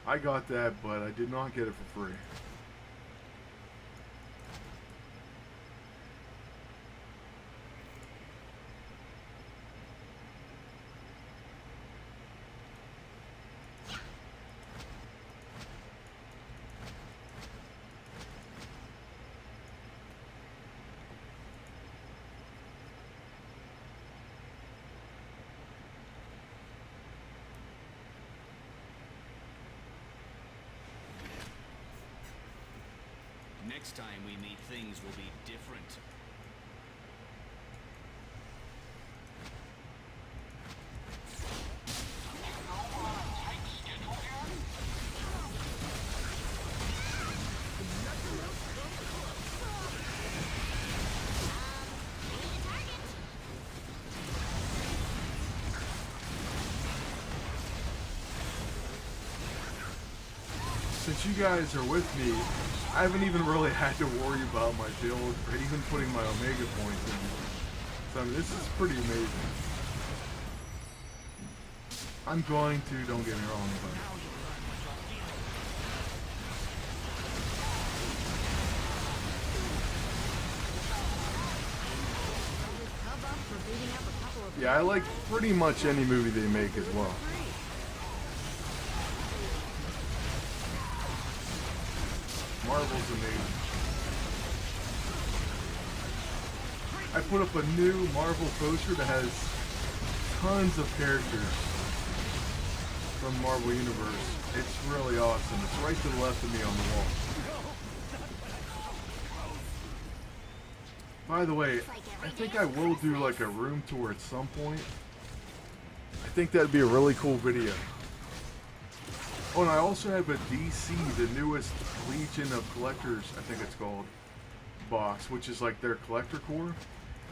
I got that, but I did not get it for free. Next time we meet, things will be different. Since you guys are with me, I haven't even really had to worry about my build or even putting my Omega points in. So I mean, this is pretty amazing. I'm going to, don't get me wrong, but... Yeah, I like pretty much any movie they make as well. Marvel's amazing. I put up a new Marvel poster that has tons of characters from Marvel Universe. It's really awesome. It's right to the left of me on the wall. By the way, I think I will do like a room tour at some point. I think that'd be a really cool video. Oh, and I also have a DC, the newest Legion of Collectors, I think it's called, box, which is like their collector core.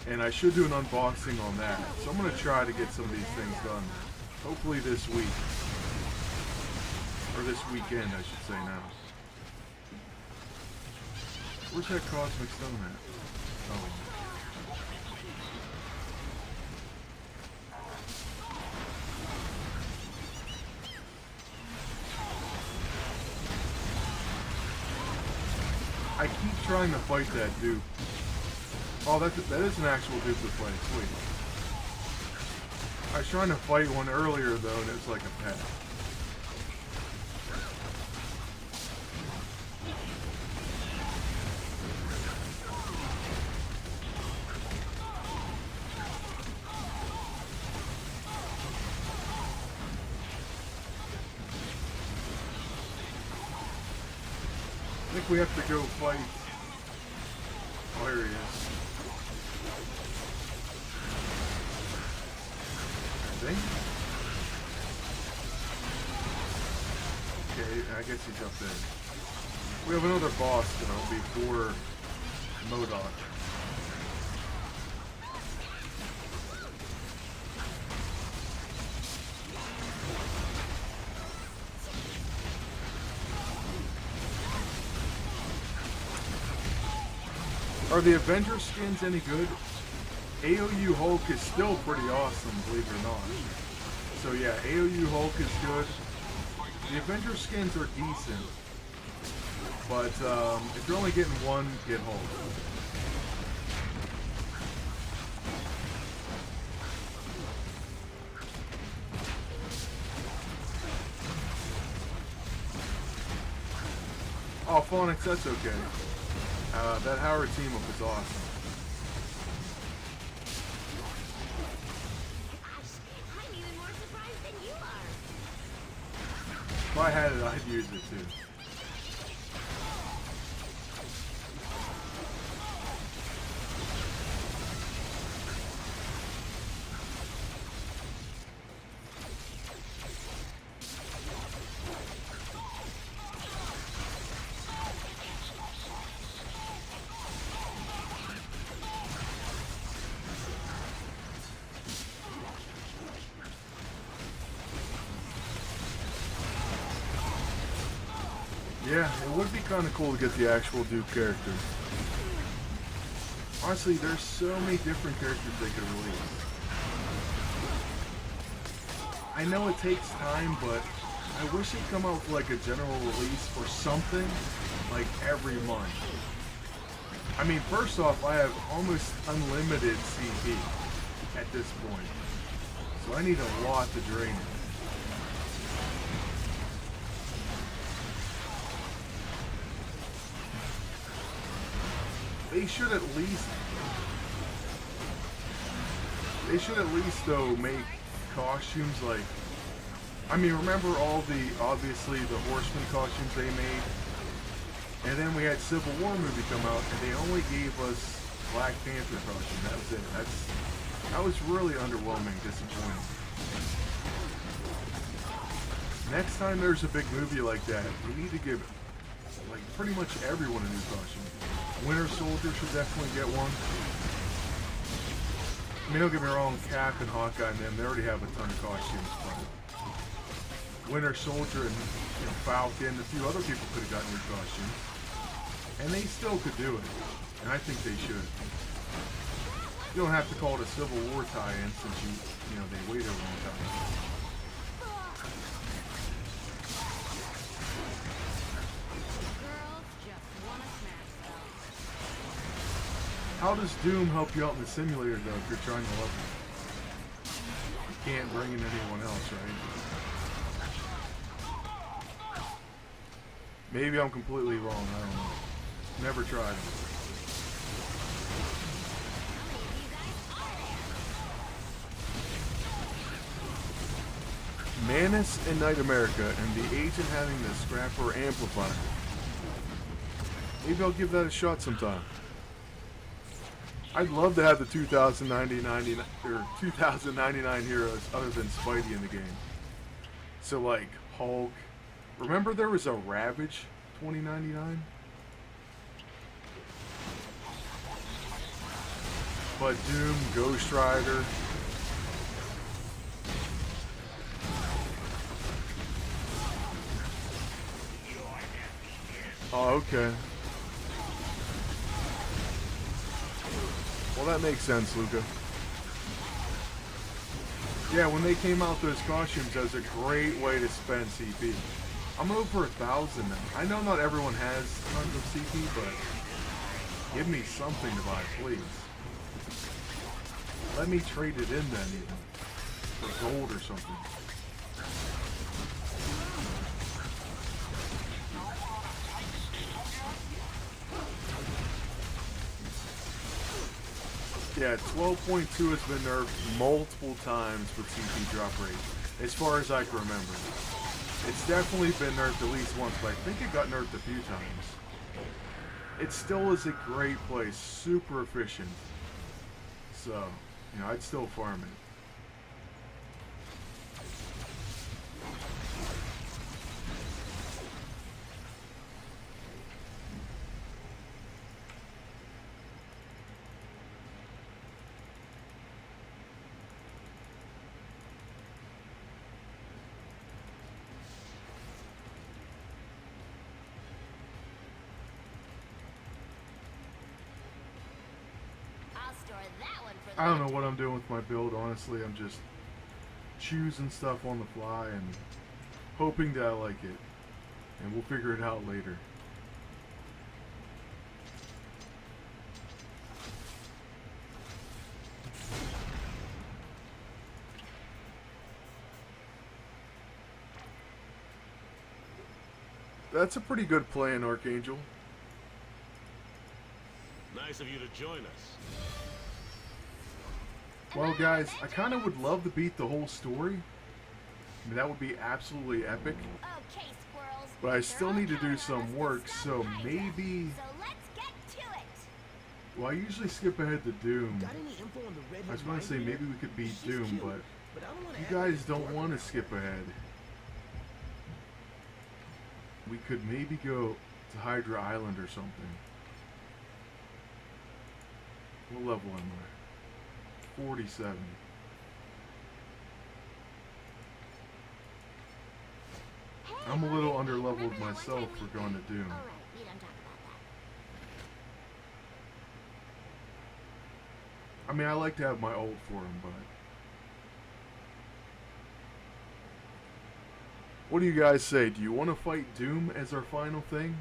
And I should do an unboxing on that. So I'm going to try to get some of these things done. Hopefully this week. Or this weekend, I should say now. Where's that Cosmic Stone at? Oh. I keep trying to fight that dupe. Oh, that is an actual dupe to play. Sweet. I was trying to fight one earlier though, and it was like a pet. I think we have to go fight. Oh, here he is. I think. Okay, I guess he's up there. We have another boss though before MODOK. Are the Avengers skins any good? AOU Hulk is still pretty awesome, believe it or not. So yeah, AOU Hulk is good. The Avengers skins are decent. But if you're only getting one, get Hulk. Oh, Phonics, that's okay. That Howard team-up is awesome. I'm even more surprised than you are. If I had it, I'd use it too. Yeah, it would be kind of cool to get the actual Duke character. Honestly, there's so many different characters they could release. I know it takes time, but I wish they'd come out with like a general release or something like every month. I mean, first off, I have almost unlimited CP at this point, so I need a lot to drain it. They should at least though make costumes like, I mean, remember all the, obviously the Horseman costumes they made, and then we had Civil War movie come out and they only gave us Black Panther costume. That was it. That was really underwhelming, disappointing. Next time there's a big movie like that, we need to give like pretty much everyone a new costume. Winter Soldier should definitely get one. I mean, don't get me wrong, Cap and Hawkeye and them, they already have a ton of costumes, but Winter Soldier and Falcon, a few other people could have gotten new costumes. And they still could do it. And I think they should. You don't have to call it a Civil War tie-in since they waited a long time. How does Doom help you out in the simulator, though, if you're trying to level? You can't bring in anyone else, right? Maybe I'm completely wrong, I don't know. Never tried it. Manus and Night America, and the agent having the scrapper amplifier. Maybe I'll give that a shot sometime. I'd love to have the 2099 heroes other than Spidey in the game. So like Hulk. Remember there was a Ravage 2099? But Doom, Ghost Rider. Oh, okay. Well, that makes sense, Luca. Yeah, when they came out those costumes, that was a great way to spend CP. I'm over 1,000 now. I know not everyone has tons of CP, but give me something to buy, please. Let me trade it in then, even. For gold or something. Yeah, 12.2 has been nerfed multiple times with CP drop rate, as far as I can remember. It's definitely been nerfed at least once, but I think it got nerfed a few times. It still is a great place, super efficient. So, I'd still farm it. for the I don't know what I'm doing with my build, honestly. I'm just choosing stuff on the fly and hoping that I like it. And we'll figure it out later. That's a pretty good plan, Archangel. Nice of you to join us. Well, guys, I kind of would love to beat the whole story. I mean, that would be absolutely epic. Okay, squirrels. But I still need to do They're all some counting on work, us to so stop Hydra. maybe... So let's get to it. Well, I usually skip ahead to Doom. Got any info on the redhead I was going to say mind reader? maybe we could beat She's Doom, cute, but I don't wanna you act like guys she's don't dorky. want to skip ahead. We could maybe go to Hydra Island or something. What level am I? 47. Hey, I'm a little Marty, under-leveled remember that one myself time for going to Doom. All right, we don't talk about that. I mean, I like to have my ult for him, but... What do you guys say? Do you want to fight Doom as our final thing?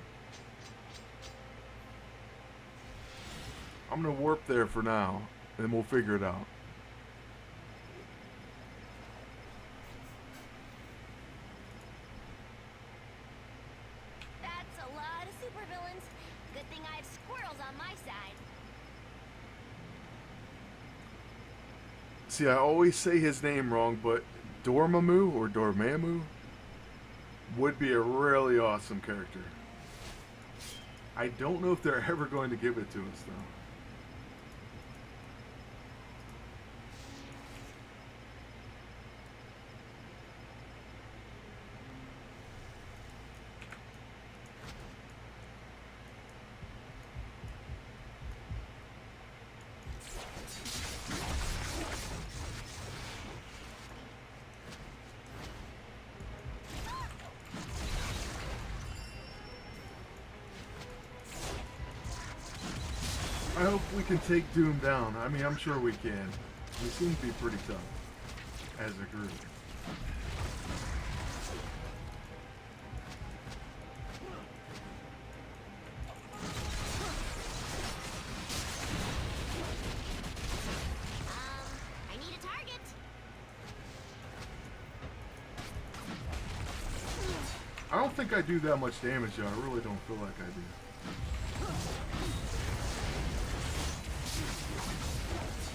I'm going to warp there for now, and then we'll figure it out. That's a lot of supervillains. Good thing I have squirrels on my side. See, I always say his name wrong, but Dormammu or Dormammu would be a really awesome character. I don't know if they're ever going to give it to us, though. I hope we can take Doom down. I mean, I'm sure we can. We seem to be pretty tough as a group. I need a target. I don't think I do that much damage, though. I really don't feel like I do.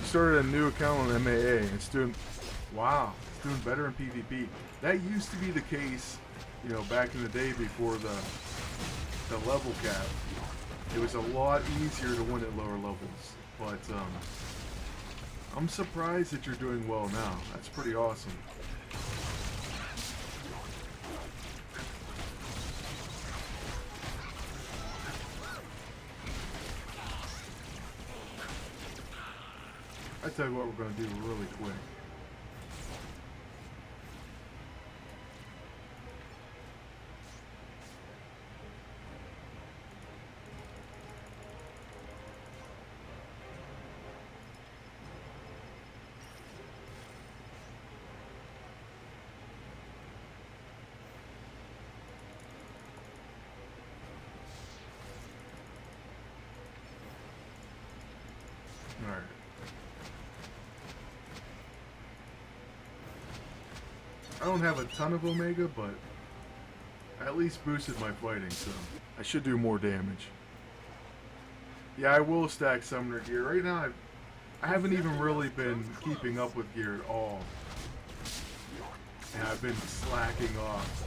Started a new account on MAA. It's doing, wow, it's doing better in PvP. That used to be the case, you know, back in the day before the level cap. It was a lot easier to win at lower levels. But I'm surprised that you're doing well now. That's pretty awesome. I tell you what we're going to do really quick. All right. I don't have a ton of Omega, but I at least boosted my fighting, so I should do more damage. Yeah, I will stack Summoner gear. Right now, I haven't even really been keeping up with gear at all. And I've been slacking off.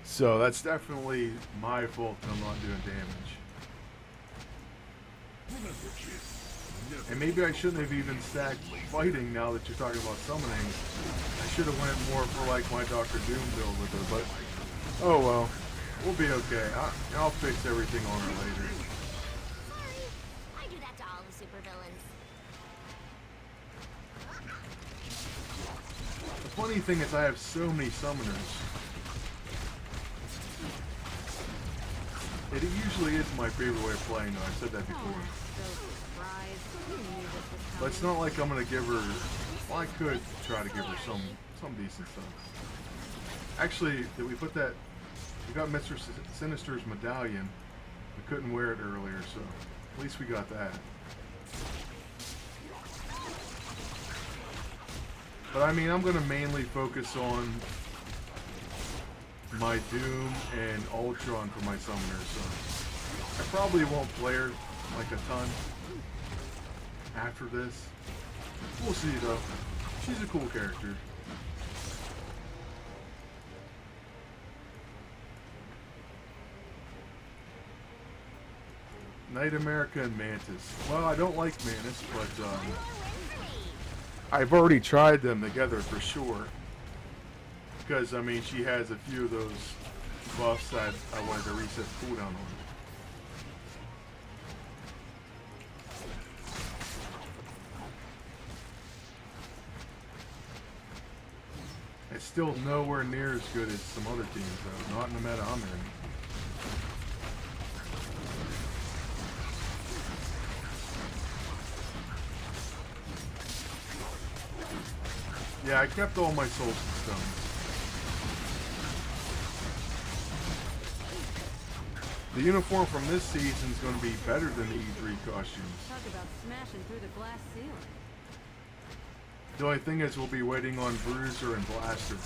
So that's definitely my fault that I'm not doing damage. And maybe I shouldn't have even stacked fighting now that you're talking about summoning. I should have went more for like my Dr. Doom build with her, but oh well. We'll be okay. I'll fix everything on her later. Sorry, I do that to all the supervillains. The funny thing is I have so many summoners. It usually is my favorite way of playing, though. I've said that Oh, before. I'm so surprised. You knew this was But it's coming. not like I'm gonna give her. Well, I could try to give her some decent stuff. Actually, did we put that? We got Mr. Sinister's medallion. We couldn't wear it earlier, so at least we got that. But I mean, I'm gonna mainly focus on my Doom and Ultron for my summoner, so I probably won't play her like a ton after this. We'll see though. She's a cool character. Knight America and Mantis. Well, I don't like Mantis, but I've already tried them together for sure. Because, I mean, she has a few of those buffs that I wanted to reset the cooldown on. It's still nowhere near as good as some other teams, though. Not in the meta I'm in. Yeah, I kept all my souls and stones. The uniform from this season is going to be better than the E3 costumes. Talk about smashing through the glass ceiling. The only thing is we'll be waiting on Bruiser and Blaster.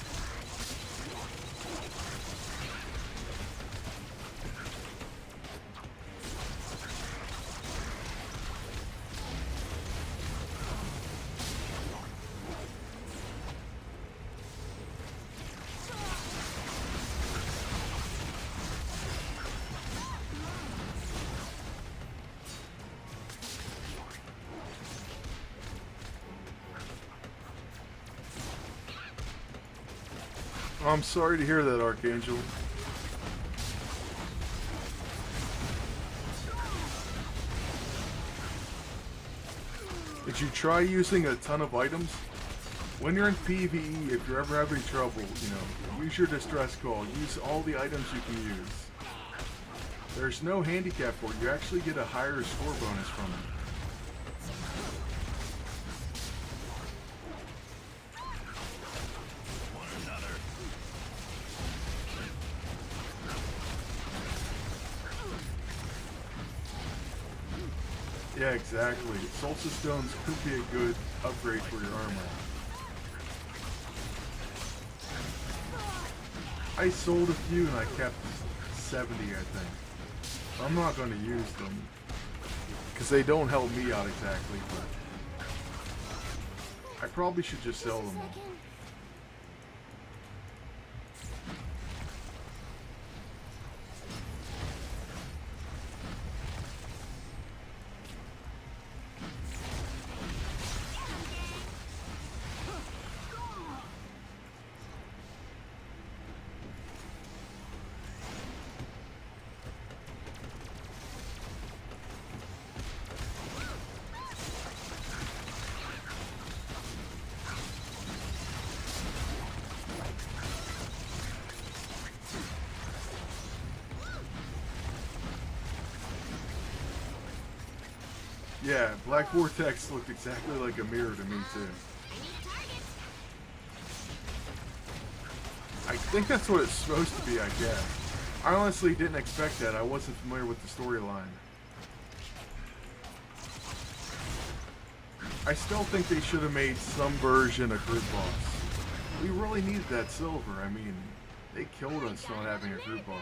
I'm sorry to hear that, Archangel. Did you try using a ton of items? When you're in PvE, if you're ever having trouble, you know, use your distress call. Use all the items you can use. There's no handicap for it. You actually get a higher score bonus from it. Yeah, exactly. Solstice Stones could be a good upgrade for your armor. I sold a few and I kept 70, I think. I'm not going to use them because they don't help me out exactly, but I probably should just sell them all. Yeah, Black Vortex looked exactly like a mirror to me, too. I think that's what it's supposed to be, I guess. I honestly didn't expect that. I wasn't familiar with the storyline. I still think they should have made some version of Grid Boss. We really needed that silver. I mean, they killed us not having a Grid Boss.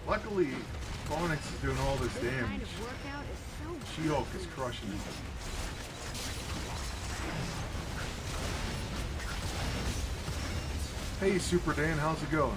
Luckily, Phonix is doing all this damage. She-Hulk is crushing it. Hey, Super Dan, how's it going?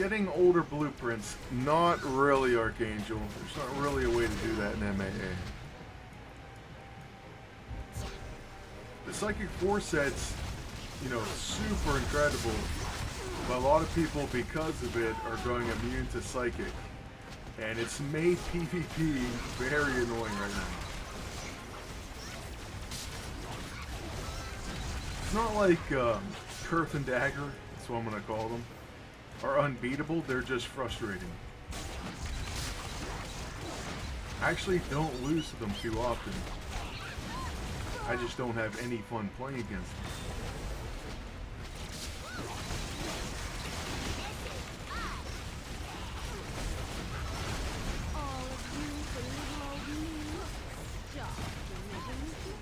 getting older blueprints, not really Archangel. There's not really a way to do that in MAA. The Psychic Force set's, you know, super incredible, but a lot of people, because of it, are going immune to Psychic. And it's made PvP very annoying right now. It's not like Kurth and Dagger, that's what I'm going to call them, are unbeatable, they're just frustrating. I actually don't lose to them too often. I just don't have any fun playing against them. All of you for little old me. Stop making me feel.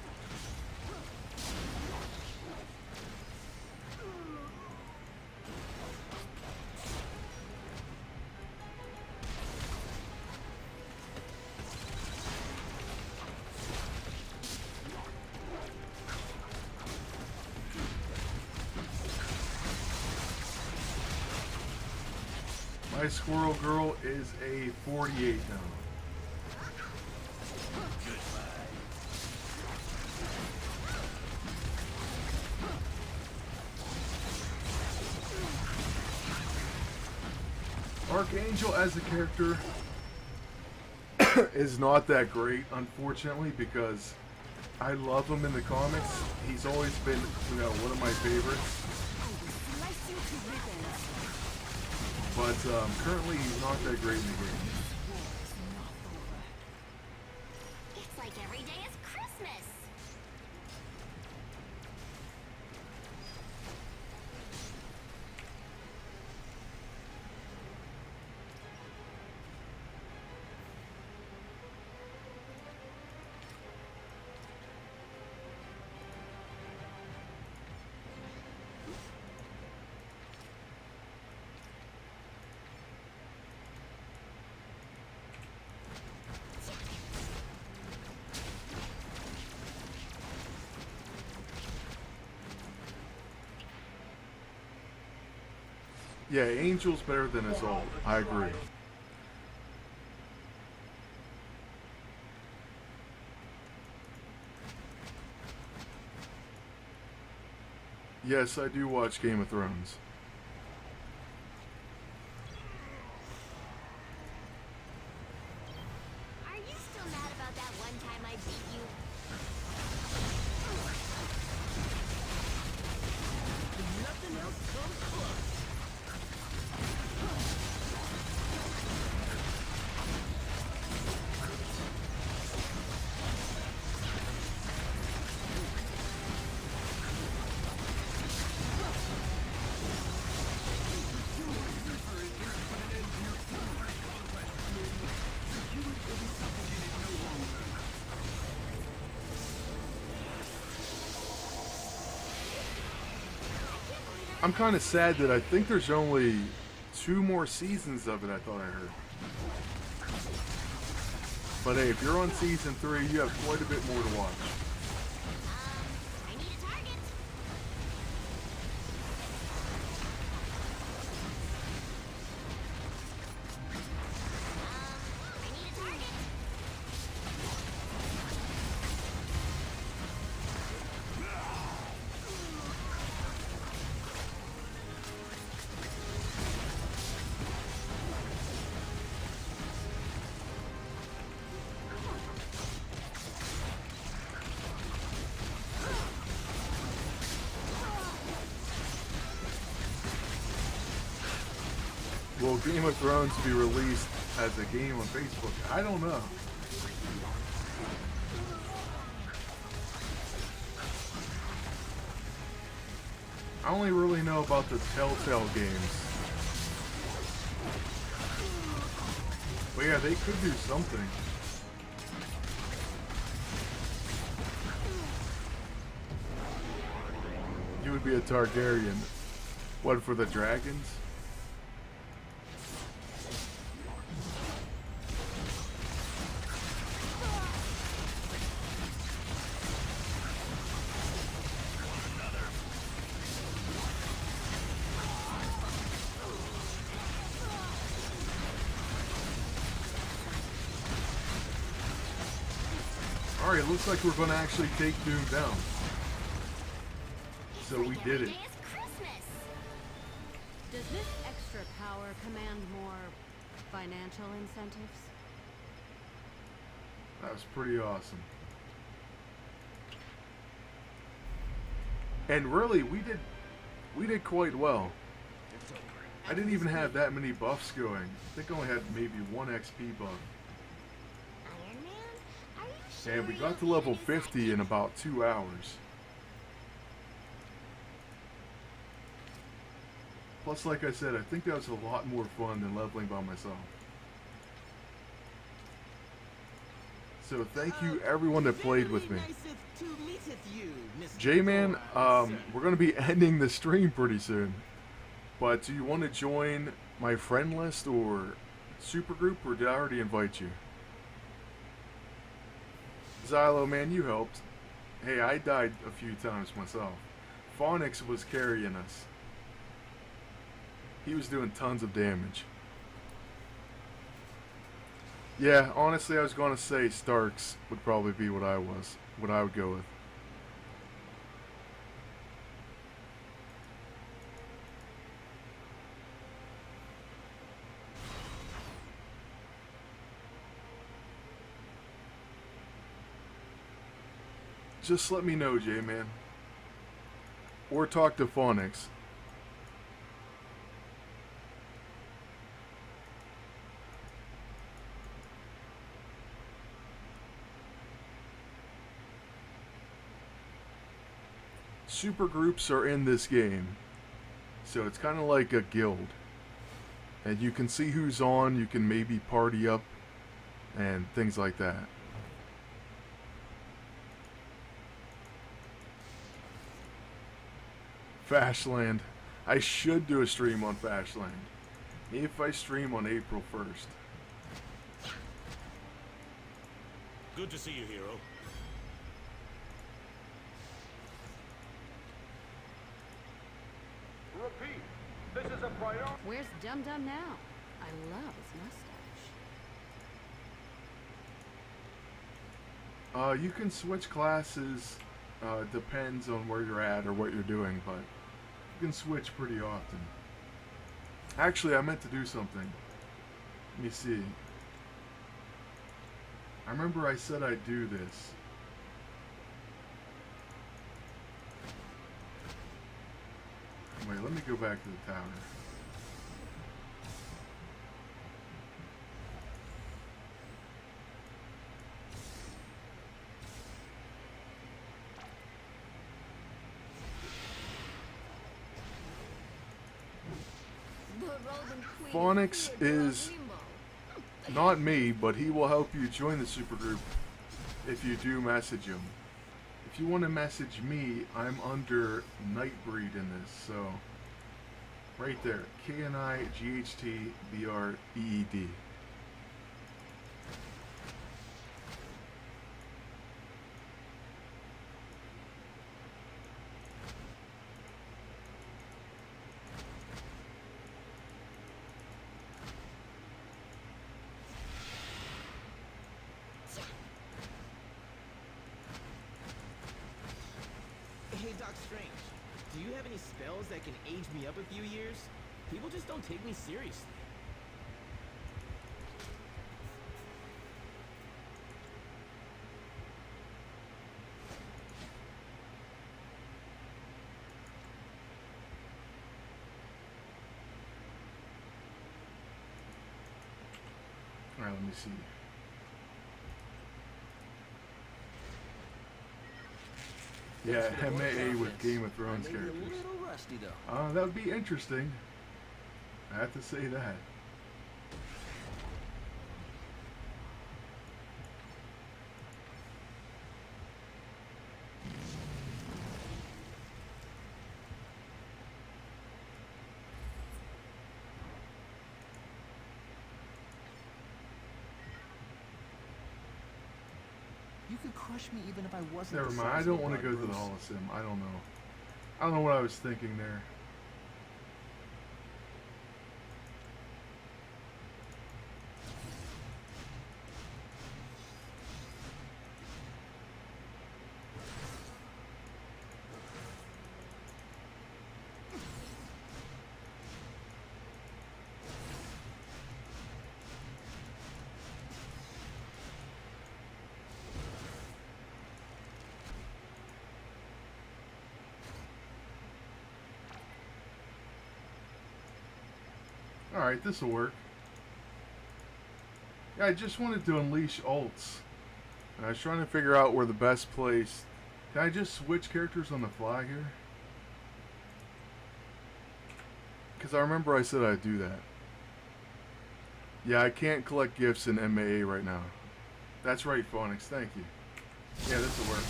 My Squirrel Girl is a 48 now. Archangel as a character is not that great, unfortunately, because I love him in the comics. He's always been, you know, one of my favorites. But currently he's not that great in the game. It's like every day is Christmas. Yeah, Angel's better than Azalt. I agree. Yes, I do watch Game of Thrones. Are you still mad about that one time I beat you? Nothing else comes close. I'm kind of sad that I think there's only 2 more seasons of it, I thought I heard. But hey, if you're on season 3, you have quite a bit more to watch. I need a target. I need a target. Will Game of Thrones be released as a game on Facebook? I don't know. I only really know about the Telltale games. But yeah, they could do something. You would be a Targaryen. What, for the dragons? Alright, looks like we're gonna actually take Doom down. So we did it. Every day is Christmas. Does this extra power command more financial incentives? That was pretty awesome. And really, we did quite well. I didn't even have that many buffs going. I think I only had maybe 1 XP buff. Iron Man, are you sure And we you got to need level any 50 in about 2 hours. Plus, like I said, I think that was a lot more fun than leveling by myself. So thank you everyone that played with me. J-Man, we're going to be ending the stream pretty soon. But do you want to join my friend list or supergroup, or did I already invite you? Xylo, man, you helped. Hey, I died a few times myself. Phonix was carrying us. He was doing tons of damage. Yeah, honestly, I was going to say Starks would probably be what I would go with. Just let me know, J-Man. Or talk to Phonix. Supergroups are in this game, so it's kind of like a guild. And you can see who's on, you can maybe party up, and things like that. Fashland. I should do a stream on Fashland. Maybe if I stream on April 1st. Good to see you, hero. Repeat. This is a priority. Where's Dum Dum now? I love his mustache. You can switch classes, depends on where you're at or what you're doing, but you can switch pretty often. Actually, I meant to do something. Let me see. I remember I said I'd do this. Wait, let me go back to the tower. The Golden Queen Phonix is not me, but he will help you join the supergroup if you do message him. If you want to message me, I'm under Nightbreed in this, so right there, KNIGHTBREED. Hey, Doc Strange, do you have any spells that can age me up a few years? People just don't take me seriously. Alright, let me see. Yeah, MAA with Game of Thrones characters. A little rusty though. That would be interesting. I have to say that. You could crush me even if I wasn't. Never mind, I don't want to go to the Hall of Sim. I don't know. I don't know what I was thinking there. Alright, this will work. Yeah, I just wanted to unleash ults. And I was trying to figure out where the best place... Can I just switch characters on the fly here? Because I remember I said I'd do that. Yeah, I can't collect gifts in MAA right now. That's right, Phonics. Thank you. Yeah, this will work.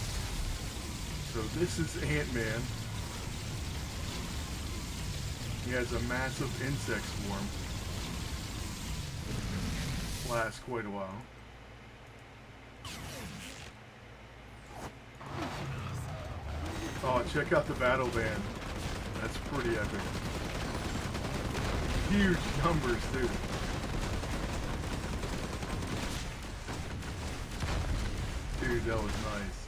So this is Ant-Man. He has a massive insect swarm. Lasts quite a while. Oh, check out the battle band. That's pretty epic. Huge numbers, too. Dude, that was nice.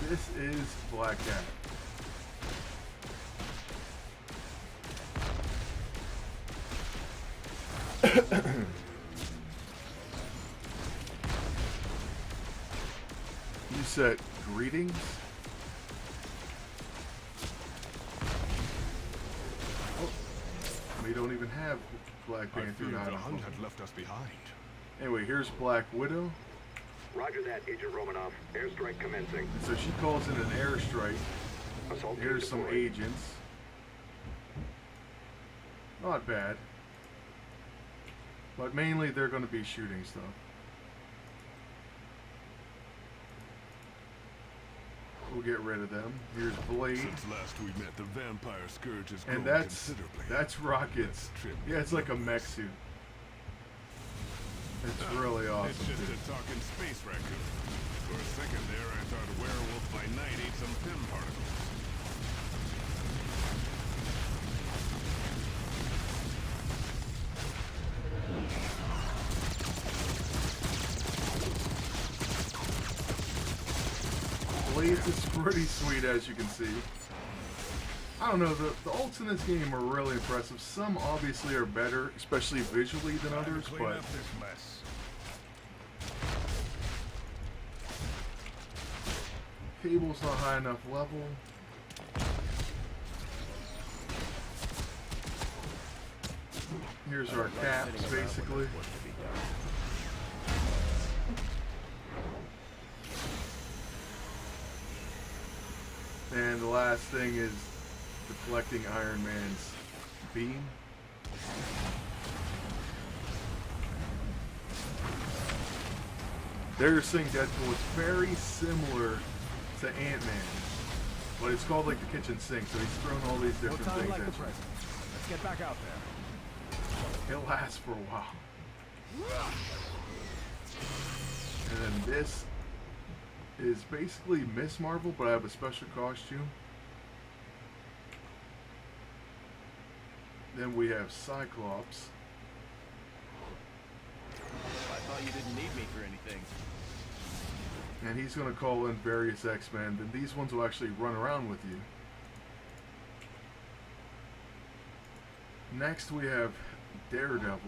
This is Black Cat. You said greetings? Oh, we don't even have Black Panther. The hunt had left us behind. Anyway, here's Black Widow. Roger that, Agent Romanoff. Airstrike commencing. So she calls in an airstrike. Assault team Here's some deployed. agents. Not bad. But mainly they're going to be shooting stuff. We'll get rid of them. Here's Blade. Since last we met, the vampire scourge has grown And that's considerably. Rockets. Yeah, it's like a mech suit. It's really awesome. It's just a talking space raccoon. For a second there, I thought Werewolf by Night ate some Pym particles. Blades is pretty sweet, as you can see. I don't know, the ults in this game are really impressive. Some obviously are better, especially visually, than others, but cable's not high enough level. Here's our caps, basically. And the last thing is deflecting Iron Man's beam. They're saying Deadpool is very similar to Ant-Man, but it's called like the kitchen sink, so he's thrown all these different things at you. Let's get back out there. It lasts for a while. And then this is basically Miss Marvel, but I have a special costume. Then we have Cyclops. I thought you didn't need me for anything. And he's going to call in various X-Men. Then these ones will actually run around with you. Next we have Daredevil.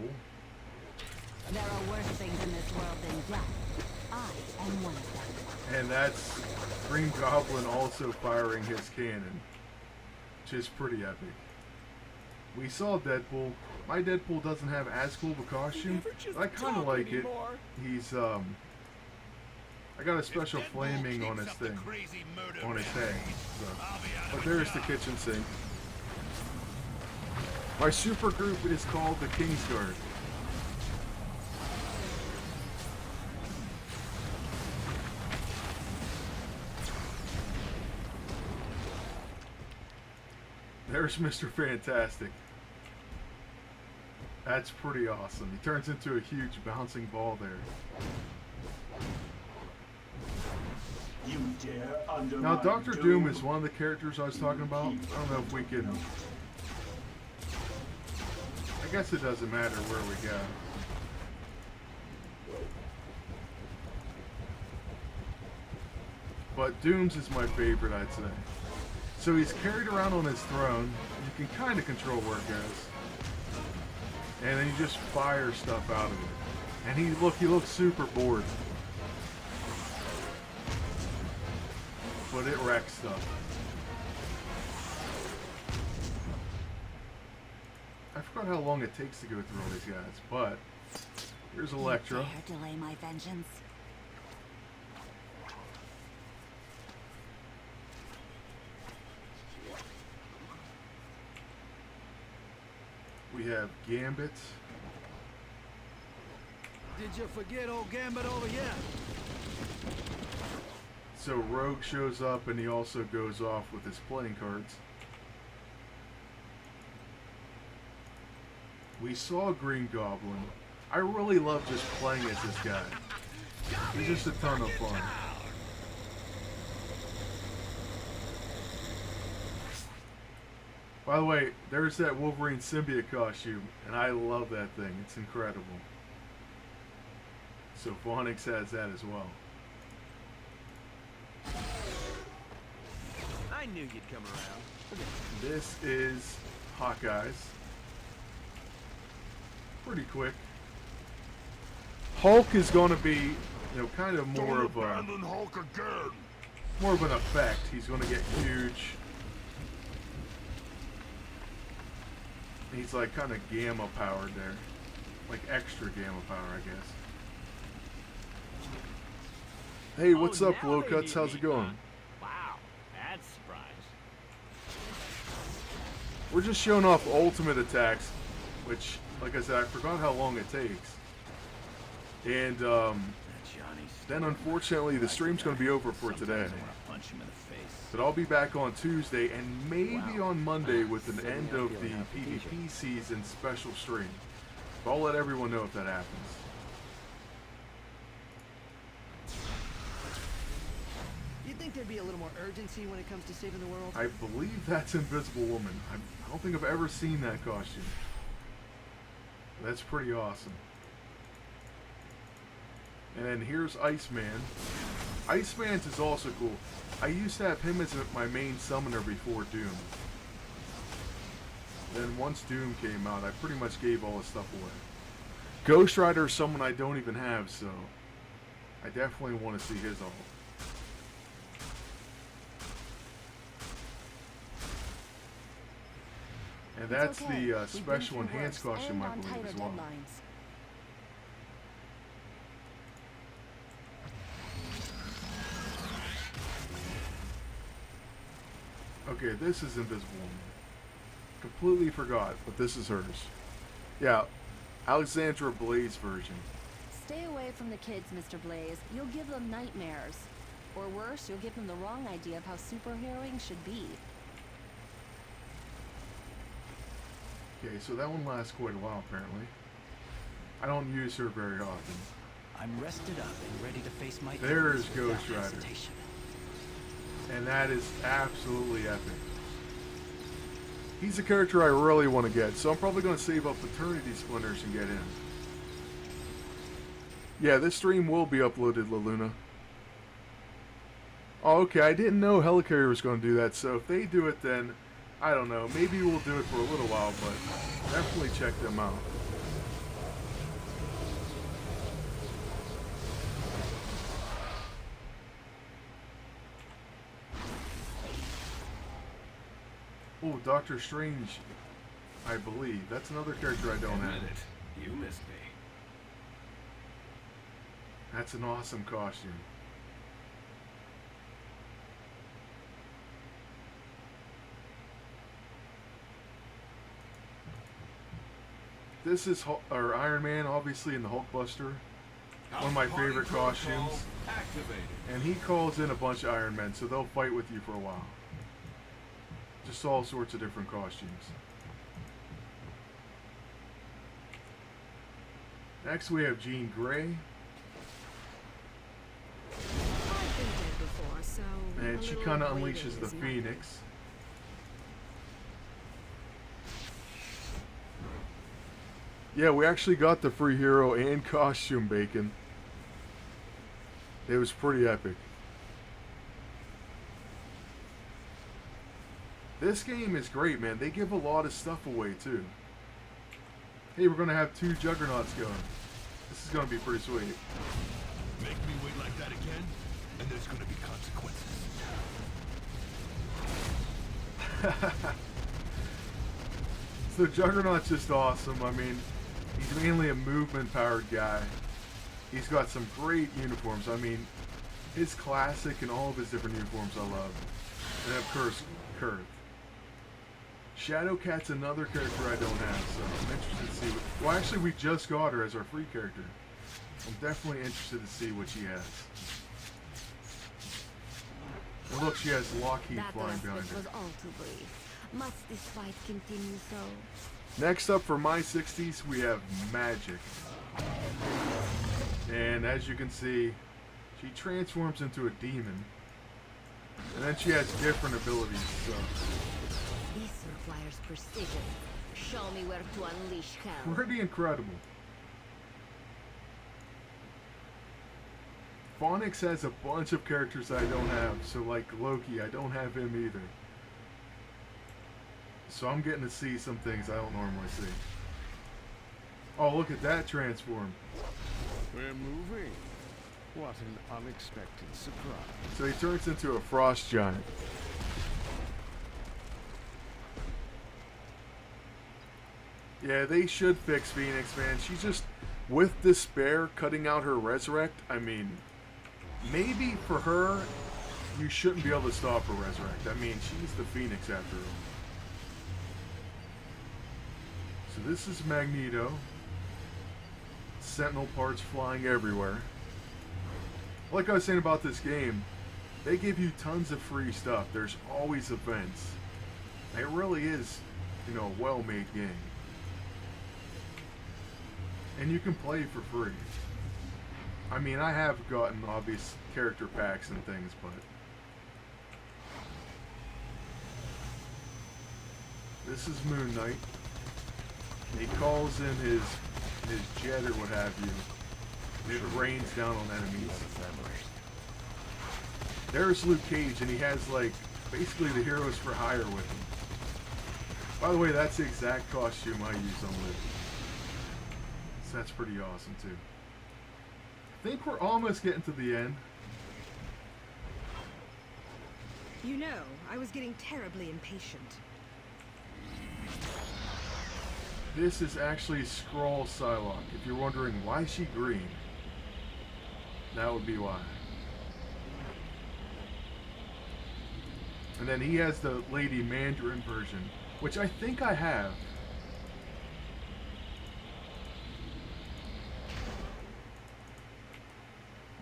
There are worse things in this world than death. I am one of them. And that's Green Goblin also firing his cannon, which is pretty epic. We saw Deadpool. My Deadpool doesn't have as cool of a costume, but I kind of like it. He's, I got a special flaming on his thing, on his head. So. But there's the kitchen sink. My super group is called the Kingsguard. There's Mr. Fantastic. That's pretty awesome. He turns into a huge bouncing ball there. You dare undermine Now, Dr. Doom is one of the characters I was talking about. I don't know if we can... I guess it doesn't matter where we go. But Doom's is my favorite, I'd say. So he's carried around on his throne. You can kind of control where it goes. And then you just fire stuff out of it. And he looks super bored. But it wrecks stuff. forgot how long it takes to go through all these guys, but here's Electra. You dare delay my vengeance? We have Gambit. Did you forget old Gambit over here? So Rogue shows up and he also goes off with his playing cards. We saw Green Goblin. I really love just playing as this guy. He's just a ton of fun. By the way, there's that Wolverine symbiote costume, and I love that thing. It's incredible. So Phonics has that as well. I knew you'd come around. This is Hawkeye's. Pretty quick. Hulk is going to be, you know, kind of more of a more of an effect. He's going to get huge. He's like kind of gamma powered there, like extra gamma power, I guess. Hey, what's up, Low Cuts? How's it going? Wow, that's a surprise. We're just showing off ultimate attacks, which, like I said, I forgot how long it takes. And then unfortunately the stream's going to be over for today. But I'll be back on Tuesday and maybe on Monday with an end of the PvP season special stream. But I'll let everyone know if that happens. You'd think there'd be a little more urgency when it comes to saving the world? I believe that's Invisible Woman. I don't think I've ever seen that costume. That's pretty awesome. And then here's Iceman. Iceman's is also cool. I used to have him as my main summoner before Doom. Then once Doom came out, I pretty much gave all his stuff away. Ghost Rider is someone I don't even have, so I definitely want to see his ult. And that's the special enhanced costume, I believe, as well. Okay, this is Invisible Woman. Completely forgot, but this is hers. Yeah, Alexandra Blaze version. Stay away from the kids, Mr. Blaze. You'll give them nightmares. Or worse, you'll give them the wrong idea of how superheroing should be. Okay, so that one lasts quite a while, apparently. I don't use her very often. I'm rested up and ready to face my There's Ghost Rider. And that is absolutely epic. He's a character I really want to get, so I'm probably going to save up Eternity Splinters and get him. Yeah, this stream will be uploaded, La Luna. Oh, okay, I didn't know Helicarrier was going to do that, so if they do it then, I don't know, maybe we'll do it for a little while, but definitely check them out. Oh, Doctor Strange, I believe. That's another character I don't have. You missed me. That's an awesome costume. This is Iron Man, obviously, in the Hulkbuster. One of my favorite costumes. And he calls in a bunch of Iron Men, so they'll fight with you for a while. Just all sorts of different costumes. Next we have Jean Grey. I've been dead before, so And she kind of unleashes the Phoenix. Yeah, we actually got the free hero and costume bacon. It was pretty epic. This game is great, man. They give a lot of stuff away, too. Hey, we're going to have 2 Juggernauts going. This is going to be pretty sweet. Make me wait like that again, and there's going to be consequences. So Juggernaut's just awesome. I mean, he's mainly a movement-powered guy. He's got some great uniforms. I mean, his classic and all of his different uniforms I love. And of course, Kurth. Shadowcat's another character I don't have, so I'm interested to see what... Well, actually, we just got her as our free character. I'm definitely interested to see what she has. And look, she has Lockheed flying behind her. Was all too brief. Must this fight continue so? Next up for my 60s, we have Magic. And as you can see, she transforms into a demon. And then she has different abilities, so... This requires precision. Show me where to unleash hell. Pretty incredible. Phonix has a bunch of characters I don't have, so like Loki, I don't have him either. So I'm getting to see some things I don't normally see. Oh, look at that transform. We're moving. What an unexpected surprise. So he turns into a frost giant. Yeah, they should fix Phoenix, man. She's just, with despair, cutting out her resurrect. I mean, maybe for her, you shouldn't be able to stop her resurrect. I mean, she's the Phoenix after all. So this is Magneto. Sentinel parts flying everywhere. Like I was saying about this game, they give you tons of free stuff. There's always events. It really is, you know, a well-made game. And you can play for free. I mean, I have gotten obvious character packs and things, but... This is Moon Knight. He calls in his jet or what have you. It rains down on enemies. There's Luke Cage, and he has, like, basically the Heroes for Hire with him. By the way, that's the exact costume I use on Luke. So that's pretty awesome, too. I think we're almost getting to the end. You know, I was getting terribly impatient. This is actually Skrull Psylocke. If you're wondering why is she green, that would be why. And then he has the Lady Mandarin version, which I think I have.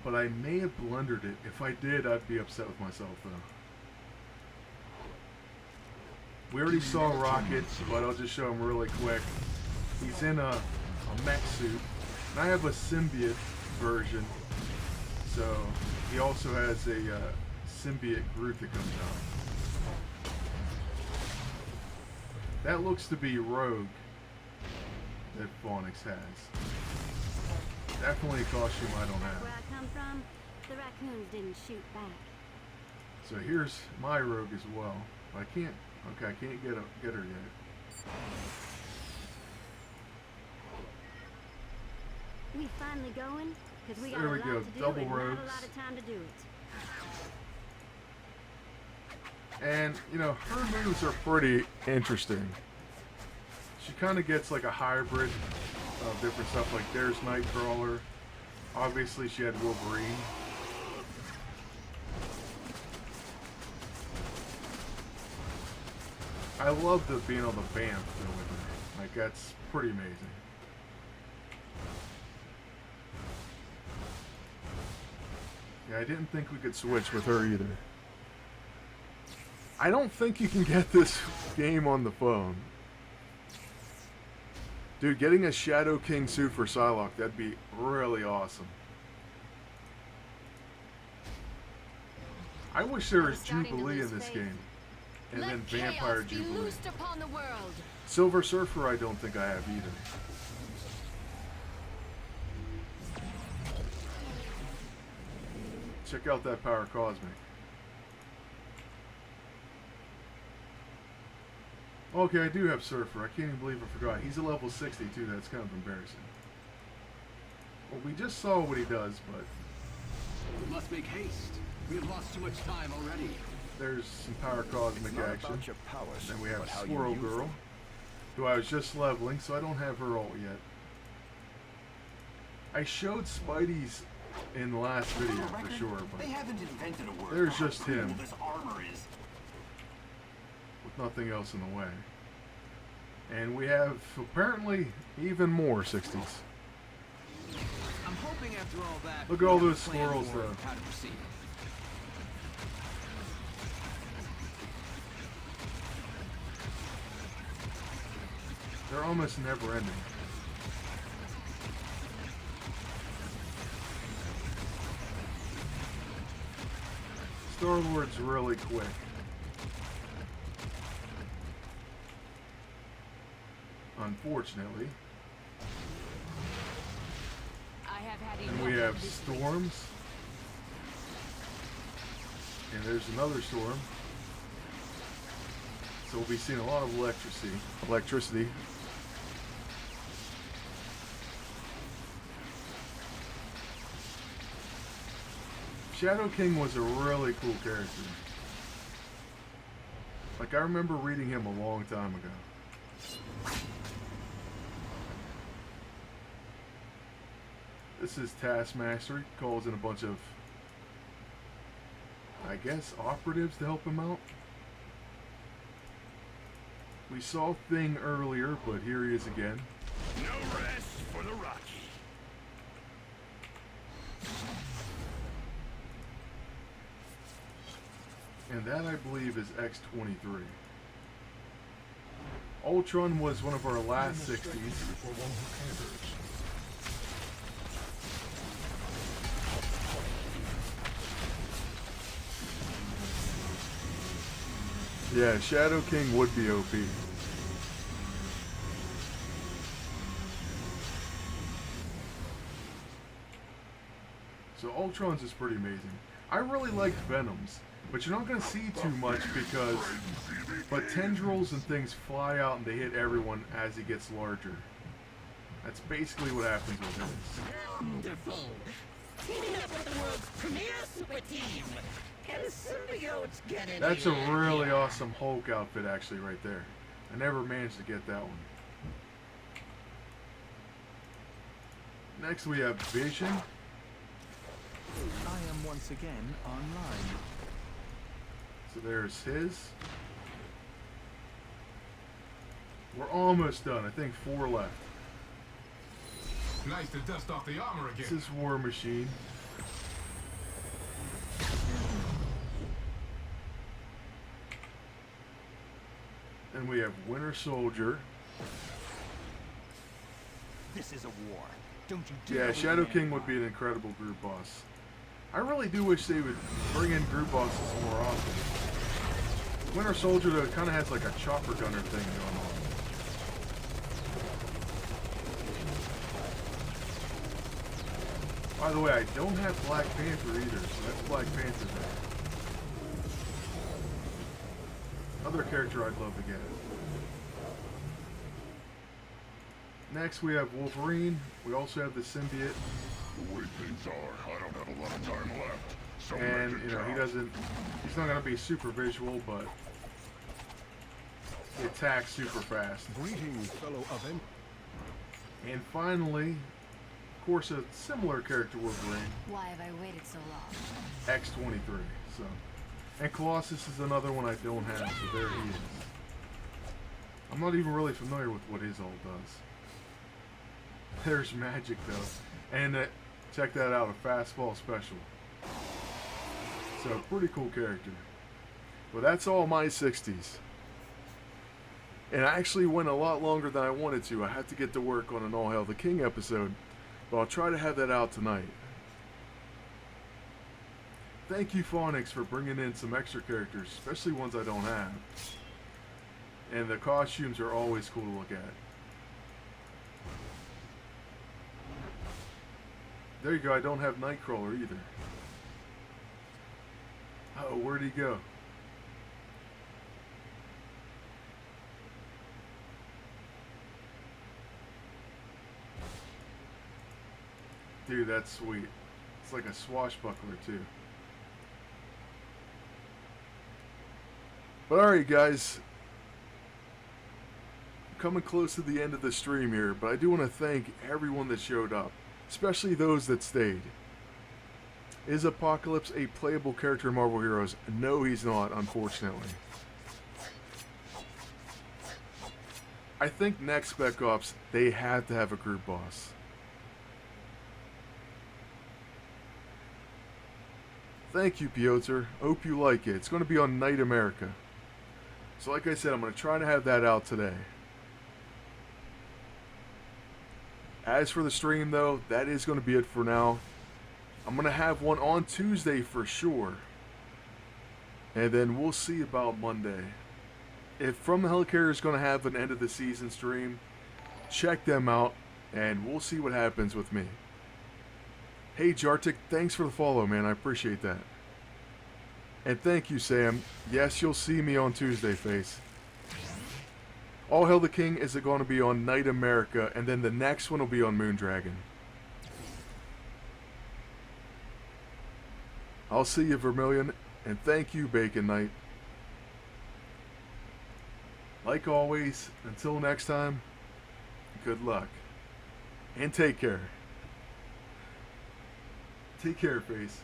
But I may have blundered it. If I did, I'd be upset with myself, though. We already saw Rocket, but I'll just show him really quick. He's in a mech suit. And I have a symbiote version. So, he also has a symbiote Groot that comes out. That looks to be Rogue that Phonix has. Definitely a costume I don't have. Where I come from, the raccoons didn't shoot back. So here's my Rogue as well. I can't. Okay, I can't get her yet. We finally going? Because we got There a we lot go, to do double and not rogues. a lot of time to do it. And, you know, her moves are pretty interesting. She kind of gets like a hybrid of different stuff. Like there's Nightcrawler. Obviously she had Wolverine. I love the being able to bamf though with her. Like that's pretty amazing. Yeah, I didn't think we could switch with her either. I don't think you can get this game on the phone. Dude, getting a Shadow King suit for Psylocke, that'd be really awesome. I wish there was Jubilee in this game. And then Vampire Jubilee. Upon the world. Silver Surfer I don't think I have either. Check out that Power Cosmic. Okay, I do have Surfer. I can't even believe I forgot. He's a level 60 too. That's kind of embarrassing. Well, we just saw what he does, but... We must make haste. We have lost too much time already. There's some Power Cosmic action. Then we have Squirrel Girl. who I was just leveling, so I don't have her ult yet. I showed Spidey's in the last video for sure, but They haven't invented a word there's for how just cool him this armor is. with nothing else in the way. And we have apparently even more 60s. I'm hoping after all that. Look at all we have those a plan squirrels, for though. How to proceed. They're almost never ending. Star-Lord's really quick. Unfortunately. I have had And enough we of have this. storms. And there's another storm. So we'll be seeing a lot of electricity. Shadow King was a really cool character. Like, I remember reading him a long time ago. This is Taskmaster. He calls in a bunch of, I guess, operatives to help him out. We saw Thing earlier, but here he is again. No rest for the Rocky. And that, I believe, is X-23. Ultron was one of our last 60s. Yeah, Shadow King would be OP. So Ultron's is pretty amazing. I really liked Venom's, but you're not going to see too much because tendrils and things fly out and they hit everyone as he gets larger. That's basically what happens with his. Wonderful. Teaming up with the world's premier super team. Can symbiotes get in That's a the air? really awesome Hulk outfit actually right there. I never managed to get that one. Next we have Vision. I am once again online. So there's his. We're almost done. I think 4 left. Nice to dust off the armor again. This is War Machine. And we have Winter Soldier. This is a war. Don't you dare. Yeah, Shadow King would be an incredible group boss. I really do wish they would bring in group bosses more often. Winter Soldier, though, kind of has like a chopper gunner thing going on. By the way, I don't have Black Panther either, so that's Black Panther there. Other character I'd love to get. Next we have Wolverine. We also have the symbiote. The way things are, I don't have a lot of time left. And, you know, he's not going to be super visual, but he attacks super fast. Greetings, fellow oven. And finally, of course, a similar character Wolverine, Why have I waited so long? X-23. So, and Colossus is another one I don't have, so there he is. I'm not even really familiar with what his ult does. There's magic though, and check that out, a fastball special. So pretty cool character. Well, that's all my 60s. And I actually went a lot longer than I wanted to. I had to get to work on an All Hail the King episode, but I'll try to have that out tonight. Thank you, Phonics, for bringing in some extra characters, especially ones I don't have. And the costumes are always cool to look at. There you go, I don't have Nightcrawler either. Oh, where'd he go? Dude, that's sweet. It's like a swashbuckler too. But alright guys, coming close to the end of the stream here, but I do want to thank everyone that showed up, especially those that stayed. Is Apocalypse a playable character in Marvel Heroes? No, he's not, unfortunately. I think next Spec Ops, they have to have a group boss. Thank you, Piotr. Hope you like it. It's going to be on Night America. So like I said, I'm going to try to have that out today. As for the stream, though, that is going to be it for now. I'm going to have one on Tuesday for sure. And then we'll see about Monday. If From the Helicarrier is going to have an end of the season stream, check them out, and we'll see what happens with me. Hey Jartik, thanks for the follow, man. I appreciate that. And thank you, Sam. Yes, you'll see me on Tuesday, Face. All Hail the King is going to be on Night America, and then the next one will be on Moondragon. I'll see you, Vermilion, and thank you, Bacon Knight. Like always, until next time, good luck. And take care. Take care, Face.